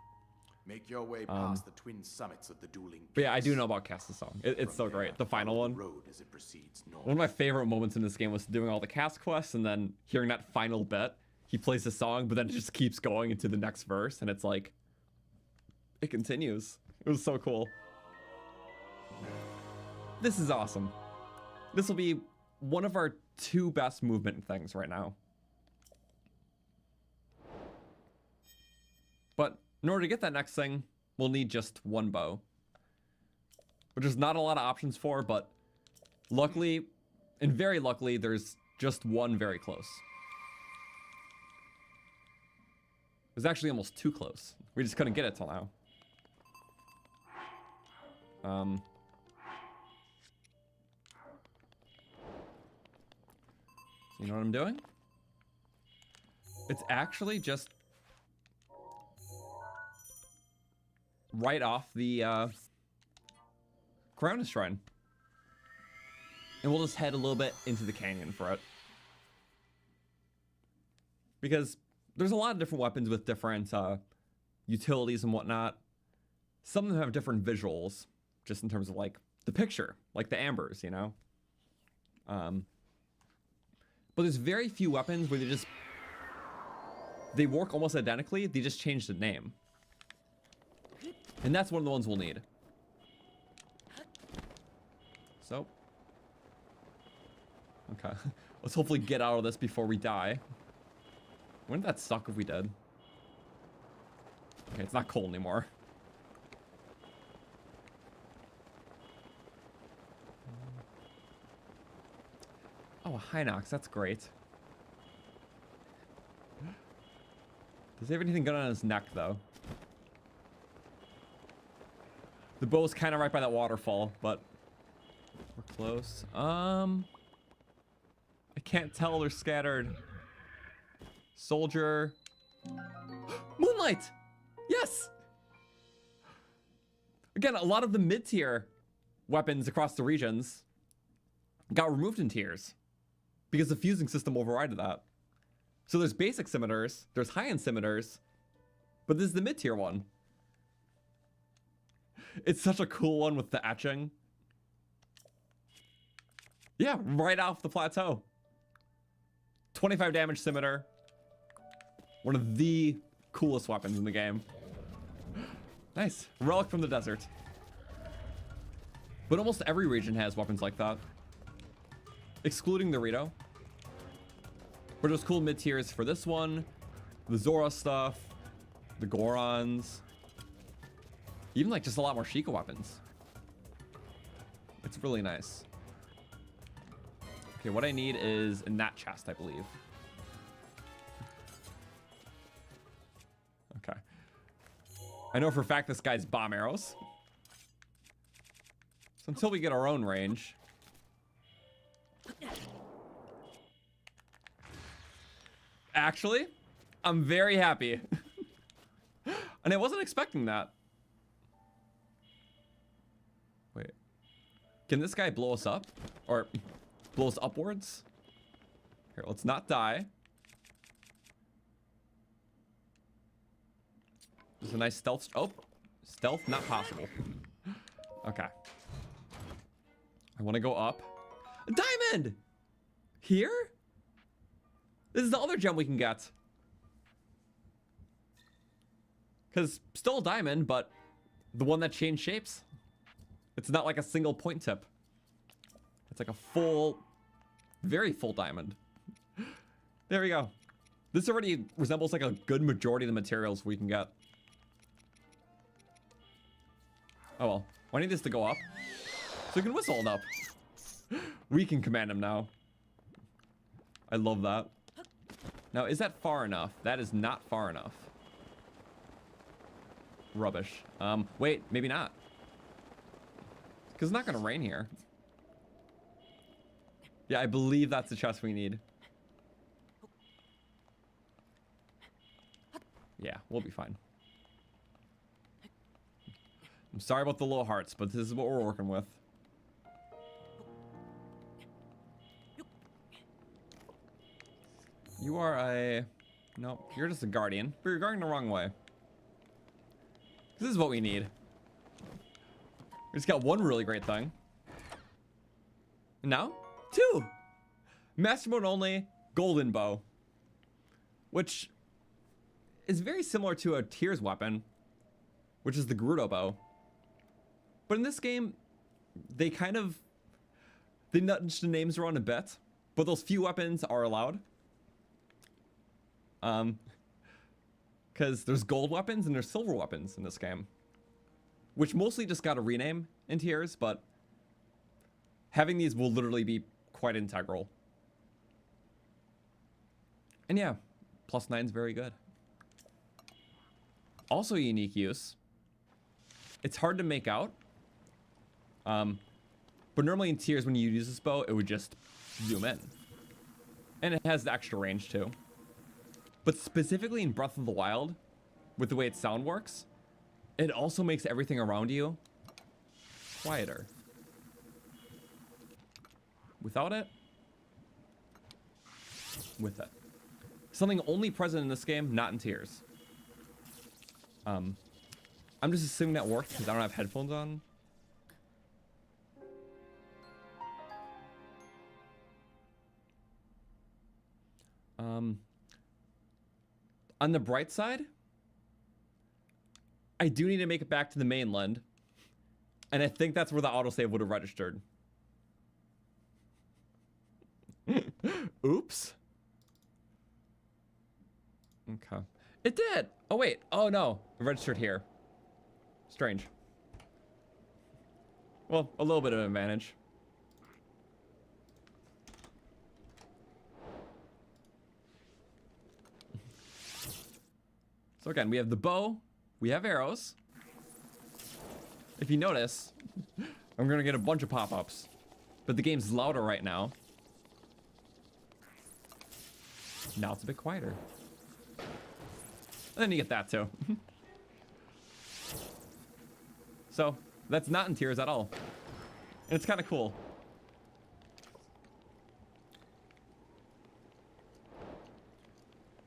Make your way past the twin summits of the dueling But yeah, I do peaks. know about cast the song. It's so From great. there, The final follow one. the road as it proceeds north. One of my favorite moments in this game was doing all the cast quests and then hearing that final bit. He plays the song, but then it just keeps going into the next verse, and it's like, it continues. It was so cool. This is awesome. This will be one of our 2 best movement things right now. But in order to get that next thing, we'll need just 1 bow. Which is not a lot of options for, but luckily, and very luckily, there's just 1 very close. It was actually almost too close. We just couldn't get it till now. So you know what I'm doing? It's actually just right off the Corona Shrine. And we'll just head a little bit into the canyon for it. Because there's a lot of different weapons with different utilities and whatnot. Some of them have different visuals, just in terms of like the picture, like the ambers, you know? But there's very few weapons where they work almost identically, they just change the name. And that's one of the ones we'll need. So. Okay. Let's hopefully get out of this before we die. Wouldn't that suck if we did? Okay, it's not cold anymore. Oh, a Hinox, that's great. Does he have anything good on his neck, though? The bow's kind of right by that waterfall, but we're close. I can't tell, they're scattered. Soldier. Moonlight! Yes! Again, a lot of the mid-tier weapons across the regions got removed in tiers because the fusing system overrided that. So there's basic scimitars, there's high-end scimitars, but this is the mid-tier one. It's such a cool one with the etching. Yeah, right off the plateau. 25 damage scimitar. One of the coolest weapons in the game. Nice. Relic from the desert. But almost every region has weapons like that. Excluding the Rito. But there's cool mid-tiers for this one. The Zora stuff. The Gorons. Even like just a lot more Sheikah weapons. It's really nice. Okay, what I need is in that chest, I believe. Okay. I know for a fact this guy's bomb arrows. So until we get our own range. Actually, I'm very happy. And I wasn't expecting that. Wait. Can this guy blow us up? Or blow us upwards? Here, let's not die. There's a nice stealth. Oh, stealth not possible. Okay. I want to go up. A diamond! Here? This is the other gem we can get. Because still a diamond, but the one that changed shapes. It's not like a single point tip. It's like a full, very full diamond. There we go. This already resembles like a good majority of the materials we can get. Oh well. I need this to go up so we can whistle it up. We can command him now. I love that. Now, is that far enough? That is not far enough. Rubbish. Wait, maybe not. Because it's not going to rain here. Yeah, I believe that's the chest we need. Yeah, we'll be fine. I'm sorry about the low hearts, but this is what we're working with. You are a... No, you're just a guardian. But you're going the wrong way. This is what we need. We just got one really great thing. And now, two! Master mode only, golden bow. Which is very similar to a Tears weapon, which is the Gerudo bow. But in this game, they nudge the names around a bit, but those few weapons are allowed. Because there's gold weapons and there's silver weapons in this game, which mostly just got a rename in Tears, but having these will literally be quite integral. And yeah, +9 is very good. Also a unique use. It's hard to make out. But normally in Tears, when you use this bow, it would just zoom in. And it has the extra range too. But specifically in Breath of the Wild, with the way its sound works, it also makes everything around you quieter. Without it, with it. Something only present in this game, not in Tears. I'm just assuming that worked because I don't have headphones on. On the bright side, I do need to make it back to the mainland. And I think that's where the autosave would have registered. Oops. Okay. It did! Oh wait, oh no. It registered here. Strange. Well, a little bit of an advantage. So again, we have the bow, we have arrows. If you notice, I'm gonna get a bunch of pop-ups, but the game's louder right now. Now it's a bit quieter. And then you get that too. So that's not in Tears at all. And it's kind of cool.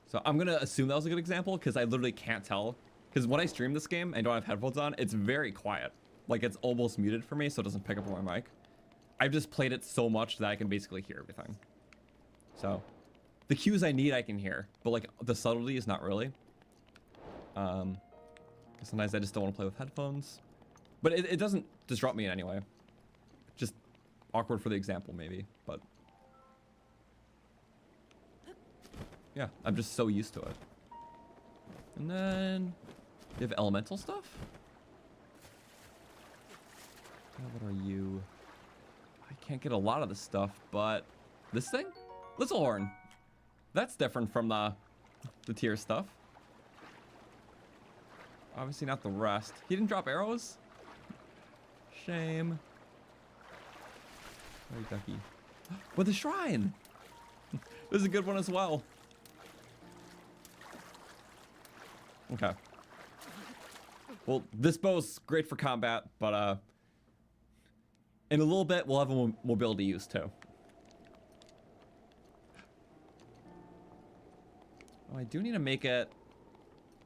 So I'm gonna assume that was a good example because I literally can't tell. Because when I stream this game and don't have headphones on, it's very quiet. Like it's almost muted for me, so it doesn't pick up on my mic. I've just played it so much that I can basically hear everything. So the cues I need, I can hear, but like the subtlety is not really. Sometimes I just don't want to play with headphones, but it doesn't disrupt me in any way. Just awkward for the example maybe, but yeah, I'm just so used to it. And then you have elemental stuff. What are you? I can't get a lot of this stuff, but this thing, Littlehorn. That's different from the tier stuff. Obviously not the rest. He didn't drop arrows? Shame. Sorry, Ducky. But the shrine! This is a good one as well. Okay. Well, this bow's great for combat, but in a little bit we'll have a mobility use too. Oh, I do need to make it.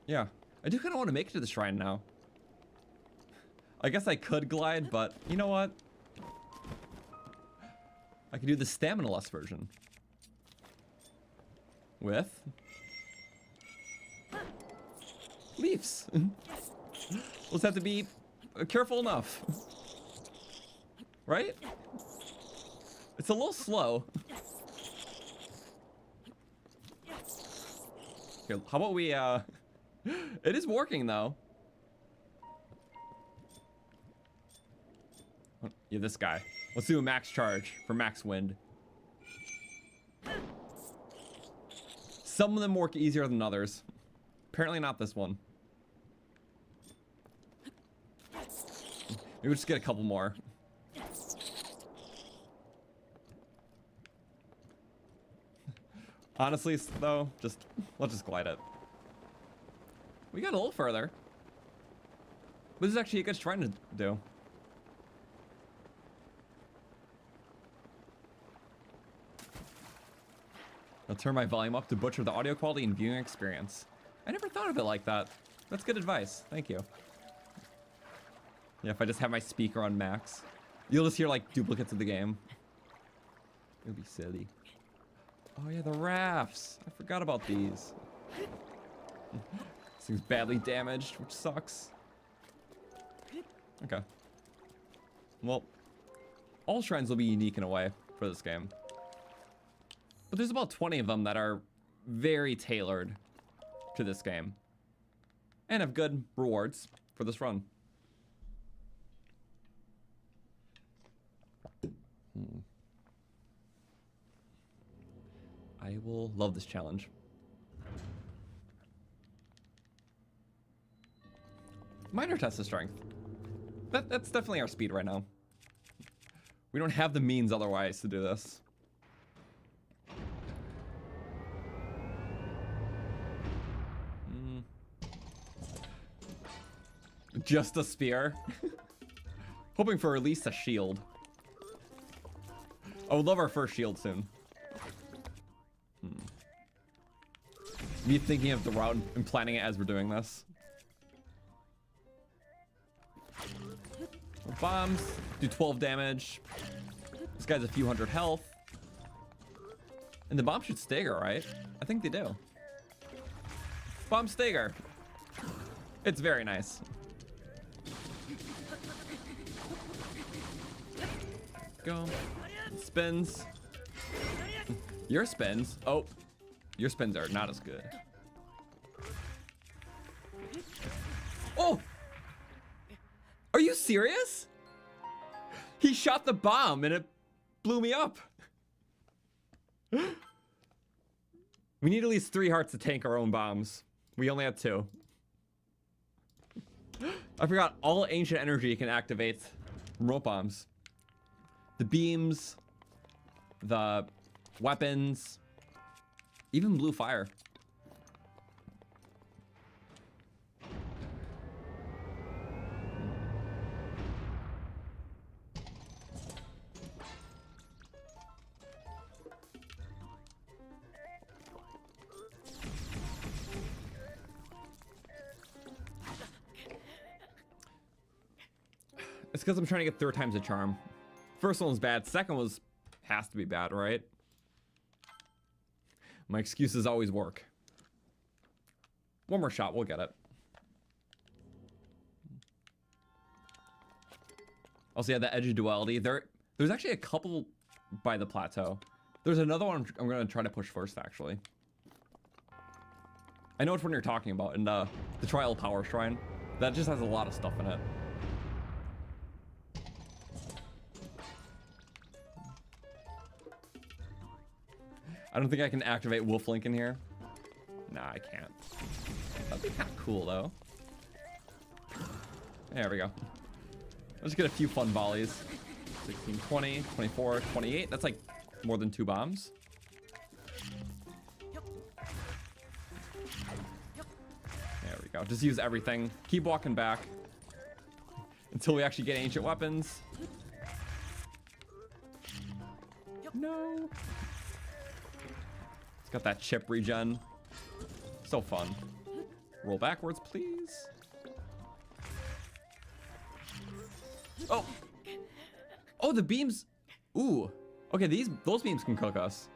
Yeah, I do kind of want to make it to the shrine now. I guess I could glide, but you know what? I could do the stamina-less version. With leaves. We'll just have to be careful enough. Right? It's a little slow. Here, how about we, it is working though. Yeah, this guy. Let's do a max charge for max wind. Some of them work easier than others. Apparently not this one. Maybe we'll just get a couple more. Honestly, though, let's just glide it. We got a little further. But this is actually a good shrine to do. I'll turn my volume up to butcher the audio quality and viewing experience. I never thought of it like that. That's good advice. Thank you. Yeah, if I just have my speaker on max, you'll just hear like duplicates of the game. It would be silly. Oh yeah, the rafts. I forgot about these. This thing's badly damaged, which sucks. Okay. Well, all shrines will be unique in a way for this game. But there's about 20 of them that are very tailored to this game. And have good rewards for this run. I will love this challenge. Minor test of strength. That's definitely our speed right now. We don't have the means otherwise to do this. Just a spear. Hoping for at least a shield. I would love our first shield soon. Me thinking of the route and planning it as we're doing this. Bombs do 12 damage. This guy's a few hundred health. And the bombs should stagger, right? I think they do. Bomb stagger. It's very nice. Go. Spins. Your spins. Oh, your spins are not as good. Oh! Are you serious? He shot the bomb and it blew me up. We need at least 3 hearts to tank our own bombs. We only have 2. I forgot all ancient energy can activate rope bombs. The beams, the weapons, even blue fire. It's because I'm trying to get 3rd time's a charm. First one was bad. Second was has to be bad, right? My excuses always work. One more shot, we'll get it. Also, yeah, the edge of duality. There's actually a couple by the plateau. There's another one I'm gonna try to push first, actually. I know which one you're talking about, and the Trial Power Shrine. That just has a lot of stuff in it. I don't think I can activate Wolf Link in here. Nah, I can't. That'd be kind of cool, though. There we go. Let's get a few fun volleys. 16, 20, 24, 28. That's like more than 2 bombs. There we go. Just use everything. Keep walking back until we actually get ancient weapons. No. It's got that chip regen. So fun. Roll backwards, please. Oh. Oh, the beams. Ooh. Okay, those beams can cook us.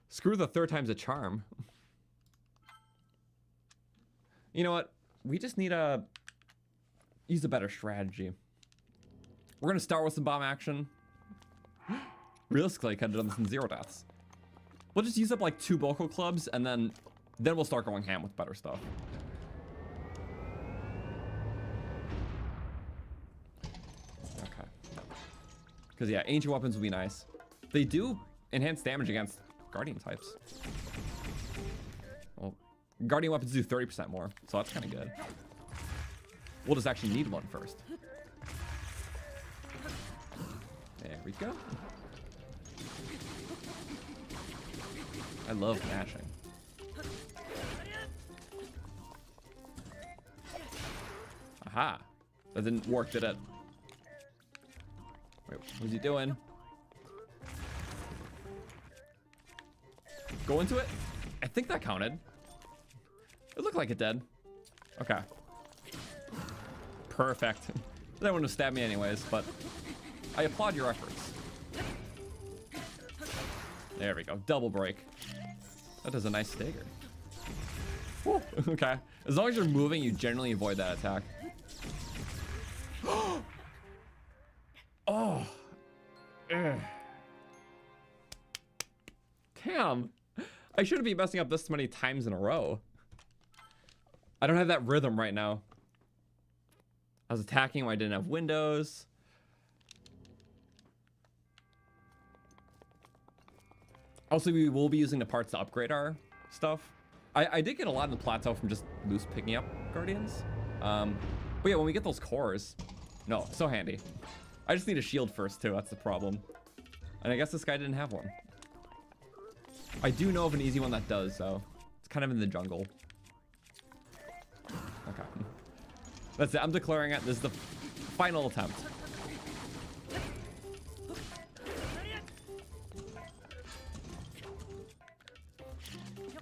Screw the 3rd time's a charm. You know what? We just need to use a better strategy. We're gonna start with some bomb action. Realistically, I could have done this in 0 deaths. We'll just use up like 2 vocal clubs, and then we'll start going ham with better stuff. Okay. Because yeah, ancient weapons would be nice. They do enhance damage against guardian types. Well, guardian weapons do 30% more, so that's kind of good. We'll just actually need one first. There we go. I love mashing. Aha. That didn't work, did it? Wait, what's he doing? Go into it? I think that counted. It looked like it did. Okay. Perfect. That wouldn't have stabbed me anyways, but I applaud your efforts. There we go. Double break. That does a nice stagger. Woo. Okay. As long as you're moving, you generally avoid that attack. Oh. Ugh. Damn. I shouldn't be messing up this many times in a row. I don't have that rhythm right now. I was attacking when I didn't have windows. Also, we will be using the parts to upgrade our stuff. I did get a lot in the plateau from just loose picking up guardians. But yeah, when we get those cores, no, so handy. I just need a shield first too, that's the problem. And I guess this guy didn't have one. I do know of an easy one that does, though. It's kind of in the jungle. Okay. That's it, I'm declaring it. This is the final attempt.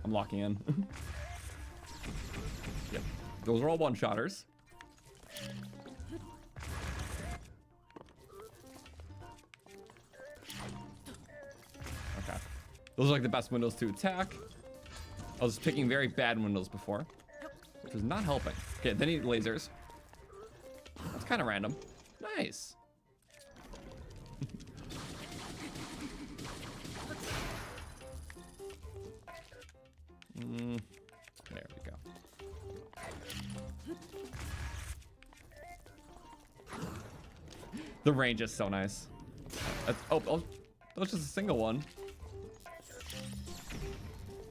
I'm locking in. Yep. Those are all one-shotters. Okay. Those are like the best windows to attack. I was picking very bad windows before, which is not helping. Okay, then he lasers. That's kind of random. Nice. There we go. The range is so nice. That's, oh, that's just a single one.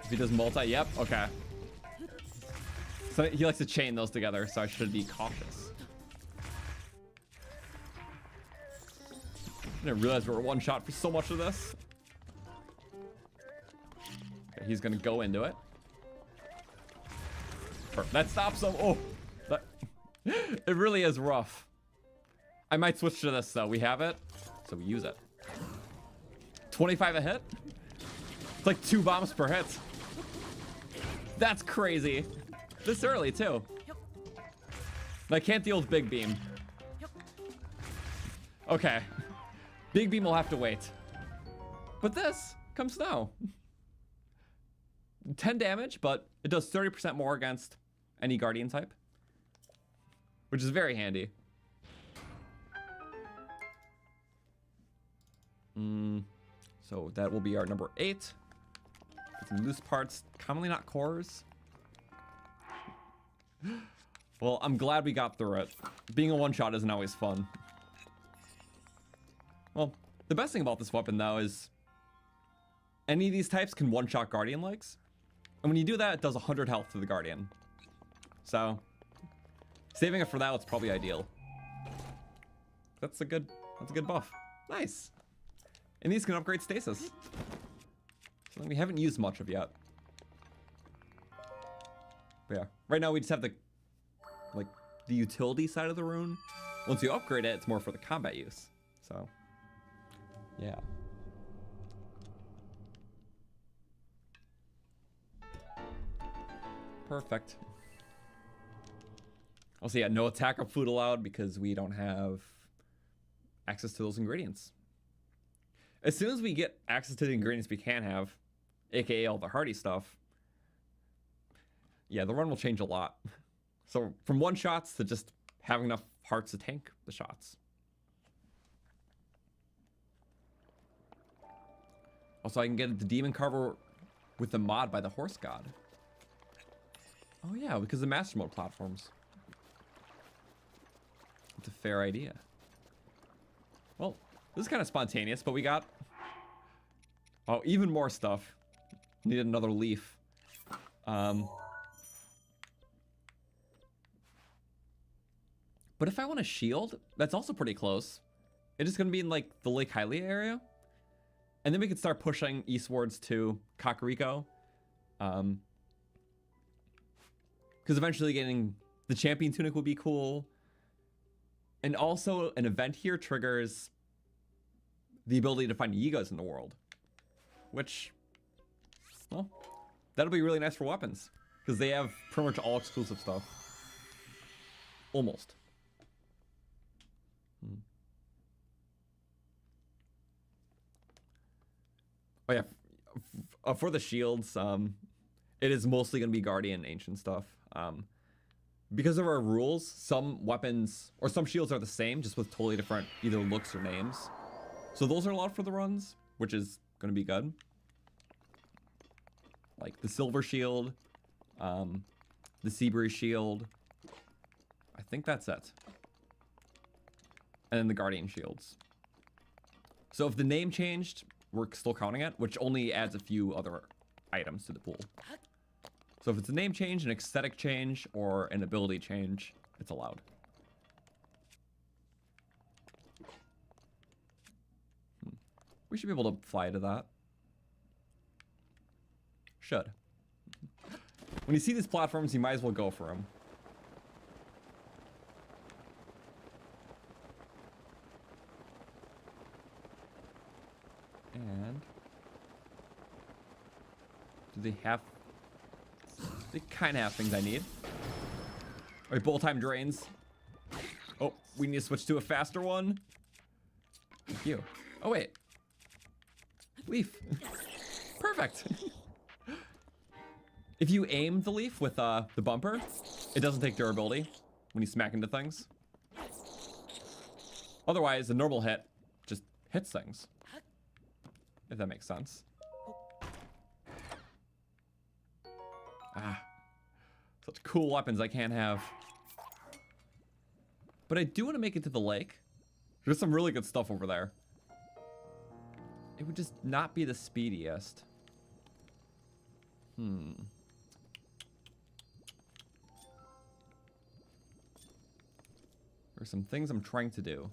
If he does multi, yep, okay. So he likes to chain those together, so I should be cautious. I didn't realize we were one shot for so much of this. Okay, he's gonna go into it. That stops him. Oh, that, it really is rough. I might switch to this though. We have it, so we use it. 25 a hit. It's like 2 bombs per hit. That's crazy. This early too. And I can't deal with big beam. Okay, big beam will have to wait. But this comes now. 10 damage, but it does 30% more against any guardian type, which is very handy. So that will be our number 8. Get some loose parts, commonly not cores. Well, I'm glad we got through it. Being a one-shot isn't always fun. Well, the best thing about this weapon though is any of these types can one-shot guardian legs. And when you do that, it does 100 health to the guardian. So, saving it for that was probably ideal. That's a good buff. Nice. And these can upgrade stasis. Something we haven't used much of yet. But yeah, right now we just have the utility side of the rune. Once you upgrade it, it's more for the combat use. So, yeah. Perfect. Also, yeah, no attack of food allowed because we don't have access to those ingredients. As soon as we get access to the ingredients we can have, aka all the hardy stuff, yeah, the run will change a lot. So from one-shots to just having enough hearts to tank the shots. Also, I can get the demon carver with the mod by the horse god. Oh yeah, because the master mode platforms. It's a fair idea. Well, this is kind of spontaneous, but we got... Oh, even more stuff. Needed another leaf. But if I want a shield, that's also pretty close. It is going to be in like the Lake Hylia area. And then we could start pushing eastwards to Kakariko. Because eventually getting the champion tunic would be cool. And also an event here triggers the ability to find Yigas in the world. Which, well, that'll be really nice for weapons. Because they have pretty much all exclusive stuff. Almost. Oh yeah, for the shields, it is mostly going to be Guardian Ancient stuff. Because of our rules, some weapons, or some shields are the same, just with totally different either looks or names. So those are allowed for the runs, which is going to be good. Like the Silver Shield, the Seabury Shield. I think that's it. And then the Guardian Shields. So if the name changed, we're still counting it, which only adds a few other items to the pool. So if it's a name change, an aesthetic change, or an ability change, it's allowed. We should be able to fly to that. Should. When you see these platforms, you might as well go for them. And do they have... They kind of have things I need. All right, bolt time drains. Oh, we need to switch to a faster one. Thank you. Oh, wait. Leaf. Perfect. If you aim the leaf with the bumper, it doesn't take durability when you smack into things. Otherwise, a normal hit just hits things. If that makes sense. Ah. Such cool weapons I can't have. But I do want to make it to the lake. There's some really good stuff over there. It would just not be the speediest. There's some things I'm trying to do.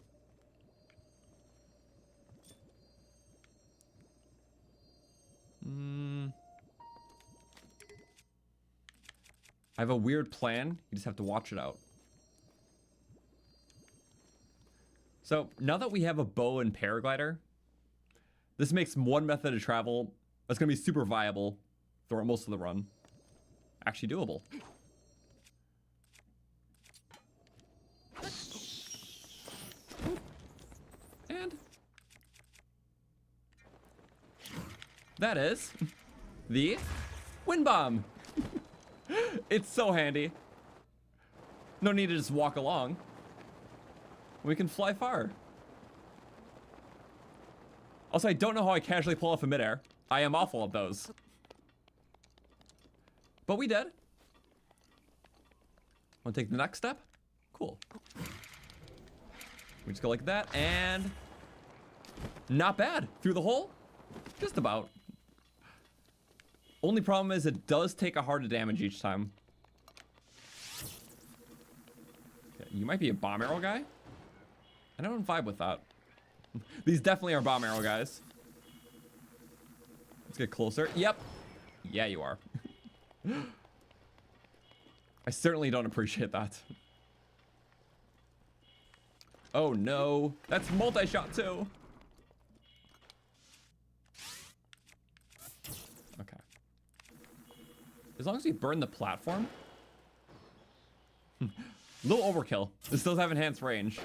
I have a weird plan. You just have to watch it out. So now that we have a bow and paraglider, this makes one method of travel that's going to be super viable throughout most of the run. Actually doable. And that is the wind bomb. It's so handy. No need to just walk along. We can fly far. Also, I don't know how I casually pull off a midair. I am awful at those. But we did. Want to take the next step? Cool. We just go like that, and not bad. Through the hole? Just about. Only problem is it does take a heart of damage each time. Okay, you might be a bomb arrow guy. I don't vibe with that. These definitely are bomb arrow guys. Let's get closer. Yep. Yeah, you are. I certainly don't appreciate that. Oh no. That's multi-shot too. Okay. As long as we burn the platform. Little overkill. This does have enhanced range.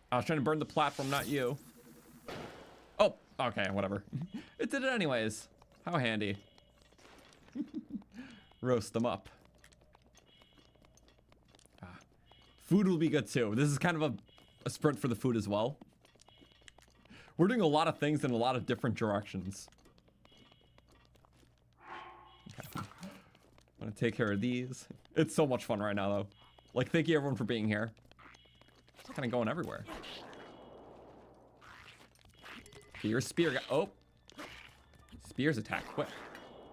I was trying to burn the platform, not you. Oh, okay, whatever. It did it anyways. How handy. Roast them up. Food will be good too. This is kind of a sprint for the food as well. We're doing a lot of things in a lot of different directions. Gonna take care of these. It's so much fun right now, though. Like, thank you everyone for being here. It's kind of going everywhere. Okay, your spear got... Oh! Spears attack quick.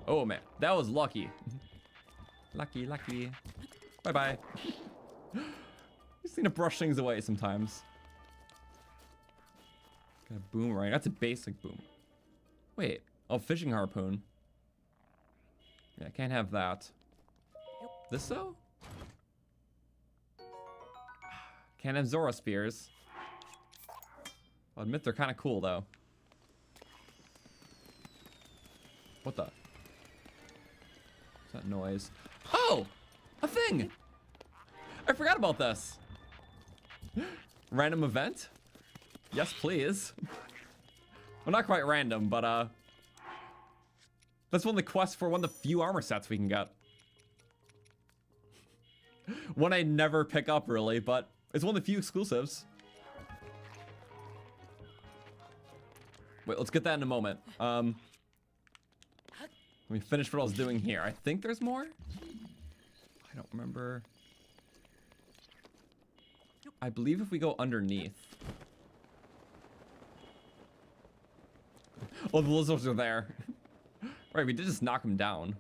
Oh, man. That was lucky. Lucky, lucky. Bye-bye. Just need to brush things away sometimes. Got a boomerang. That's a basic boom. Wait. Oh, fishing harpoon. Yeah, I can't have that. This though? Can't have Zora spears. I'll admit they're kind of cool though. What the? What's that noise? Oh! A thing! I forgot about this. Random event? Yes, please. Well, not quite random, but that's one of the quests for one of the few armor sets we can get. One I never pick up really, but it's one of the few exclusives. Wait, let's get that in a moment. Let me finish what I was doing here. I think there's more? I don't remember. I believe if we go underneath. Oh, the lizards are there. Right, we did just knock them down.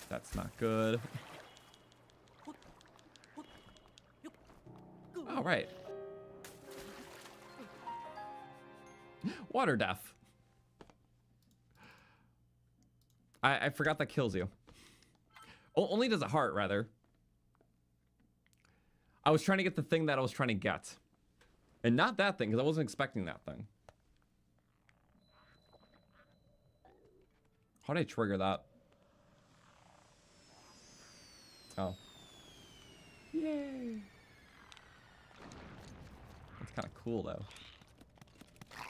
That's not good. All right. Water death. I forgot that kills you. Only does a heart, rather. I was trying to get the thing that I was trying to get. And not that thing, because I wasn't expecting that thing. How did I trigger that? Oh. Yay. That's kind of cool, though.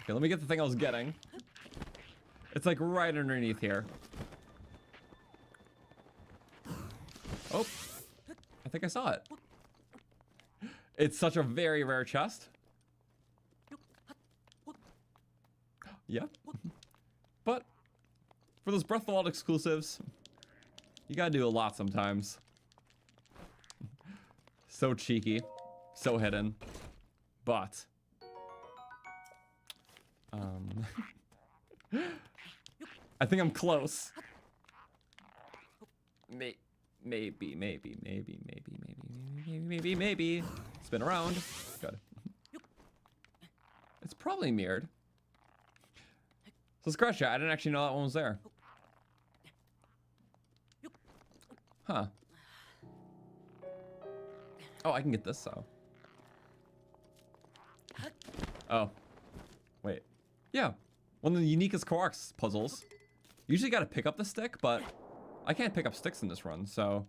Okay, let me get the thing I was getting. It's like right underneath here. Oh. I think I saw it. It's such a very rare chest. Yeah. But for those Breath of the Wild exclusives, you gotta do a lot sometimes. So cheeky, so hidden, but I think I'm close. Maybe. Spin around. Good. It's probably mirrored. So scratch that. I didn't actually know that one was there. Huh. Oh, I can get this though. Oh. Wait. Yeah. One of the uniquest Koroks puzzles. You usually gotta pick up the stick, but I can't pick up sticks in this run, so.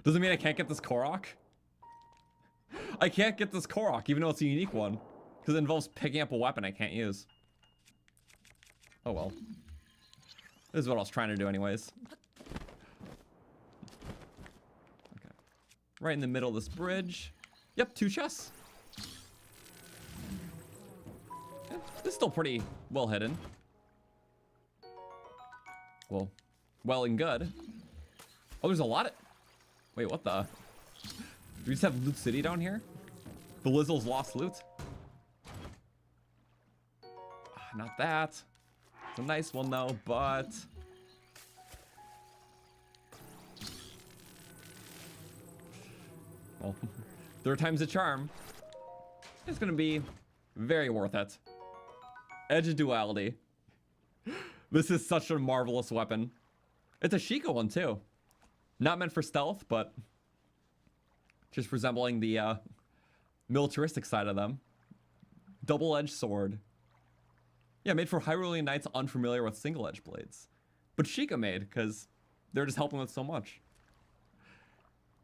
Doesn't mean I can't get this Korok. I can't get this Korok, even though it's a unique one. Because it involves picking up a weapon I can't use. Oh well. This is what I was trying to do anyways. Okay. Right in the middle of this bridge. Yep, 2 chests. Yeah, this is still pretty well hidden. Well and good. Oh, there's a lot of... Wait, what the? Do we just have Loot City down here? The Lizzle's lost loot? Not that. It's a nice one though, but... Well, 3rd time's a charm. It's gonna be very worth it. Edge of Duality. This is such a marvelous weapon. It's a Sheikah one too. Not meant for stealth, but just resembling the militaristic side of them. Double-edged sword. Yeah, made for Hyrulean knights unfamiliar with single-edged blades. But Sheikah made, because they're just helping with so much.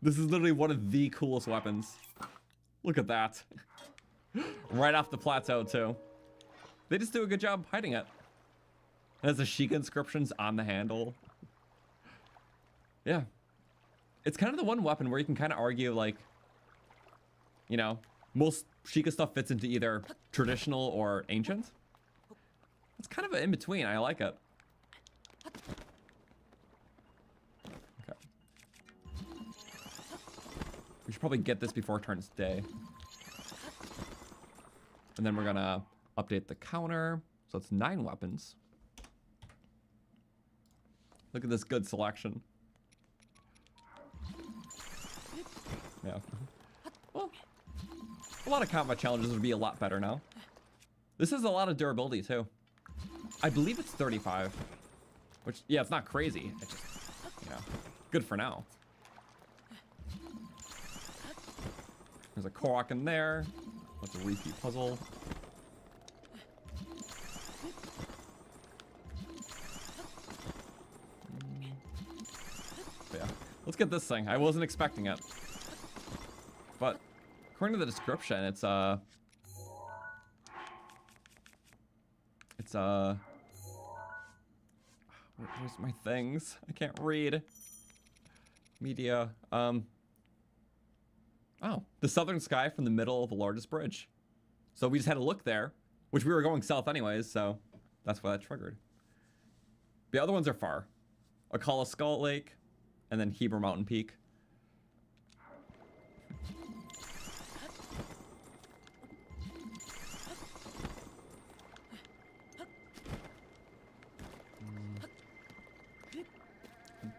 This is literally one of the coolest weapons. Look at that. Right off the plateau, too. They just do a good job hiding it. It has the Sheikah inscriptions on the handle. Yeah. It's kind of the one weapon where you can kind of argue, like, you know, most Sheikah stuff fits into either traditional or ancient. It's kind of an in-between. I like it. Okay. We should probably get this before it turns day. And then we're gonna update the counter. So it's 9 weapons. Look at this good selection. Yeah. Well, a lot of combat challenges would be a lot better now. This has a lot of durability too. I believe it's 35. Which, yeah, it's not crazy. It's just, you know, good for now. There's a Korok in there. That's a repeat puzzle. But yeah, let's get this thing. I wasn't expecting it. But according to the description, it's where's my things? I can't read. Media. Oh, the southern sky from the middle of the largest bridge. So we just had a look there, which we were going south anyways, so that's why that triggered. The other ones are far. Akala Skull Lake, and then Heber Mountain Peak.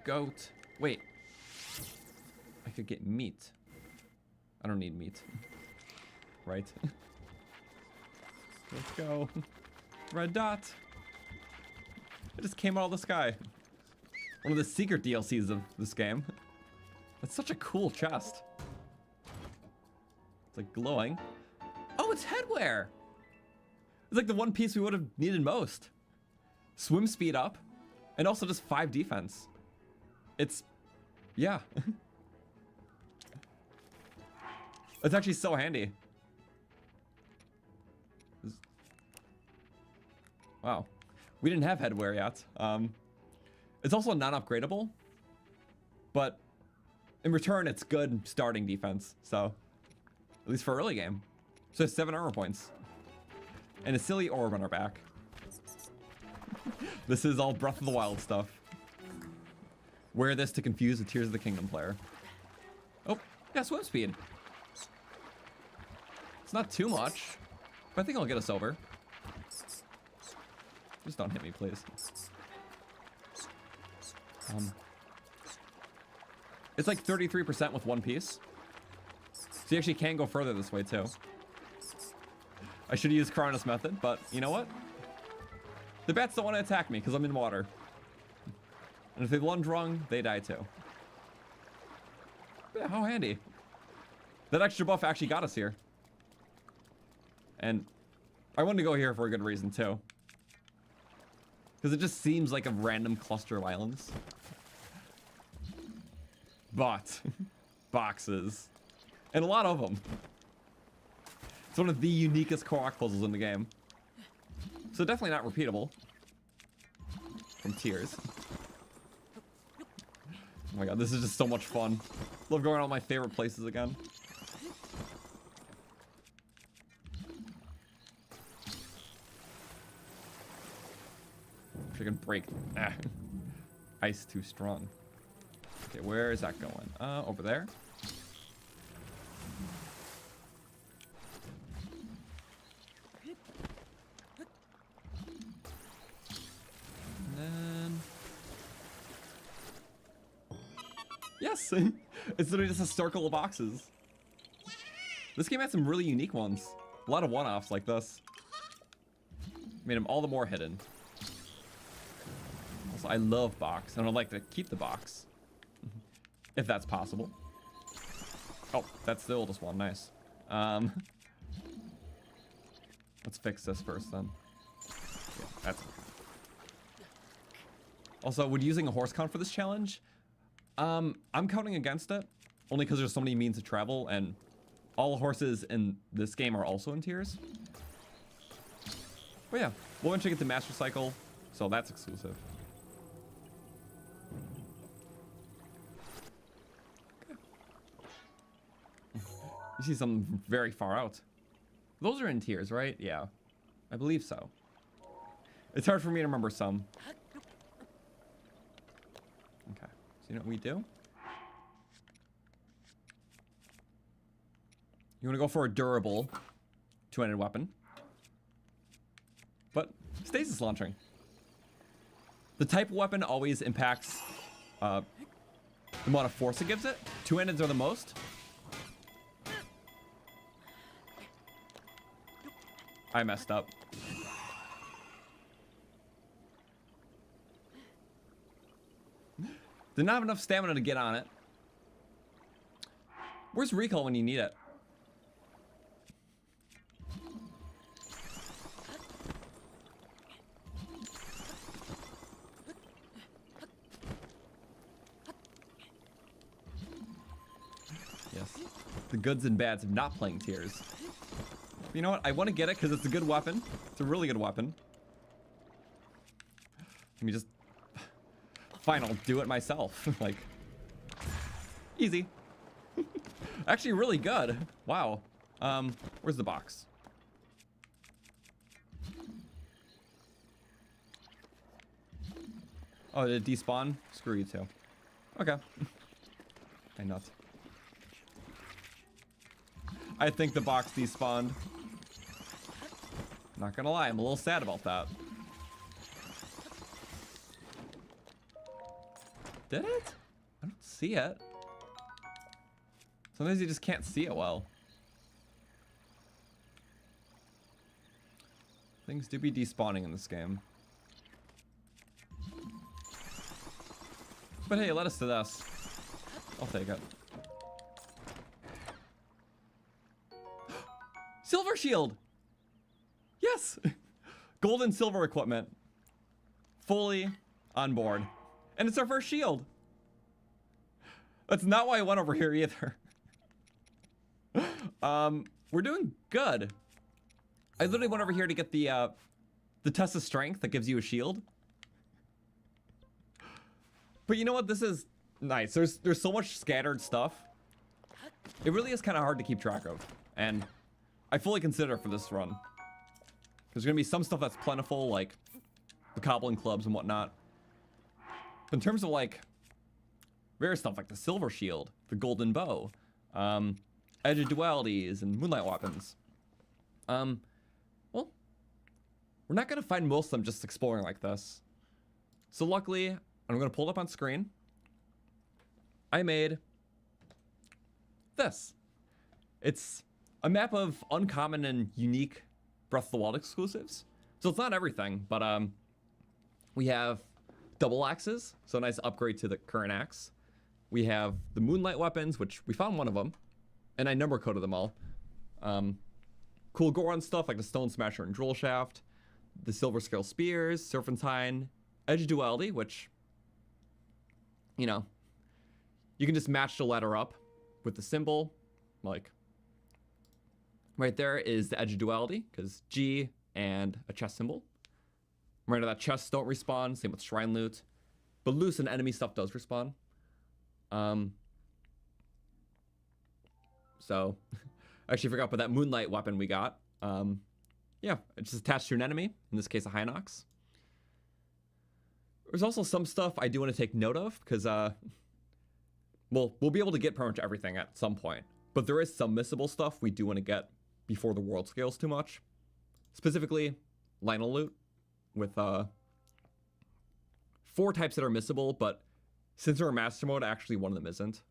Goat. Wait. I could get meat. I don't need meat. Right? Let's go. Red dot. It just came out of the sky. One of the secret DLCs of this game. That's such a cool chest. It's like glowing. Oh, it's headwear. It's like the one piece we would have needed most. Swim speed up, and also just 5 defense. It's, yeah. It's actually so handy. Wow. We didn't have headwear yet. It's also non-upgradable, but in return, it's good starting defense. So, at least for early game. So 7 armor points. And a silly orb on our back. This is all Breath of the Wild stuff. Wear this to confuse the Tears of the Kingdom player. Oh, yeah, swim speed. It's not too much, but I think I'll get us over. Just don't hit me, please. It's like 33% with one piece. So you actually can go further this way too. I should use Cronus method, but you know what? The bats don't want to attack me because I'm in water. And if they lunge wrong, they die too. Yeah, how handy. That extra buff actually got us here. And I wanted to go here for a good reason too. Because it just seems like a random cluster of islands. But, boxes. And a lot of them. It's one of the uniquest Korok puzzles in the game. So definitely not repeatable. From Tears. Oh my god, this is just so much fun. Love going to all my favorite places again. Freaking break. Ah. Ice too strong. Okay, where is that going? Over there. And then... Yes! It's literally just a circle of boxes. This game had some really unique ones. A lot of one-offs like this. Made them all the more hidden. Also, I love box, and I'd like to keep the box. If that's possible. Oh, that's the oldest one. Nice. Let's fix this first, then. Yeah, that's okay. Also, would using a horse count for this challenge? I'm counting against it, only because there's so many means to travel, and all horses in this game are also in tiers. But yeah, we'll eventually get the Master Cycle, so that's exclusive. You see some very far out. Those are in tiers, right? Yeah, I believe so. It's hard for me to remember some. Okay, so you know what we do? You want to go for a durable two-handed weapon, but stasis launching. The type of weapon always impacts the amount of force it gives it. Two-handeds are the most. I messed up. Did not have enough stamina to get on it. Where's recall when you need it? Yes. The goods and bads of not playing tiers. You know what? I want to get it because it's a good weapon. It's a really good weapon. Let me just... Fine, I'll do it myself. Like... Easy. Actually, really good. Wow. Where's the box? Oh, did it despawn? Screw you too. Okay. I nuts. I think the box despawned. Not gonna lie, I'm a little sad about that. Did it? I don't see it. Sometimes you just can't see it well. Things do be despawning in this game. But hey, let us to this. I'll take it. Silver shield! Yes! Gold and silver equipment. Fully on board. And it's our first shield. That's not why I went over here either. We're doing good. I literally went over here to get the test of strength that gives you a shield. But you know what? This is nice. There's so much scattered stuff. It really is kind of hard to keep track of. And I fully consider for this run. There's gonna be some stuff that's plentiful, like the cobbling clubs and whatnot. But in terms of like various stuff like the silver shield, the golden bow, edge of dualities, and moonlight weapons. Well, we're not gonna find most of them just exploring like this. So luckily, I'm gonna pull it up on screen. I made this. It's a map of uncommon and unique Breath of the Wild exclusives. So it's not everything, but we have double axes, so a nice upgrade to the current axe. We have the moonlight weapons, which we found one of them, and I number coded them all. Cool Goron stuff like the Stone Smasher and Drill Shaft, the Silver Scale Spears, Serpentine, Edge of Duality, which, you know, you can just match the letter up with the symbol, like right there is the Edge of Duality, because G and a chest symbol. Remember that chests don't respawn, same with Shrine Loot. But loose and enemy stuff does respawn. So, I actually forgot about that Moonlight weapon we got. Yeah, it's just attached to an enemy, in this case a Hinox. There's also some stuff I do want to take note of, because, well, we'll be able to get pretty much everything at some point. But there is some missable stuff we do want to get before the world scales too much. Specifically, lynel loot with 4 types that are missable, but since we're in master mode, actually one of them isn't.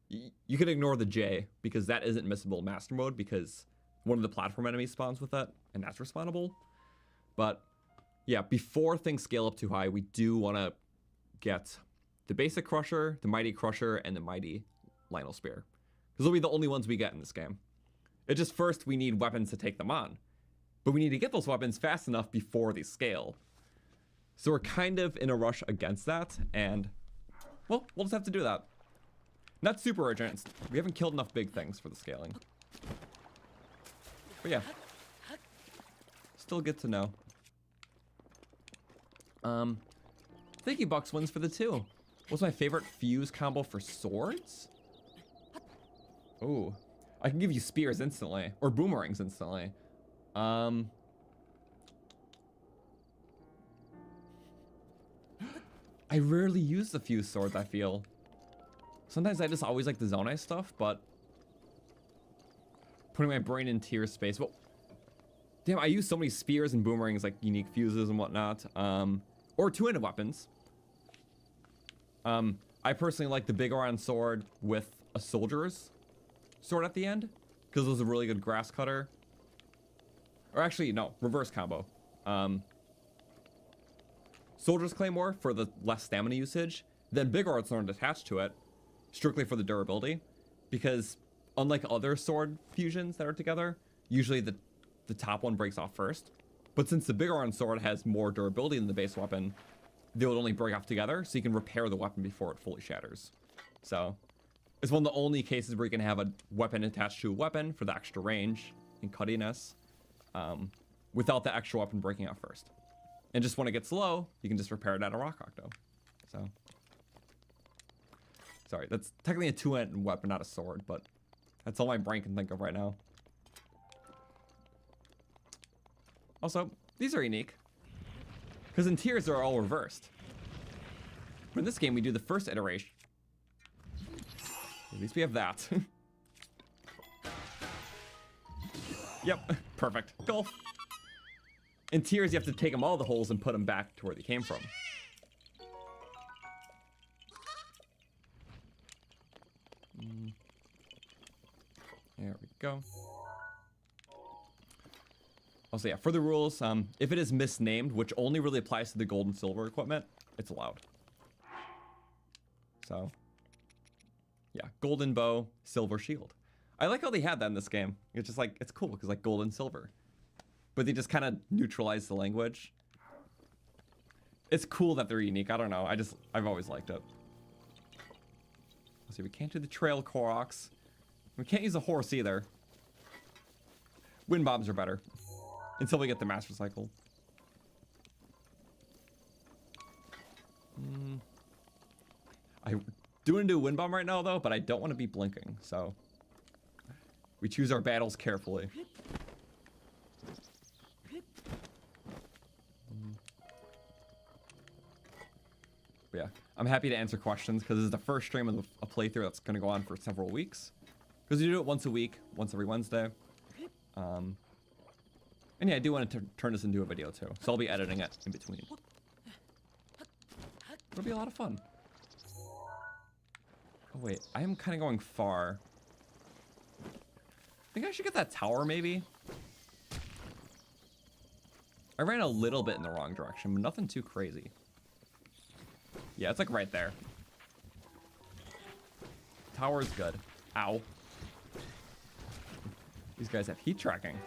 You can ignore the J because that isn't missable in master mode because one of the platform enemies spawns with that, and that's respawnable. But yeah, before things scale up too high, we do want to get the basic Crusher, the Mighty Crusher, and the Mighty Lynel Spear. Because they'll be the only ones we get in this game. It's just first we need weapons to take them on. But we need to get those weapons fast enough before they scale. So we're kind of in a rush against that, and, well, we'll just have to do that. Not super urgent. We haven't killed enough big things for the scaling. But yeah. Still good to know. Thank you, Bucks wins for the 2. What's my favorite fuse combo for swords? Ooh. I can give you spears instantly, or boomerangs instantly. I rarely use the fuse swords, I feel. Sometimes I just always like the zone ice stuff, but putting my brain in tier space. Well, damn, I use so many spears and boomerangs, like unique fuses and whatnot. Or two-handed weapons. I personally like the big iron sword with a soldier's sword at the end, because it was a really good grass cutter. Or actually, no, reverse combo. Soldier's Claymore for the less stamina usage, then big iron sword attached to it, strictly for the durability, because unlike other sword fusions that are together, usually the top one breaks off first. But since the big iron sword has more durability than the base weapon, they would only break off together, so you can repair the weapon before it fully shatters. So it's one of the only cases where you can have a weapon attached to a weapon for the extra range and cuttiness, without the extra weapon breaking off first. And just when it gets low, you can just repair it at a rock octo. So, sorry, that's technically a two-handed weapon, not a sword, but that's all my brain can think of right now. Also, these are unique, because in tiers they're all reversed. But in this game, we do the first iteration. At least we have that. Yep, perfect. Golf. In tiers, you have to take them all the holes and put them back to where they came from. There we go. Also, yeah, for the rules, if it is misnamed, which only really applies to the gold and silver equipment, it's allowed. So, yeah, golden bow, silver shield. I like how they had that in this game. It's just like, it's cool because like gold and silver. But they just kind of neutralize the language. It's cool that they're unique. I don't know. I've always liked it. Let's see, we can't do the trail Koroks. We can't use a horse either. Wind bombs are better. Until we get the master cycle. I do want to do a wind bomb right now though, but I don't want to be blinking, so we choose our battles carefully. But yeah, I'm happy to answer questions because this is the first stream of a playthrough that's going to go on for several weeks. Because we do it once a week, once every Wednesday. And yeah, I do want to turn this into a video too, so I'll be editing it in between. It'll be a lot of fun. Oh wait, I am kind of going far. I think I should get that tower maybe. I ran a little bit in the wrong direction, but nothing too crazy. Yeah, it's like right there. Tower's good. Ow. These guys have heat tracking.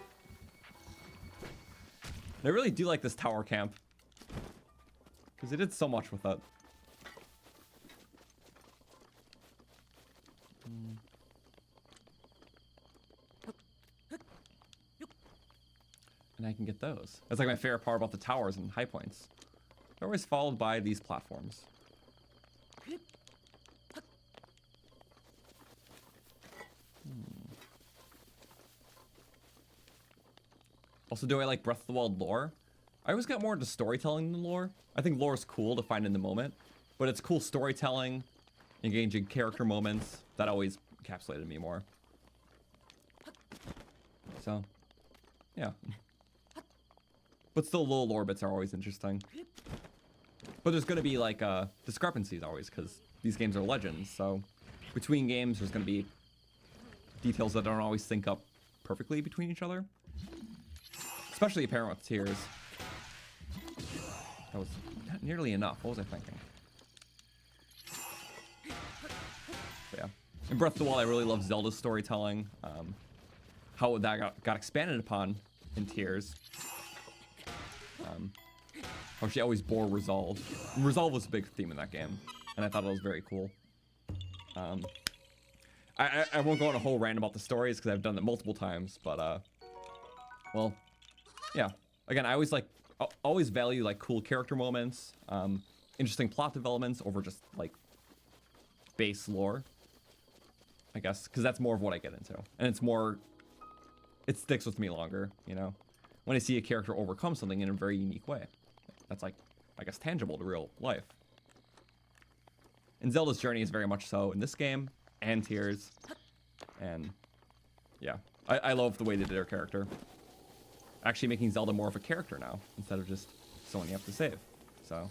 And I really do like this tower camp. Because they did so much with it. And I can get those. That's like my favorite part about the towers and high points. They're always followed by these platforms. Also, do I like Breath of the Wild lore? I always got more into storytelling than lore. I think lore is cool to find in the moment, but it's cool storytelling, engaging character moments, that always encapsulated me more. So, yeah. But still, little lore bits are always interesting. But there's going to be like discrepancies always, because these games are legends, so between games there's going to be details that don't always sync up perfectly between each other. Especially apparent with tiers. That was not nearly enough. What was I thinking? But yeah. In Breath of the Wild, I really love Zelda's storytelling. How that got expanded upon in tiers. How she always bore resolve. And resolve was a big theme in that game. And I thought it was very cool. I won't go on a whole rant about the stories because I've done that multiple times. But, well... yeah, again, I always value like cool character moments, interesting plot developments over just like base lore. I guess, because that's more of what I get into. And it's more, it sticks with me longer, you know? When I see a character overcome something in a very unique way. That's like, I guess, tangible to real life. And Zelda's journey is very much so in this game, and Tears. And, yeah. I love the way they did her character. Actually making Zelda more of a character now, instead of just someone you have to save. So.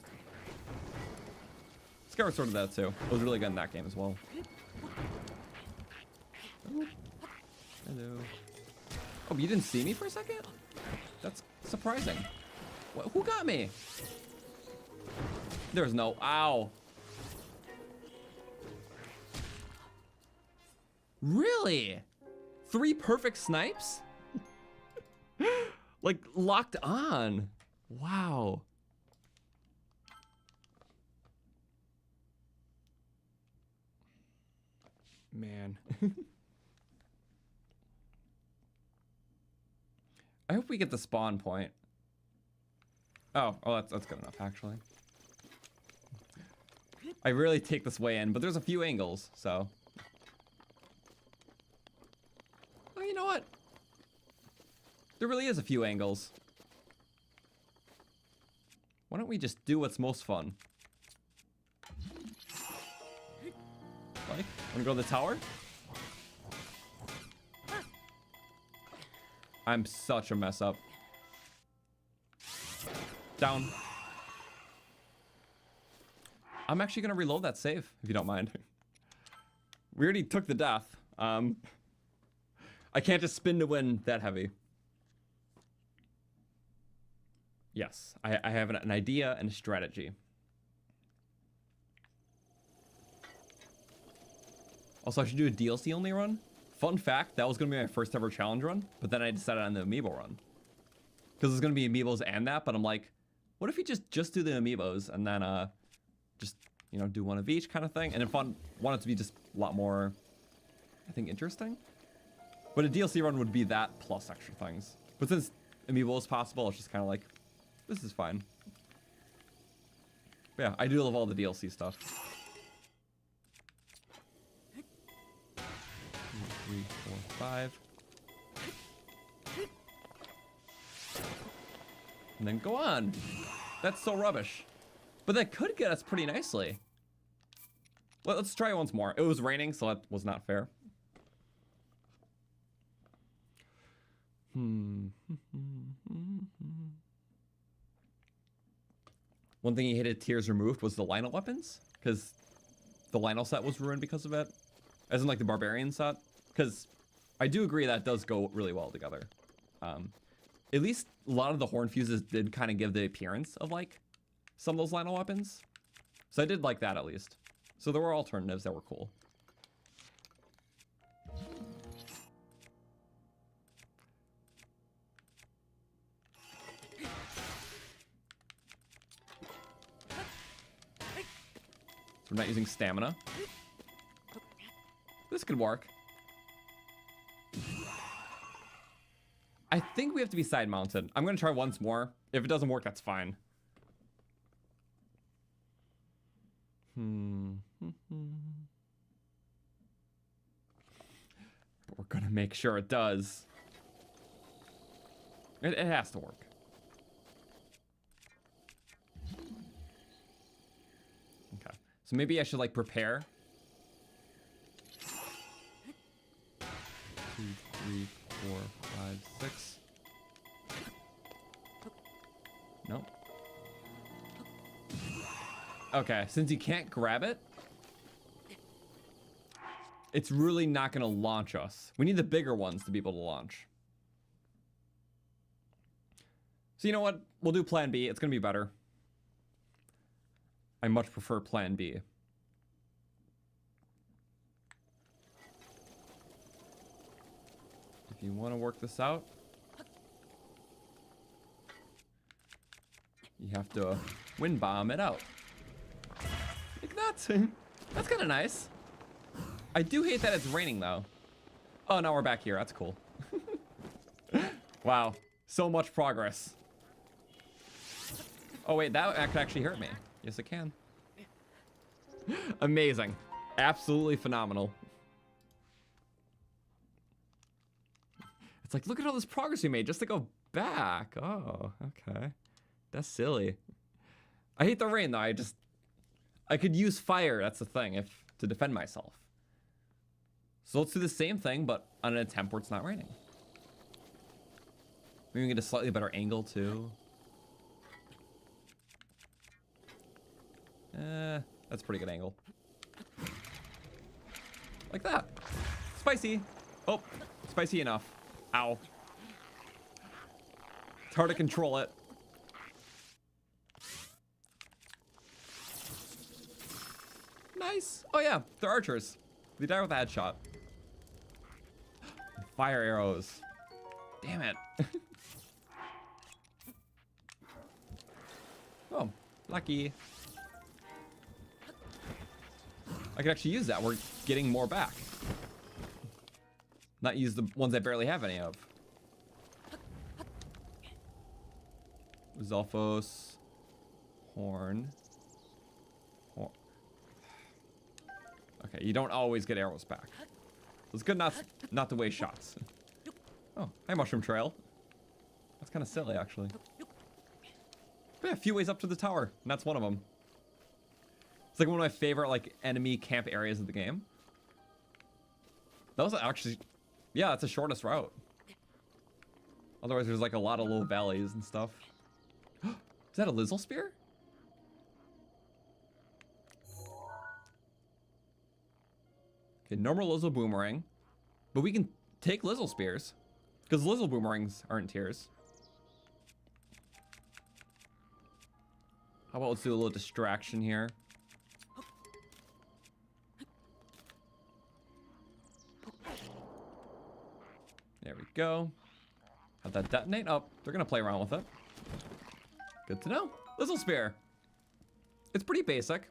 Skyward Sword did that too. It was really good in that game as well. Ooh. Hello. Oh, you didn't see me for a second? That's surprising. What, who got me? There's no... Ow. Really? 3 perfect snipes? Like, locked on. Wow. Man. I hope we get the spawn point. Oh, that's good enough, actually. I really take this way in, but there's a few angles, so. Oh, you know what? There really is a few angles. Why don't we just do what's most fun? Like, wanna go to the tower? I'm such a mess up. Down. I'm actually gonna reload that save, if you don't mind. We already took the death. I can't just spin to win that heavy. Yes, I have an idea and a strategy. Also, I should do a DLC only run. Fun fact, that was gonna be my first ever challenge run, but then I decided on the amiibo run. Because it's gonna be amiibos and that, but I'm like, what if you just do the amiibos and then just, you know, do one of each kind of thing? And if I want it to be just a lot more, I think, interesting. But a DLC run would be that plus extra things. But since amiibo is possible, it's just kind of like, this is fine. But yeah, I do love all the DLC stuff. 2, 3, 4, 5. And then go on. That's so rubbish. But that could get us pretty nicely. Well, let's try it once more. It was raining, so that was not fair. One thing he hated Tears removed was the lynel weapons, because the lynel set was ruined because of it. As in like the barbarian set. Because I do agree that does go really well together. At least a lot of the horn fuses did kind of give the appearance of like some of those lynel weapons. So I did like that at least. So there were alternatives that were cool. So we're not using stamina. This could work. I think we have to be side mounted. I'm gonna try once more. If it doesn't work, that's fine. But we're gonna make sure it does. It has to work. Okay. So maybe I should like prepare. 2, 3, 4, 5, 6. Nope. Okay, since you can't grab it, it's really not gonna launch us. We need the bigger ones to be able to launch. So you know what? We'll do plan B. It's gonna be better. I much prefer plan B. If you want to work this out, you have to wind bomb it out. Like that. That's kind of nice. I do hate that it's raining though. Oh, now we're back here. That's cool. Wow. So much progress. Oh wait, that could actually hurt me. Yes, it can. Amazing. Absolutely phenomenal. It's like, look at all this progress we made just to go back. Oh, okay. That's silly. I hate the rain, though. I could use fire, that's the thing, to defend myself. So let's do the same thing, but on an attempt where it's not raining. Maybe we can get a slightly better angle, too. That's a pretty good angle. Like that. Spicy. Oh, spicy enough. Ow. It's hard to control it. Nice. Oh yeah, they're archers. They die with a headshot. Fire arrows. Damn it. Oh, lucky. I could actually use that. We're getting more back. Not use the ones I barely have any of. Zolfos. Horn. Okay, you don't always get arrows back. So it's good not to waste shots. Oh, hi Mushroom Trail. That's kind of silly, actually. But yeah, a few ways up to the tower, and that's one of them. It's like one of my favorite like enemy camp areas of the game. That was actually, yeah, that's the shortest route. Otherwise, there's like a lot of little valleys and stuff. Is that a Lynel spear? Okay, normal Lynel boomerang, but we can take Lynel spears because Lynel boomerangs aren't tiers. How about let's do a little distraction here. There we go. Have that detonate. Oh, they're gonna play around with it. Good to know. Lynel spear. It's pretty basic,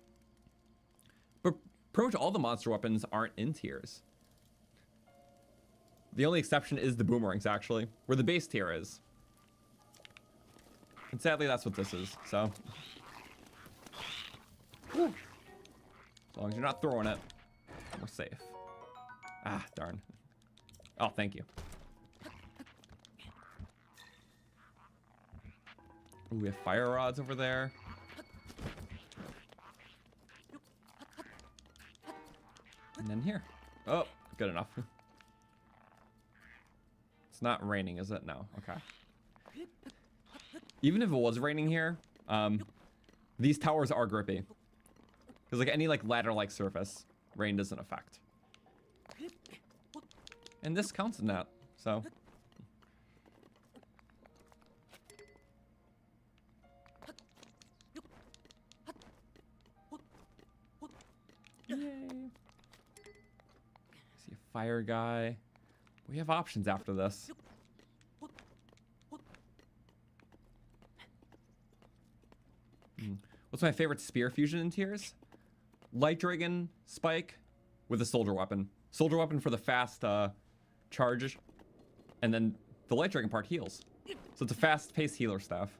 but pretty much all the monster weapons aren't in tiers. The only exception is the boomerangs, actually, where the base tier is. And sadly, that's what this is. So, whew. As long as you're not throwing it, we're safe. Ah, darn. Oh, thank you. Ooh, we have fire rods over there. And then here. Oh, good enough. It's not raining, is it? No. Okay. Even if it was raining here, these towers are grippy. Because like any like ladder-like surface, rain doesn't affect. And this counts in that, so. Yay. See a fire guy. We have options after this. What's my favorite spear fusion in tiers? Light Dragon Spike with a soldier weapon. Soldier weapon for the fast charge, and then the Light Dragon part heals. So it's a fast-paced healer staff.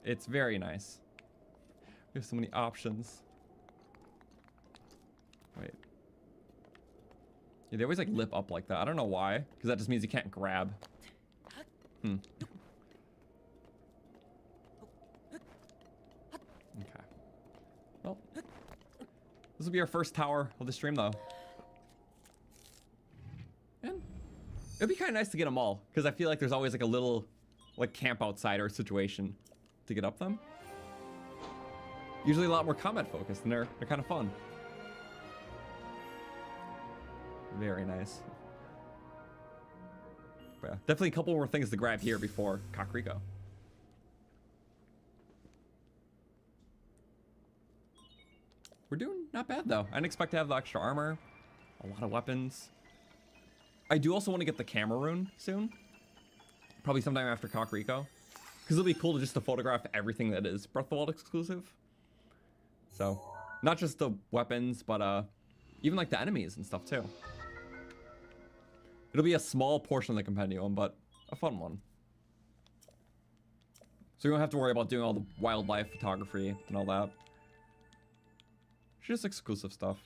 It's very nice. We have so many options. Wait. Yeah, they always like lip up like that. I don't know why, because that just means you can't grab. Okay. Well, this will be our first tower of the stream, though. And it'd be kind of nice to get them all, because I feel like there's always like a little like camp outsider situation to get up them. Usually a lot more combat focused, and they're kind of fun. Very nice. But yeah, definitely a couple more things to grab here before Kakariko. We're doing not bad though. I didn't expect to have the extra armor, a lot of weapons. I do also want to get the camera rune soon, probably sometime after Kakariko, because it'll be cool to photograph everything that is Breath of the Wild exclusive. So, not just the weapons, but even like the enemies and stuff too. It'll be a small portion of the compendium, but a fun one. So you don't have to worry about doing all the wildlife photography and all that. Just exclusive stuff.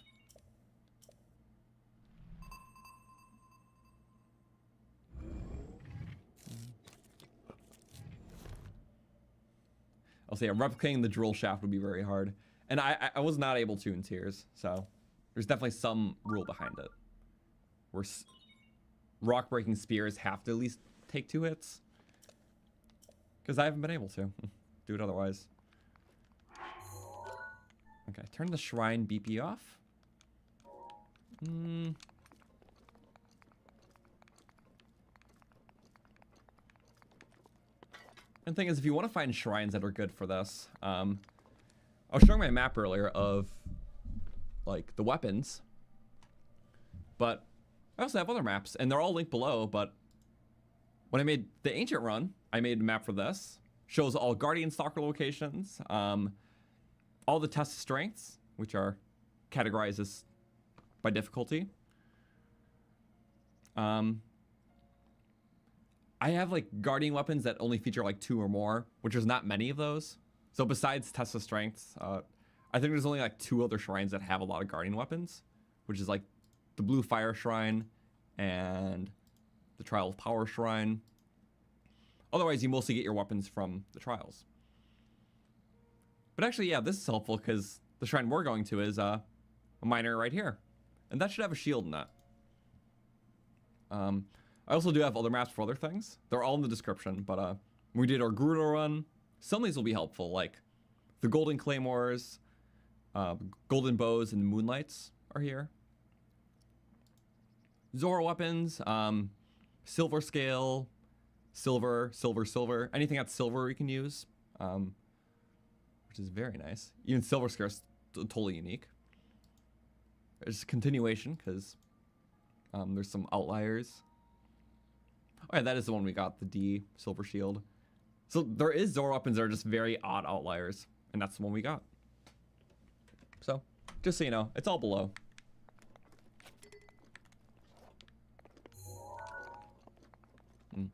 I'll say replicating the drill shaft would be very hard. And I was not able to in Tears, so there's definitely some rule behind it. Where rock breaking spears have to at least take 2 hits. Because I haven't been able to do it otherwise. Okay, turn the shrine BP off. And the thing is, if you want to find shrines that are good for this, I was showing my map earlier of like the weapons, but I also have other maps, and they're all linked below. But when I made the ancient run, I made a map for this. Shows all Guardian Stalker locations, all the test strengths, which are categorized as by difficulty. I have like Guardian weapons that only feature like 2 or more, which there's not many of those. So besides test of strengths, I think there's only like 2 other shrines that have a lot of Guardian weapons, which is like the Blue Fire Shrine and the Trial of Power Shrine. Otherwise, you mostly get your weapons from the trials. But actually, yeah, this is helpful because the shrine we're going to is a miner right here. And that should have a shield in that. I also do have other maps for other things. They're all in the description, but when we did our Gerudo run, some of these will be helpful, like the Golden Claymores, Golden Bows, and Moonlights are here. Zora weapons, Silver Scale, Silver, anything that's silver we can use, which is very nice. Even Silver Scale is totally unique. There's a continuation, because there's some outliers. Oh yeah, that is the one we got, the D Silver Shield. So there is Zora weapons that are just very odd outliers, and that's the one we got. So, just so you know, it's all below. And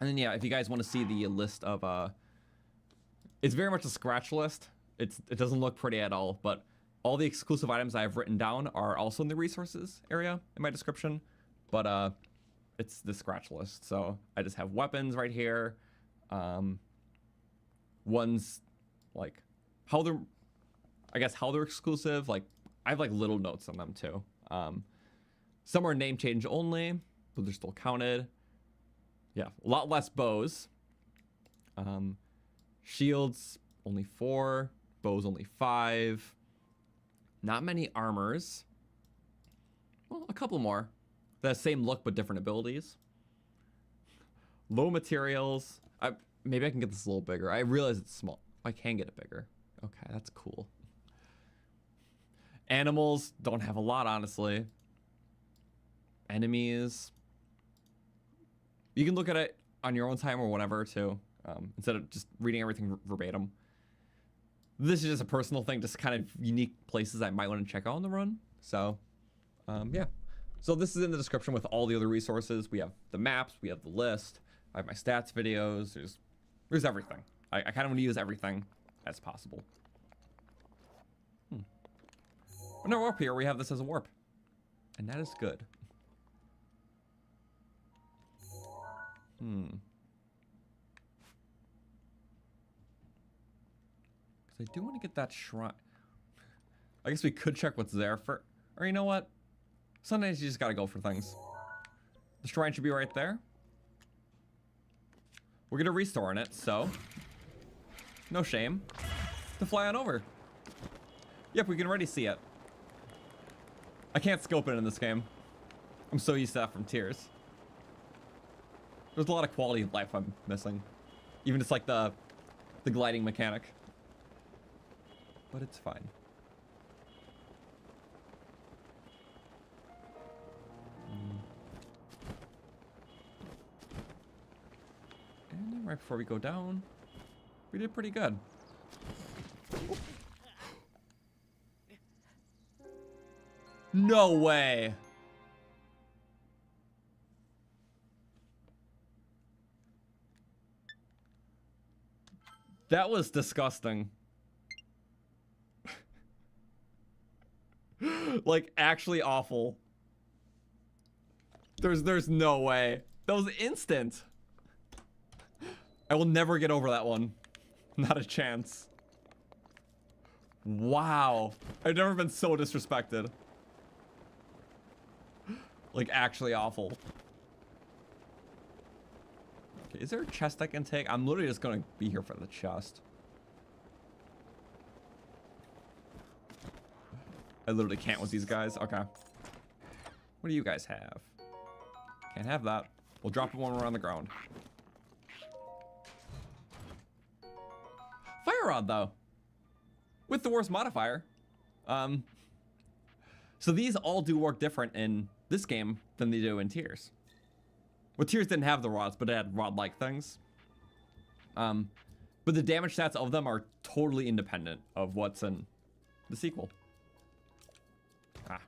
then yeah, if you guys want to see the list of, it's very much a scratch list. It doesn't look pretty at all, but all the exclusive items I have written down are also in the resources area in my description, but it's the scratch list. So I just have weapons right here. Ones like how they're, I guess how they're exclusive. Like I have like little notes on them too. Some are name change only, but they're still counted. Yeah, a lot less bows. Shields only 4, bows only 5. Not many armors. Well, a couple more. The same look but different abilities. Low materials. Maybe I can get this a little bigger. I realize it's small. I can get it bigger. Okay, that's cool. Animals don't have a lot, honestly. Enemies. You can look at it on your own time or whatever too, instead of just reading everything verbatim. This is just a personal thing, just kind of unique places I might want to check out on the run. So, yeah. So this is in the description with all the other resources. We have the maps, we have the list, I have my stats videos, there's everything. I kind of want to use everything as possible. But now we're up here, we have this as a warp. And that is good. Because I do want to get that shrine. I guess we could check what's there for, or you know what? Sometimes you just gotta go for things. The shrine should be right there. We're gonna restore in it, so no shame to fly on over. Yep, we can already see it. I can't scope it in this game. I'm so used to that from Tears. There's a lot of quality of life I'm missing. Even just like the gliding mechanic. But it's fine. And then right before we go down, we did pretty good. No way! That was disgusting. Like, actually awful. There's no way. That was instant. I will never get over that one. Not a chance. Wow. I've never been so disrespected. Like, actually awful. Okay, is there a chest I can take? I'm literally just gonna be here for the chest. I literally can't with these guys. Okay. What do you guys have? Can't have that. We'll drop it when we're on the ground. Fire rod, though. With the worst modifier. So these all do work different in this game than they do in Tears. Well, Tears didn't have the rods, but it had rod-like things. But the damage stats of them are totally independent of what's in the sequel. Ah.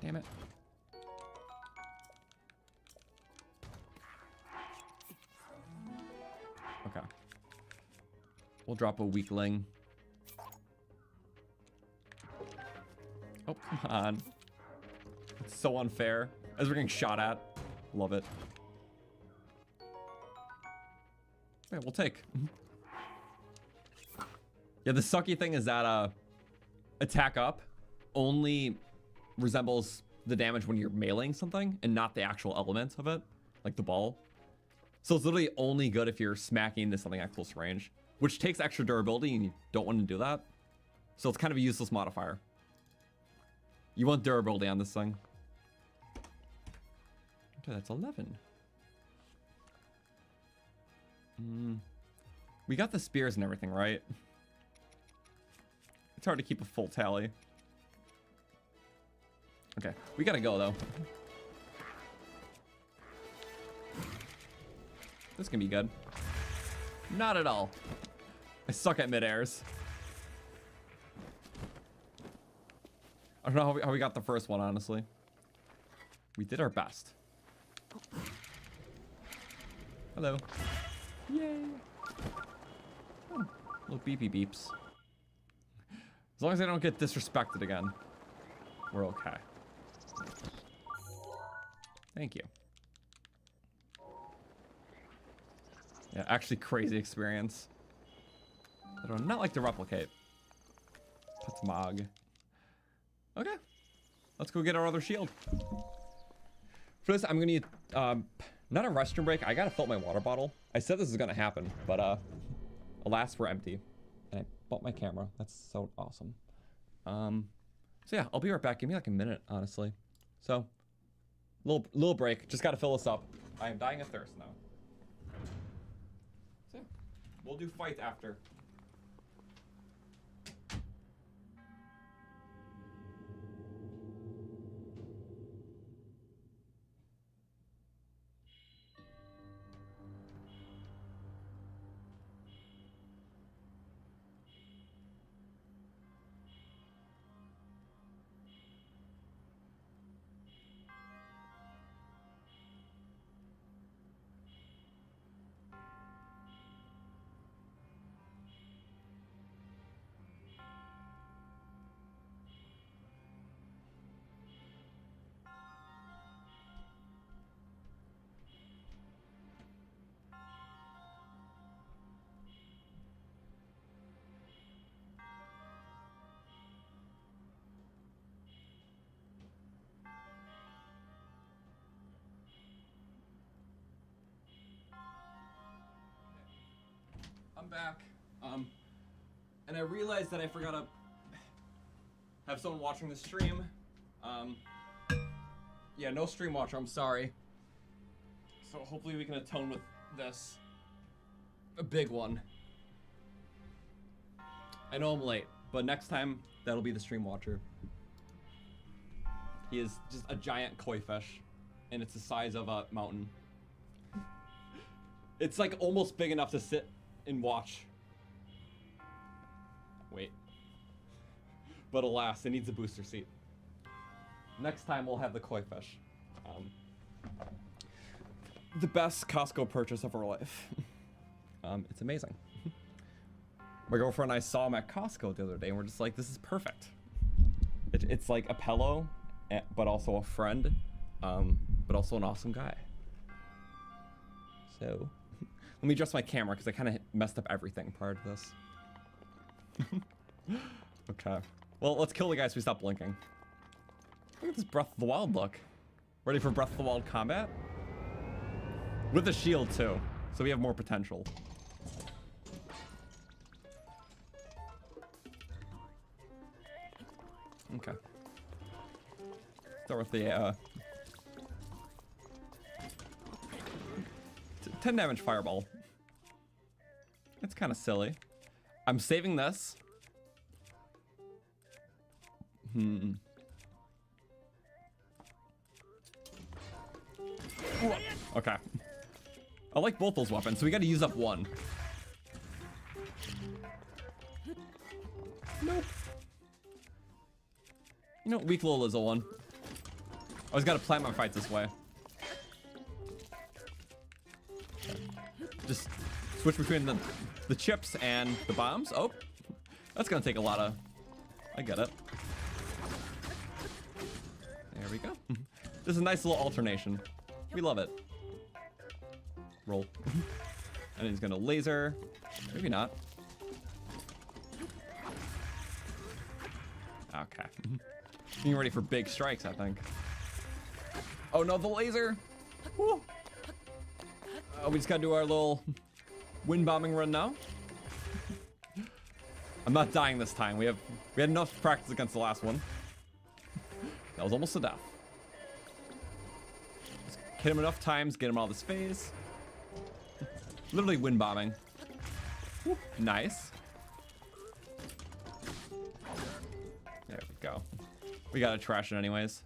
Damn it. Okay. We'll drop a weakling. Oh, come on. It's so unfair. As we're getting shot at. Love it. Yeah, we'll take. Yeah, the sucky thing is that attack up only resembles the damage when you're meleeing something and not the actual element of it, like the ball. So it's literally only good if you're smacking into something at close range, which takes extra durability and you don't want to do that. So it's kind of a useless modifier. You want durability on this thing. Okay, that's 11. We got the spears and everything, right? It's hard to keep a full tally. Okay, we gotta go though. This can be good. Not at all. I suck at mid-airs. I don't know how we got the first one, honestly. We did our best. Hello. Yay. Oh, little beepy beeps. As long as I don't get disrespected again, we're okay. Thank you. Yeah, actually crazy experience. I do not like to replicate. That's Mog. Okay. Let's go get our other shield. For this, I'm gonna need, not a restroom break. I gotta fill up my water bottle. I said this is gonna happen, but, alas, we're empty. And I bought my camera. That's so awesome. So yeah, I'll be right back. Give me like a minute, honestly. So, little break. Just gotta fill this up. I am dying of thirst now. So, we'll do fight after. I'm back. And I realized that I forgot to have someone watching the stream. Yeah, no stream watcher, I'm sorry. So hopefully we can atone with this. A big one. I know I'm late, but next time, that'll be the stream watcher. He is just a giant koi fish, and it's the size of a mountain. It's like almost big enough to sit and watch. Wait. But alas, it needs a booster seat. Next time we'll have the koi fish. The best Costco purchase of our life. It's amazing. My girlfriend and I saw him at Costco the other day and we're just like, this is perfect. It's like a pillow, but also a friend, but also an awesome guy. So, Let me adjust my camera because I kind of messed up everything prior to this. Okay. Well, let's kill the guy so we stop blinking. Look at this Breath of the Wild look. Ready for Breath of the Wild combat? With a shield too, so we have more potential. Okay. Start with the 10 damage fireball. It's kind of silly. I'm saving this. Okay. I like both those weapons, so we got to use up one. Nope. You know, weak little Lizzo one. Always got to plan my fights this way. Okay. Just switch between the chips and the bombs. Oh, that's gonna take a lot of. I get it. There we go. This is a nice little alternation. We love it. Roll. And he's gonna laser. Maybe not. Okay. Getting ready for big strikes, I think. Oh no, the laser! Woo. We just gotta do our little wind bombing run now. I'm not dying this time. We had enough practice against the last one. That was almost a death. Just hit him enough times, get him out of this phase. Literally wind bombing. Woo. Nice. There we go. We gotta trash it anyways.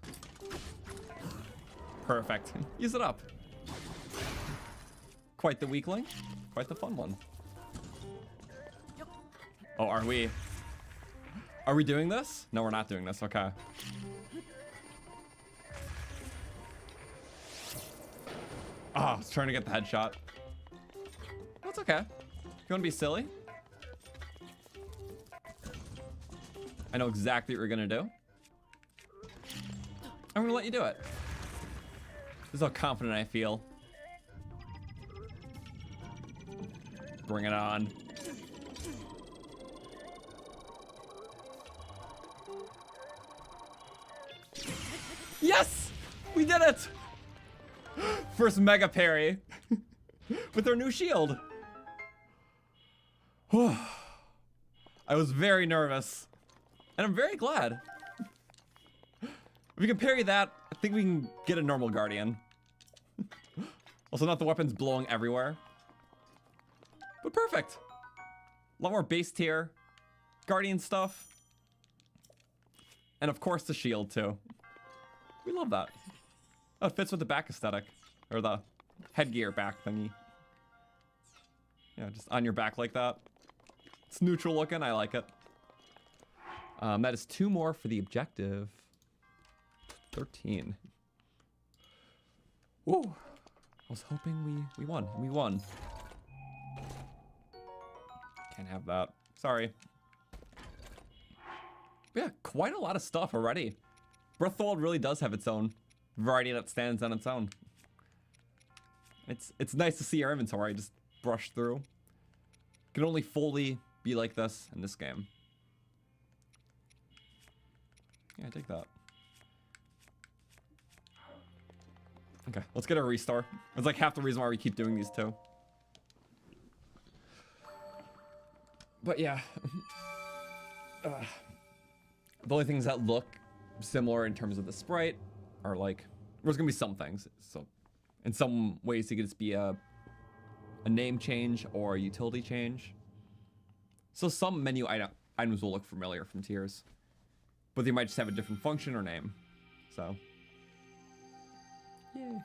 Perfect. Use it up. Quite the weakling. Quite the fun one. Oh, are we? Are we doing this? No, we're not doing this. Okay. Ah, I was trying to get the headshot. That's okay. If you want to be silly. I know exactly what you're gonna do. I'm gonna let you do it. This is how confident I feel. Bring it on. Yes! We did it! First mega parry with our new shield. I was very nervous. And I'm very glad. If we can parry that, I think we can get a normal Guardian. Also, not the weapons blowing everywhere. But perfect. A lot more base tier. Guardian stuff. And of course the shield too. We love that. Oh, it fits with the back aesthetic. Or the headgear back thingy. Yeah, just on your back like that. It's neutral looking, I like it. That is 2 more for the objective. 13. Whoa. I was hoping we won. We won. Can't have that. Sorry. Yeah, quite a lot of stuff already. Breath of the Wild really does have its own variety that stands on its own. It's nice to see our inventory just brush through. Can only fully be like this in this game. Yeah, I dig that. Okay, let's get a restore. It's like half the reason why we keep doing these two. But yeah. The only things that look similar in terms of the sprite are like, there's gonna be some things. So in some ways it could just be a name change or a utility change. So some menu items will look familiar from tiers, but they might just have a different function or name. So, yay.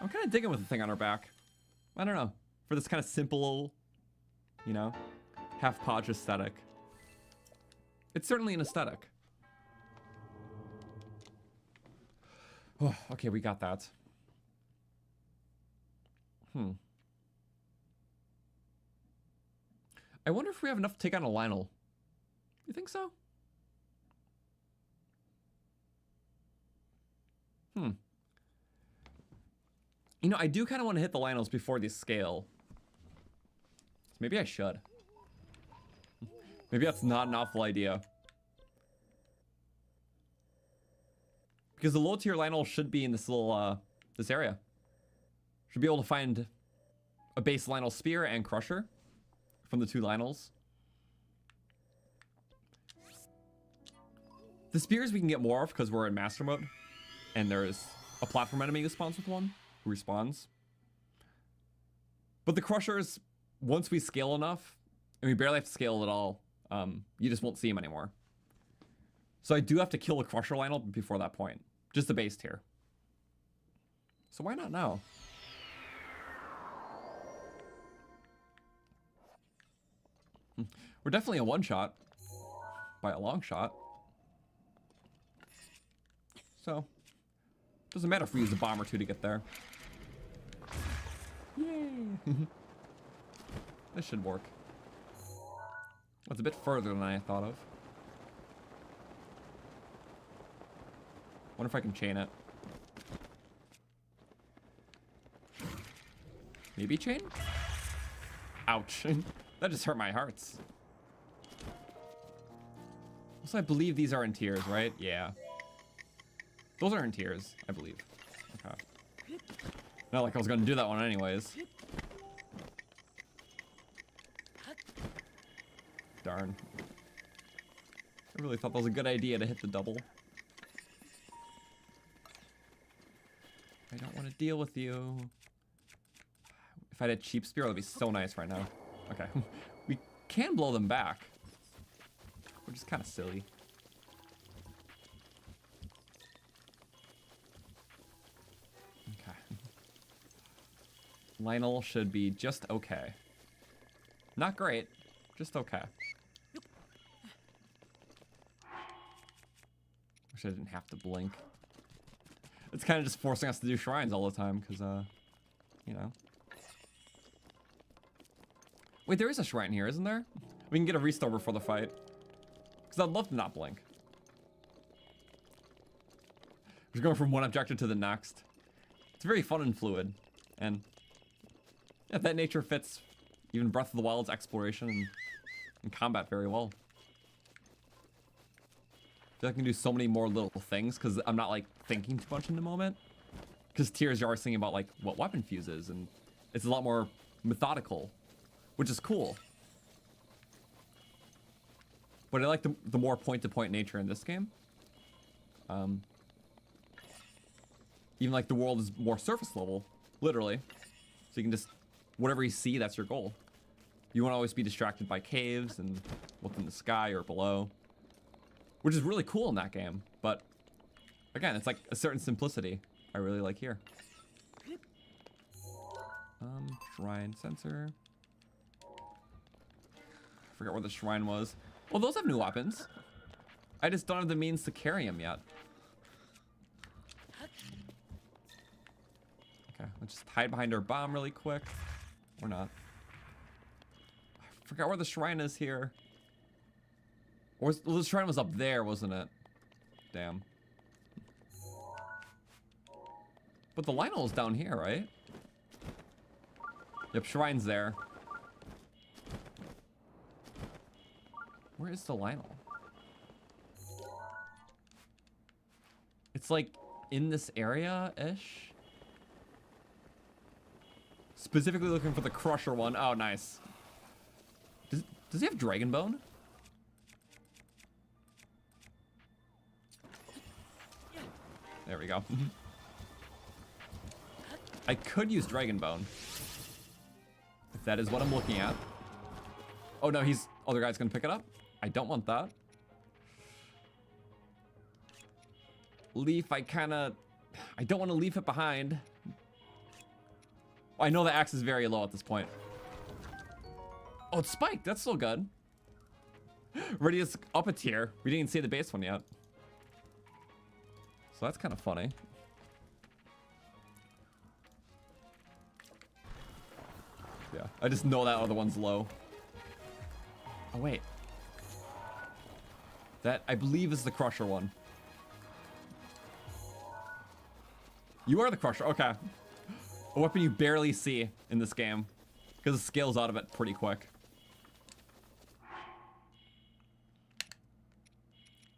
I'm kind of digging with the thing on our back. I don't know. For this kind of simple, you know, half podge aesthetic. It's certainly an aesthetic. Oh, okay, we got that. I wonder if we have enough to take on a lynel. You think so? You know, I do kind of want to hit the lynels before they scale. Maybe I should. Maybe that's not an awful idea. Because the low tier lynel should be in this little, this area. Should be able to find a base lynel spear and crusher from the 2 lynels. The spears we can get more of because we're in master mode. And there's a platform enemy who spawns with one, who respawns. But the crushers, once we scale enough, and we barely have to scale at all, you just won't see them anymore. So I do have to kill a crusher lynel before that point. Just the base tier. So why not now? We're definitely a one-shot. By a long shot. So, doesn't matter if we use a bomb or 2 to get there. Yay! This should work. It's a bit further than I thought of. Wonder if I can chain it. Maybe chain? Ouch. That just hurt my hearts. So I believe these are in tiers, right? Yeah. Those are in tiers, I believe. Okay. Not like I was gonna do that one anyways. Darn. I really thought that was a good idea to hit the double. I don't want to deal with you. If I had a cheap spear, that'd be so nice right now. Okay. We can blow them back, which is kind of silly. Okay. Lynel should be just okay. Not great, just okay. Wish I didn't have to blink. It's kind of just forcing us to do shrines all the time, because, you know. Wait, there is a shrine here, isn't there? We can get a restore before the fight. Because I'd love to not blink. Just going from one objective to the next. It's very fun and fluid. And yeah, that nature fits even Breath of the Wild's exploration and combat very well. I feel like I can do so many more little things because I'm not like thinking too much in the moment. Because tiers you are thinking about like what weapon fuses, and it's a lot more methodical, which is cool. But I like the more point-to-point nature in this game. Even like the world is more surface level, literally. So you can just, whatever you see, that's your goal. You won't always be distracted by caves and what's in the sky or below. Which is really cool in that game, but again, it's like a certain simplicity I really like here. Shrine sensor. I forgot where the shrine was. Well, those have new weapons. I just don't have the means to carry them yet. Okay, let's just hide behind our bomb really quick. Or not. I forgot where the shrine is here. Or well, the shrine was up there, wasn't it? Damn. But the lynel is down here, right? Yep, shrine's there. Where is the lynel? It's like in this area-ish. Specifically looking for the crusher one. Oh, nice. Does he have dragon bone? There we go. I could use dragon bone. If that is what I'm looking at. Oh no, other guy's gonna pick it up. I don't want that. Leaf, I don't want to leave it behind. I know the axe is very low at this point. Oh, it's spiked. That's still good. Ready to up a tier. We didn't even see the base one yet. So that's kind of funny. Yeah, I just know that other one's low. Oh, wait. That, I believe, is the crusher one. You are the crusher, okay. A weapon you barely see in this game. Because it scales out of it pretty quick.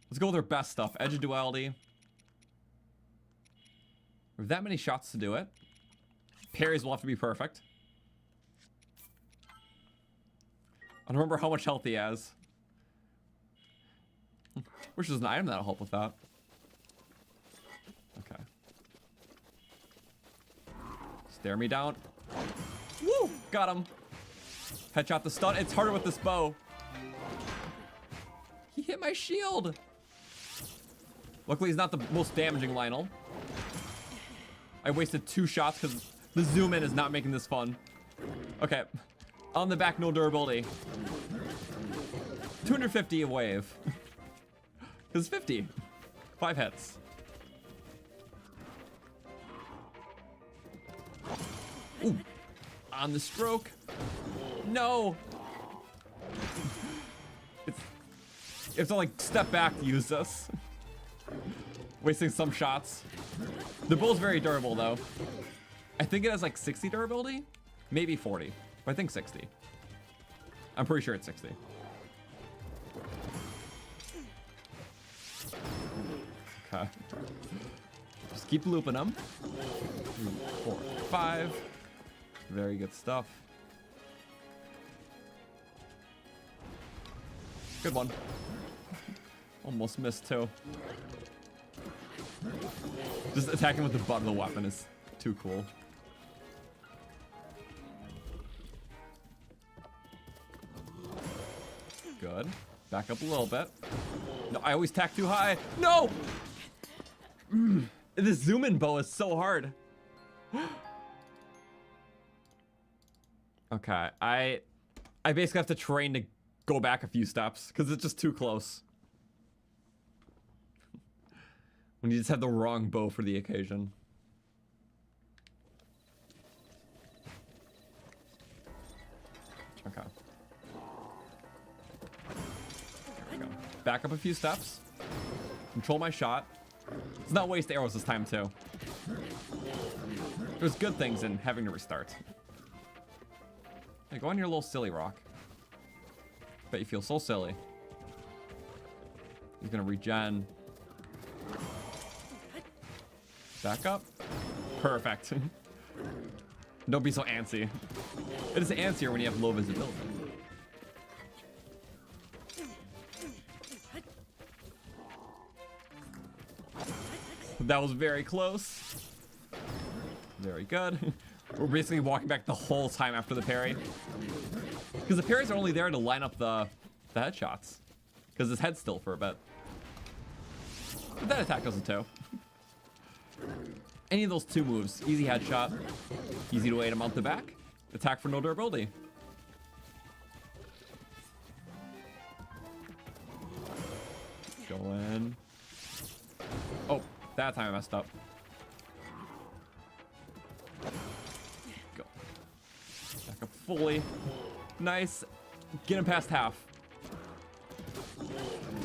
Let's go with our best stuff. Edge of Duality. We have that many shots to do it. Parries will have to be perfect. I don't remember how much health he has. Which is an item that'll help with that. Okay. Stare me down. Woo! Got him. Headshot the stun. It's harder with this bow. He hit my shield. Luckily, he's not the most damaging lynel. I wasted 2 shots because the zoom in is not making this fun. Okay. On the back, no durability. 250 a wave. Because 50. 5 hits. Ooh. On the stroke. No. You have to like step back to use this. Wasting some shots. The bow's very durable though. I think it has like 60 durability, maybe 40, but I think 60. I'm pretty sure it's 60. Okay. Just keep looping them. 3, 4, 5. Very good stuff. Good one. Almost missed too. Just attacking with the butt of the weapon is too cool. Good. Back up a little bit. No, I always tack too high. No! This zoom in bow is so hard. Okay, I basically have to train to go back a few steps because it's just too close. When you just have the wrong bow for the occasion. Okay. There we go. Back up a few steps. Control my shot. Let's not waste arrows this time too. There's good things in having to restart. Hey, go on your little silly rock. Bet you feel so silly. He's gonna regen. Back up. Perfect. Don't be so antsy. It is antsier when you have low visibility. That was very close. Very good. We're basically walking back the whole time after the parry. Because the parries are only there to line up the headshots. Because his head's still for a bit. But that attack doesn't too. Any of those 2 moves, easy headshot, easy to wait him out the back, attack for no durability. Go in. Oh, that time I messed up. Go. Back up fully. Nice. Get him past half.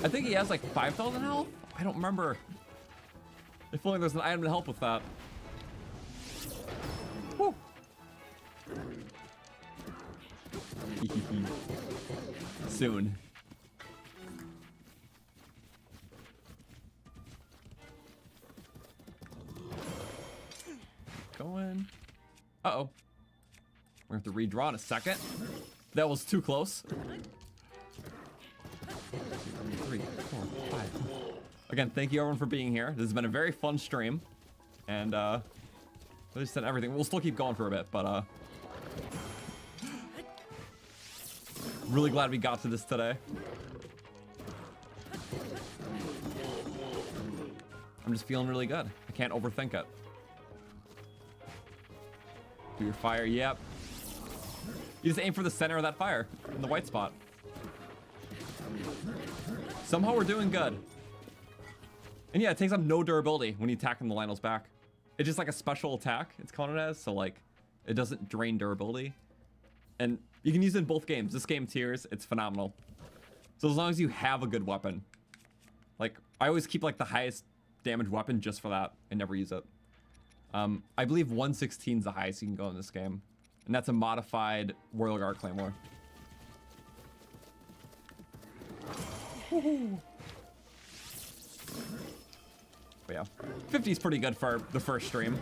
I think he has like 5,000 health? I don't remember. If only there's an item to help with that. Woo. Soon. Going. Uh-oh. We're gonna have to redraw in a second. That was too close. 2, 3, 4, 5. Again, thank you everyone for being here. This has been a very fun stream. And we just said everything. We'll still keep going for a bit, but really glad we got to this today. I'm just feeling really good. I can't overthink it. Do your fire, yep. You just aim for the center of that fire, in the white spot. Somehow we're doing good. And yeah, it takes up no durability when you attack in the lynel's back. It's just like a special attack, it's counted as, so like, it doesn't drain durability. And you can use it in both games. This game tiers, it's phenomenal. So as long as you have a good weapon. Like, I always keep like the highest damage weapon just for that and never use it. I believe 116 is the highest you can go in this game. And that's a modified Royal Guard Claymore. But yeah, 50 is pretty good for the first stream.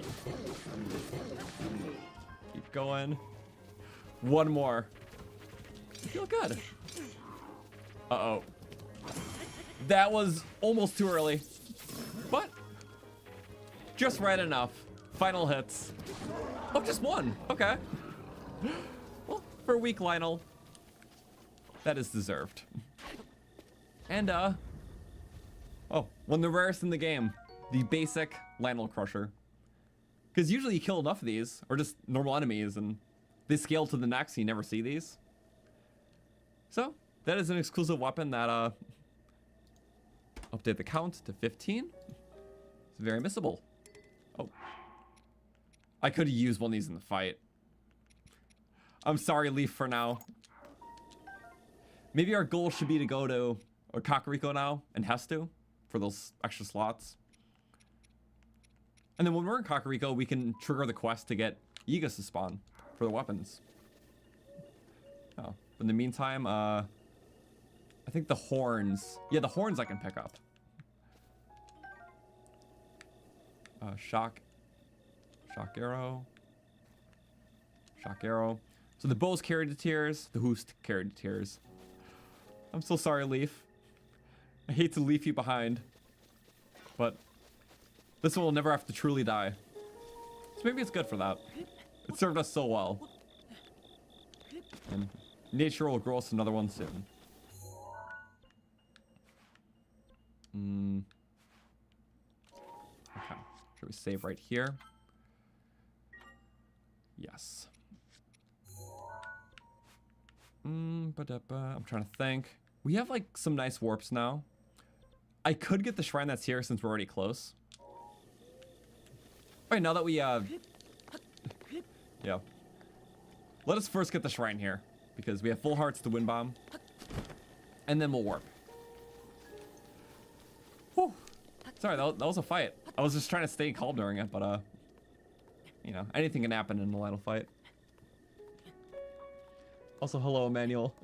Keep going. One more. I feel good. Uh-oh. That was almost too early. But just right enough. Final hits. Oh, just one. Okay. Well, for weak Lynel, that is deserved. And, oh, one of the rarest in the game. The basic Lynel Crusher. Because usually you kill enough of these, or just normal enemies, and they scale to the next, you never see these. So, that is an exclusive weapon that, update the count to 15. It's very missable. Oh. I could have used one of these in the fight. I'm sorry, Leaf, for now. Maybe our goal should be to go to Kakariko now and Hestu for those extra slots. And then when we're in Kakariko, we can trigger the quest to get Aegis to spawn for the weapons. Oh, in the meantime, I think the horns. Yeah, the horns I can pick up. Shock arrow. Shock arrow. So the bows carry to tears. The hoost carried to tears. I'm so sorry, Leaf. I hate to leave you behind. But this one will never have to truly die. So maybe it's good for that. It served us so well. And nature will grow us another one soon. Okay. Should we save right here? Yes. I'm trying to think. We have like some nice warps now. I could get the shrine that's here since we're already close. Alright, now that we yeah. Let us first get the shrine here. Because we have full hearts to wind bomb. And then we'll warp. Whew. Sorry, that was a fight. I was just trying to stay calm during it, but you know, anything can happen in a Lynel fight. Also, hello, Emmanuel.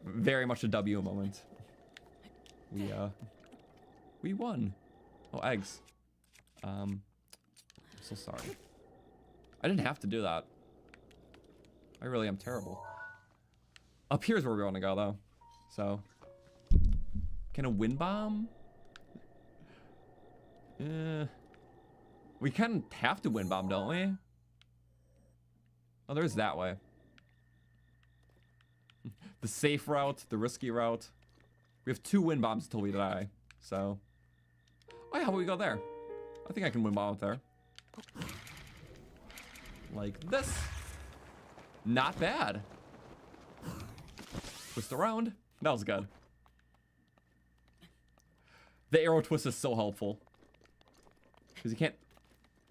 Very much a W moment. We won. Oh, eggs. I'm so sorry. I didn't have to do that. I really am terrible. Up here's where we're going to go, though. So, can a wind bomb? We kind of have to wind bomb, don't we? Oh, there's that way. The safe route, the risky route. We have 2 wind bombs until we die. So, oh yeah, how about we go there? I think I can wind bomb up there. Like this. Not bad. Twist around. That was good. The arrow twist is so helpful. Because you can't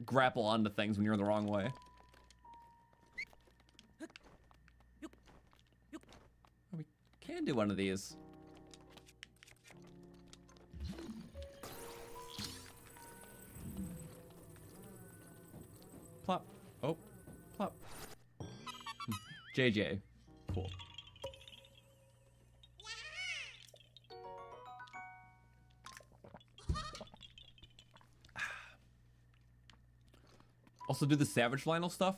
grapple onto things when you're in the wrong way. We can do one of these. Plop. Oh, plop. JJ. Cool. Also, do the Savage Lynel stuff.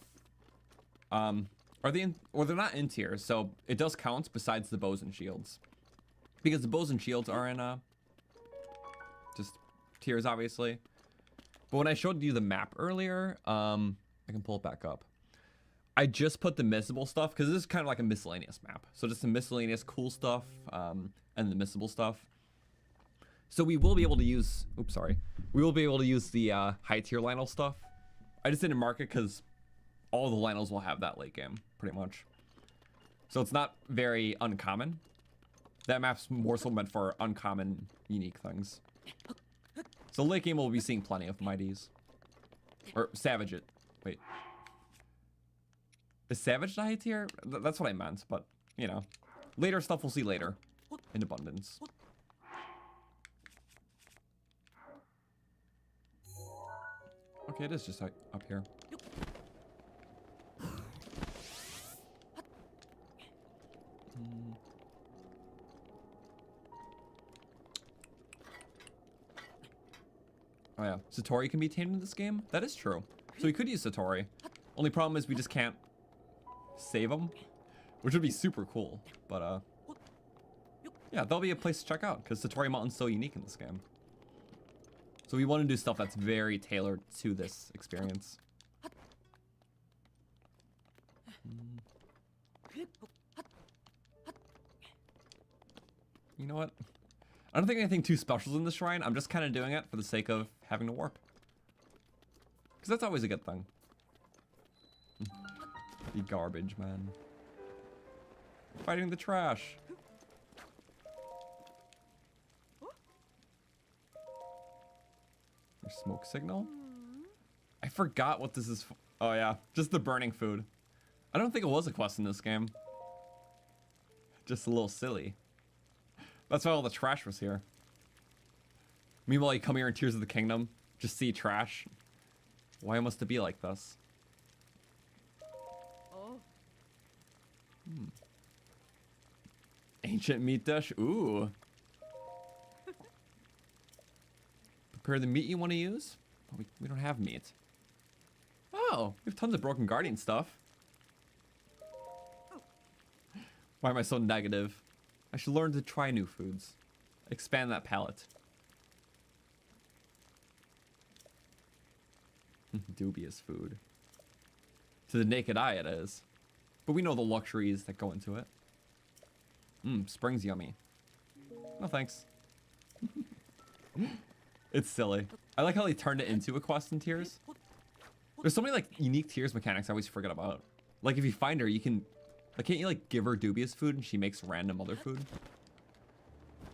Are they in, or they're not in tiers, so it does count besides the bows and shields. Because the bows and shields are in just tiers, obviously. But when I showed you the map earlier, I can pull it back up. I just put the missable stuff, because this is kind of like a miscellaneous map. So just the miscellaneous cool stuff, and the missable stuff. So we will be able to use, oops, sorry. We will be able to use the high tier Lynel stuff. I just didn't mark it because all the Lynels will have that late game, pretty much. So it's not very uncommon. That map's more so meant for uncommon, unique things. So late game we'll be seeing plenty of Mighties. Or Savage it. Wait. Is Savage the high tier? That's what I meant, but, you know. Later stuff we'll see later. In abundance. Okay, it is just up here. Oh yeah, Satori can be tamed in this game? That is true. So we could use Satori. Only problem is we just can't save him, which would be super cool. But yeah, that'll be a place to check out because Satori Mountain's so unique in this game. So we want to do stuff that's very tailored to this experience. You know what? I don't think anything too special is in the shrine. I'm just kind of doing it for the sake of having to warp. Because that's always a good thing. The garbage, man. Fighting the trash. Your smoke signal? I forgot what this is for. Oh yeah, just the burning food. I don't think it was a quest in this game. Just a little silly. That's why all the trash was here. Meanwhile, you come here in Tears of the Kingdom, just see trash. Why must it be like this? Oh. Ancient meat dish? Ooh. Prepare the meat you want to use? Oh, we don't have meat. Oh, we have tons of Broken Guardian stuff. Why am I so negative? I should learn to try new foods. Expand that palate. Dubious food. To the naked eye it is. But we know the luxuries that go into it. Spring's yummy. No thanks. It's silly. I like how they turned it into a quest in Tears. There's so many like unique Tears mechanics I always forget about. Like if you find her, you can... Like, can't you like give her dubious food and she makes random other food?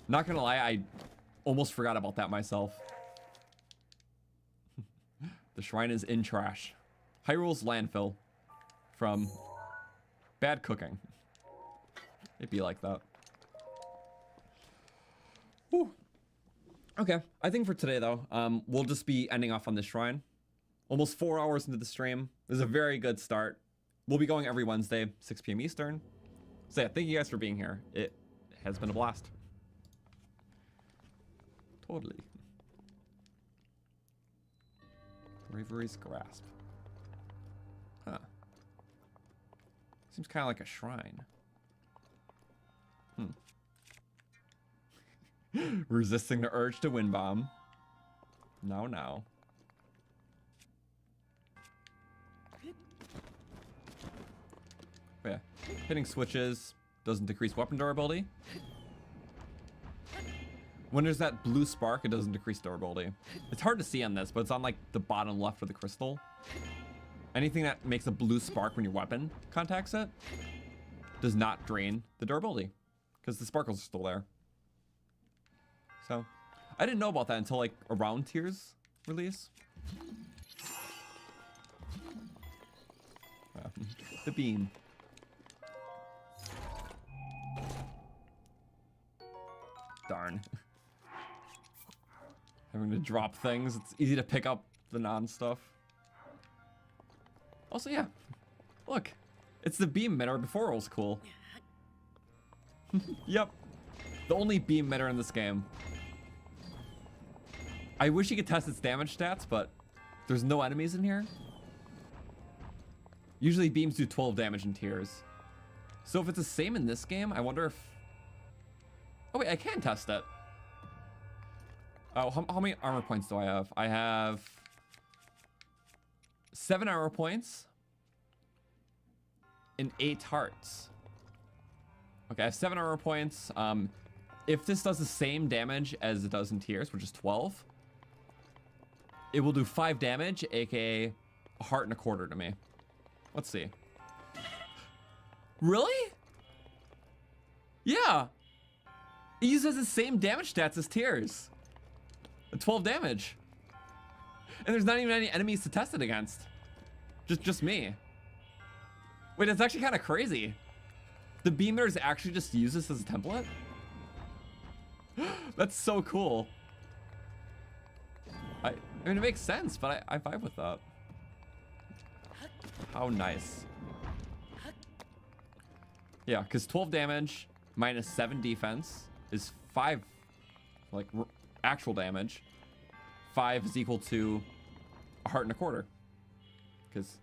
Not gonna lie, I almost forgot about that myself. The shrine is in trash. Hyrule's landfill. From bad cooking. It'd be like that. Whew. Okay, I think for today though, we'll just be ending off on this shrine. Almost 4 hours into the stream. This is a very good start. We'll be going every Wednesday, 6 p.m. Eastern. So yeah, thank you guys for being here. It has been a blast. Totally. Bravery's Grasp. Huh. Seems kind of like a shrine. Resisting the urge to wind bomb. Now. Yeah, hitting switches doesn't decrease weapon durability. When there's that blue spark, it doesn't decrease durability. It's hard to see on this, but it's on like the bottom left of the crystal. Anything that makes a blue spark when your weapon contacts it does not drain the durability because the sparkles are still there. So I didn't know about that until like around Tears release. The beam. Darn. Having to drop things. It's easy to pick up the non-stuff. Also, yeah. Look. It's the beam emitter before it was cool. Yep. The only beam emitter in this game. I wish you could test its damage stats, but there's no enemies in here. Usually beams do 12 damage in Tears. So if it's the same in this game, I wonder if... Oh wait, I can test it. Oh, how many armor points do I have? I have 7 armor points and 8 hearts. Okay, I have 7 armor points. If this does the same damage as it does in Tears, which is 12, it will do 5 damage, aka a heart and a quarter to me. Let's see. Really? Yeah. It uses the same damage stats as Tears. 12 damage. And there's not even any enemies to test it against. Just me. Wait, that's actually kind of crazy. The beamers actually just use this as a template? That's so cool. I mean, it makes sense, but I vibe with that. How nice. Yeah, because 12 damage minus 7 defense is 5, like, actual damage. 5 is equal to a heart and a quarter, because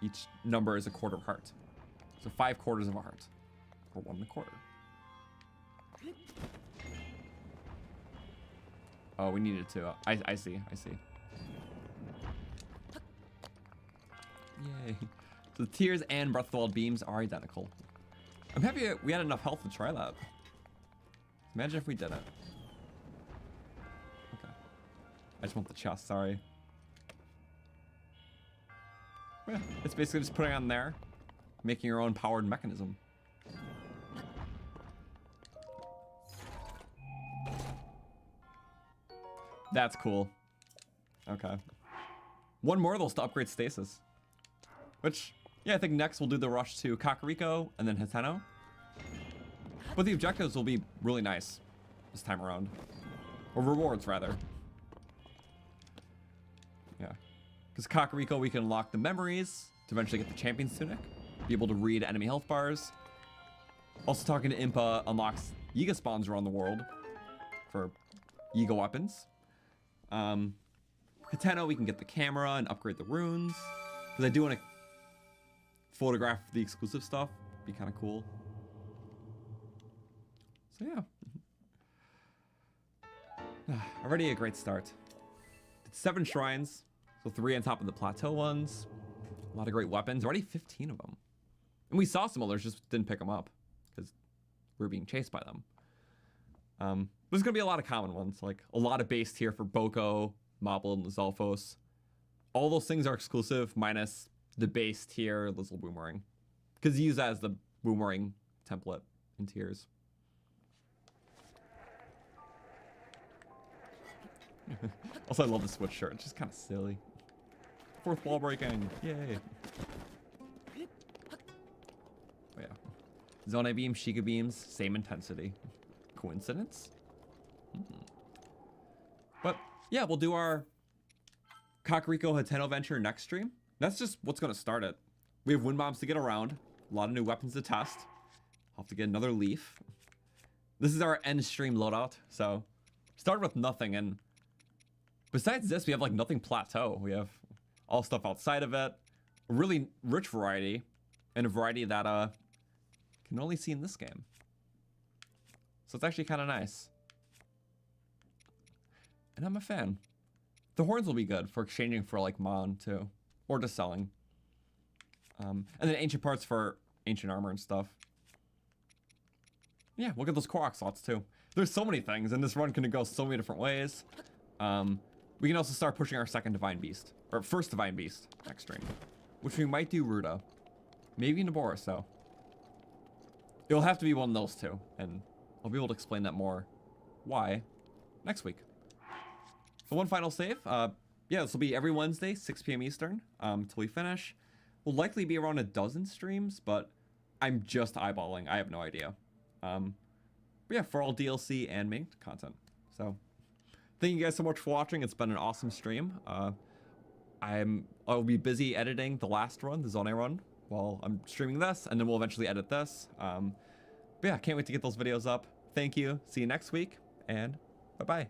each number is a quarter of a heart. So 5 quarters of a heart, or 1 1/4. Oh, we needed to. I see. Yay. So the tears and Breath of the Wild beams are identical. I'm happy we had enough health to try that. Imagine if we didn't. Okay. I just want the chest, sorry. Yeah, it's basically just putting on there, making your own powered mechanism. That's cool. Okay. One more of those to upgrade stasis. Which, yeah, I think next we'll do the rush to Kakariko and then Hateno. But the objectives will be really nice this time around. Or rewards, rather. Yeah. Because Kakariko, we can unlock the memories to eventually get the Champion's Tunic. Be able to read enemy health bars. Also talking to Impa unlocks Yiga spawns around the world for Yiga weapons. Hateno, we can get the camera and upgrade the runes. Because I do want to photograph the exclusive stuff. Be kind of cool. So yeah. Already a great start. Did 7 shrines. So 3 on top of the plateau ones. A lot of great weapons. Already 15 of them. And we saw some others, just didn't pick them up. Because we were being chased by them. There's going to be a lot of common ones. Like a lot of base tier for Boko, Moblin, and Zalfos. All those things are exclusive, minus the base tier Lizzle Boomerang. Because you use that as the Boomerang template in tiers. Also, I love the Switch shirt. It's just kind of silly. 4th wall breaking. Yay. Oh, yeah. Zone beam, Sheikah beams, same intensity. Coincidence? But yeah, we'll do our Kakariko Hateno venture next stream. That's just what's going to start it. We have wind bombs to get around. A lot of new weapons to test. I'll have to get another leaf. This is our end stream loadout. So started with nothing, and besides this, we have like nothing plateau. We have all stuff outside of it. A really rich variety, and a variety that can only see in this game. So it's actually kind of nice. And I'm a fan. The horns will be good for exchanging for like Mon too. Or just selling. And then ancient parts for ancient armor and stuff. Yeah, look at those Koroks slots too. There's so many things, and this run can go so many different ways. We can also start pushing our second Divine Beast. Or first Divine Beast next stream. Which we might do Ruda. Maybe Naboris though. It'll have to be one of those two. And I'll be able to explain that more. Why? Next week. So one final save. Yeah, this will be every Wednesday, 6 p.m. Eastern, until we finish. Will likely be around a dozen streams, but I'm just eyeballing. I have no idea. But yeah, for all DLC and main content. So thank you guys so much for watching. It's been an awesome stream. I'll be busy editing the last run, the Zone run, while I'm streaming this, and then we'll eventually edit this. But yeah, can't wait to get those videos up. Thank you. See you next week, and bye-bye.